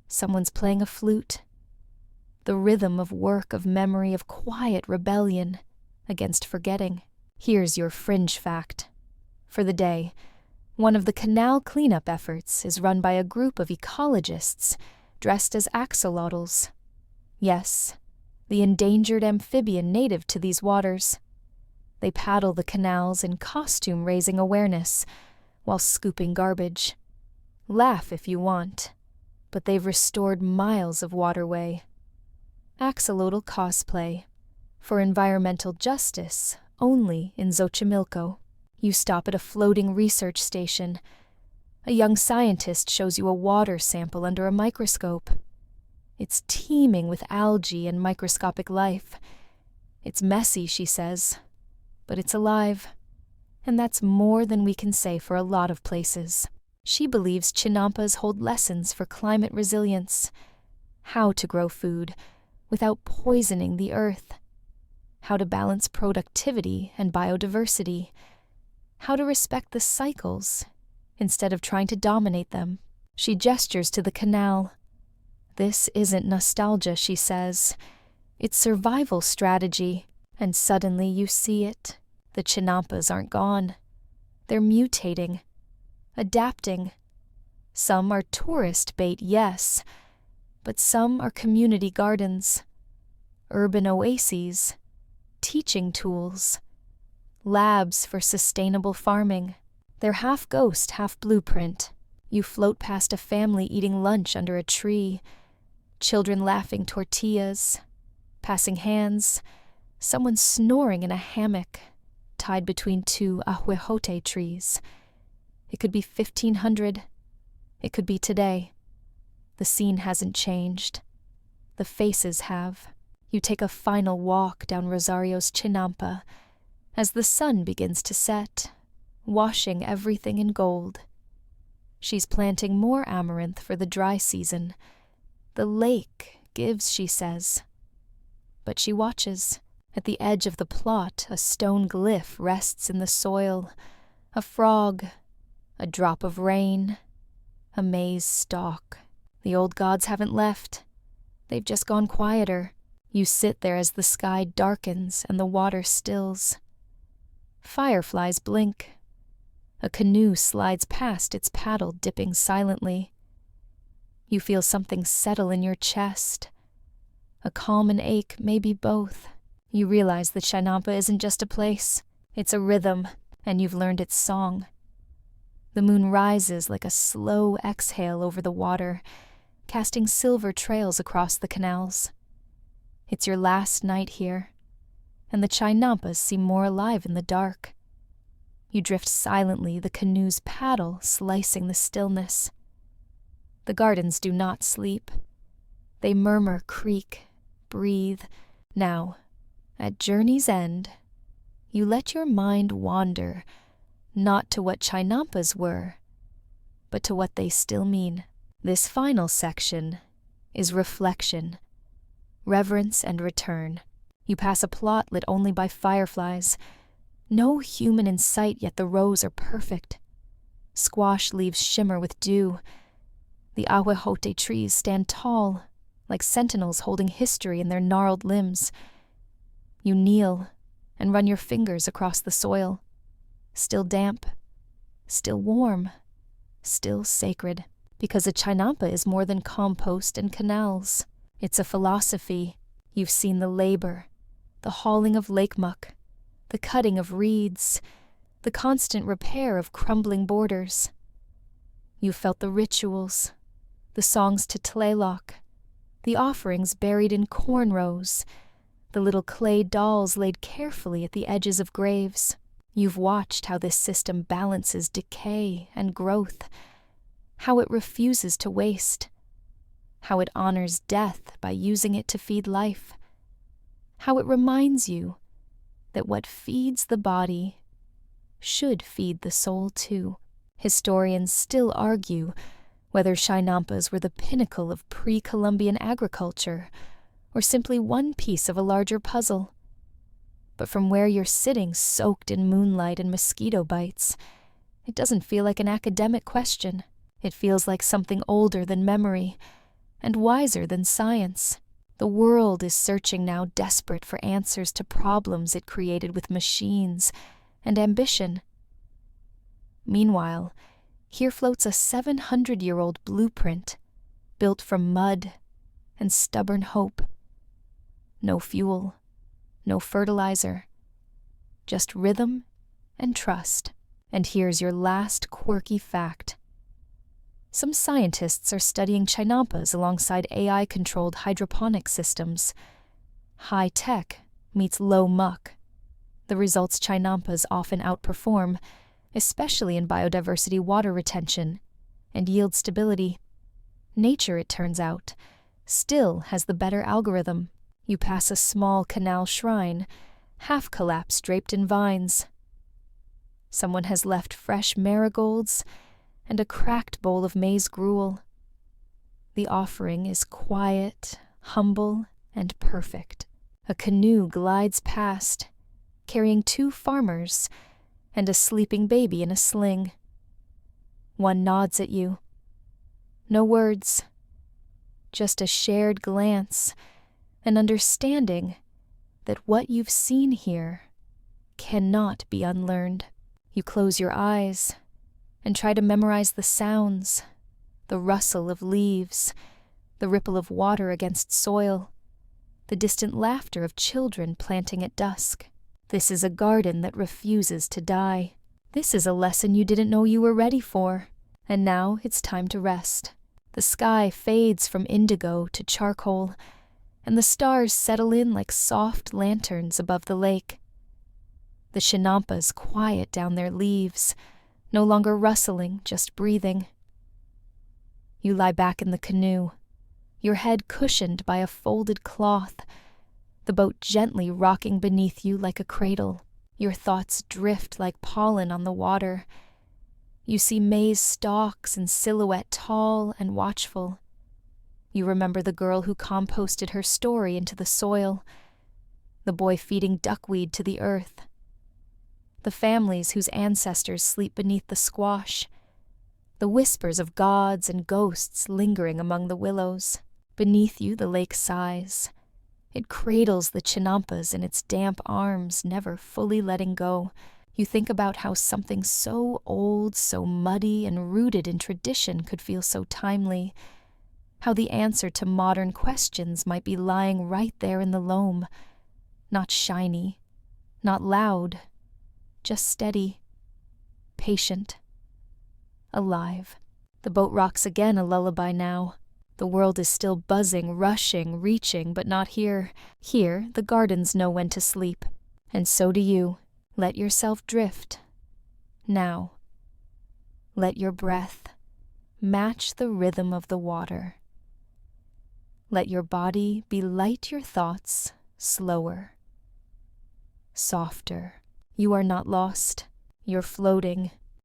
Someone's playing a flute, the rhythm of work, of memory, of quiet rebellion against forgetting. Here's your fringe fact. For the day, one of the canal cleanup efforts is run by a group of ecologists dressed as axolotls. Yes, the endangered amphibian native to these waters. They paddle the canals in costume raising awareness while scooping garbage. Laugh if you want, but they've restored miles of waterway. Axolotl cosplay for environmental justice only in Xochimilco. You stop at a floating research station. A young scientist shows you a water sample under a microscope. It's teeming with algae and microscopic life. It's messy, she says, but it's alive. And that's more than we can say for a lot of places. She believes Chinampas hold lessons for climate resilience, how to grow food without poisoning the earth, how to balance productivity and biodiversity, how to respect the cycles instead of trying to dominate them. She gestures to the canal. This isn't nostalgia, she says. It's survival strategy, and suddenly you see it. The Chinampas aren't gone. They're mutating, adapting. Some are tourist bait, yes, but some are community gardens, urban oases, teaching tools, labs for sustainable farming. They're half ghost, half blueprint. You float past a family eating lunch under a tree, children laughing tortillas, passing hands, someone snoring in a hammock tied between two ahuejote trees. It could be 1500. It could be today. The scene hasn't changed. The faces have. You take a final walk down Rosario's Chinampa as the sun begins to set, washing everything in gold. She's planting more amaranth for the dry season. The lake gives, she says. But she watches. At the edge of the plot, a stone glyph rests in the soil. A frog, a drop of rain, a maize stalk. The old gods haven't left. They've just gone quieter. You sit there as the sky darkens and the water stills. Fireflies blink. A canoe slides past its paddle, dipping silently. You feel something settle in your chest. A calm and ache, maybe both. You realize that Chinampa isn't just a place. It's a rhythm, and you've learned its song. The moon rises like a slow exhale over the water, casting silver trails across the canals. It's your last night here, and the Chinampas seem more alive in the dark. You drift silently, the canoe's paddle slicing the stillness. The gardens do not sleep. They murmur, creak, breathe. Now, at journey's end, you let your mind wander, not to what Chinampas were, but to what they still mean. This final section is reflection, reverence and return. You pass a plot lit only by fireflies. No human in sight, yet the rows are perfect. Squash leaves shimmer with dew. The ahuejote trees stand tall, like sentinels holding history in their gnarled limbs. You kneel and run your fingers across the soil. Still damp, still warm, still sacred. Because a Chinampa is more than compost and canals. It's a philosophy. You've seen the labor, the hauling of lake muck, the cutting of reeds, the constant repair of crumbling borders. You've felt the rituals, the songs to Tlaloc, the offerings buried in corn rows, the little clay dolls laid carefully at the edges of graves. You've watched how this system balances decay and growth, how it refuses to waste, how it honors death by using it to feed life, how it reminds you that what feeds the body should feed the soul too. Historians still argue whether Chinampas were the pinnacle of pre-Columbian agriculture or simply one piece of a larger puzzle. But from where you're sitting soaked in moonlight and mosquito bites, it doesn't feel like an academic question. It feels like something older than memory and wiser than science. The world is searching now, desperate for answers to problems it created with machines and ambition. Meanwhile, here floats a 700-year-old blueprint, built from mud and stubborn hope. No fuel, no fertilizer, just rhythm and trust. And here's your last quirky fact. Some scientists are studying Chinampas alongside AI-controlled hydroponic systems. High tech meets low muck. The results Chinampas often outperform, especially in biodiversity, water retention, and yield stability. Nature, it turns out, still has the better algorithm. You pass a small canal shrine, half collapsed, draped in vines. Someone has left fresh marigolds and a cracked bowl of maize gruel. The offering is quiet, humble, and perfect. A canoe glides past, carrying 2 farmers and a sleeping baby in a sling. One nods at you. No words, just a shared glance, an understanding that what you've seen here cannot be unlearned. You close your eyes and try to memorize the sounds, the rustle of leaves, the ripple of water against soil, the distant laughter of children planting at dusk. This is a garden that refuses to die. This is a lesson you didn't know you were ready for. And now it's time to rest. The sky fades from indigo to charcoal, and the stars settle in like soft lanterns above the lake. The Chinampas quiet down their leaves, no longer rustling, just breathing. You lie back in the canoe, your head cushioned by a folded cloth, the boat gently rocking beneath you like a cradle. Your thoughts drift like pollen on the water. You see maize stalks in silhouette, tall and watchful. You remember the girl who composted her story into the soil, the boy feeding duckweed to the earth, the families whose ancestors sleep beneath the squash, the whispers of gods and ghosts lingering among the willows. Beneath you the lake sighs. It cradles the Chinampas in its damp arms, never fully letting go. You think about how something so old, so muddy and rooted in tradition could feel so timely, how the answer to modern questions might be lying right there in the loam, not shiny, not loud, just steady, patient, alive. The boat rocks again, a lullaby now. The world is still buzzing, rushing, reaching, but not here. Here, the gardens know when to sleep. And so do you. Let yourself drift. Now. Let your breath match the rhythm of the water. Let your body be light, your thoughts slower, softer. You are not lost. You're floating,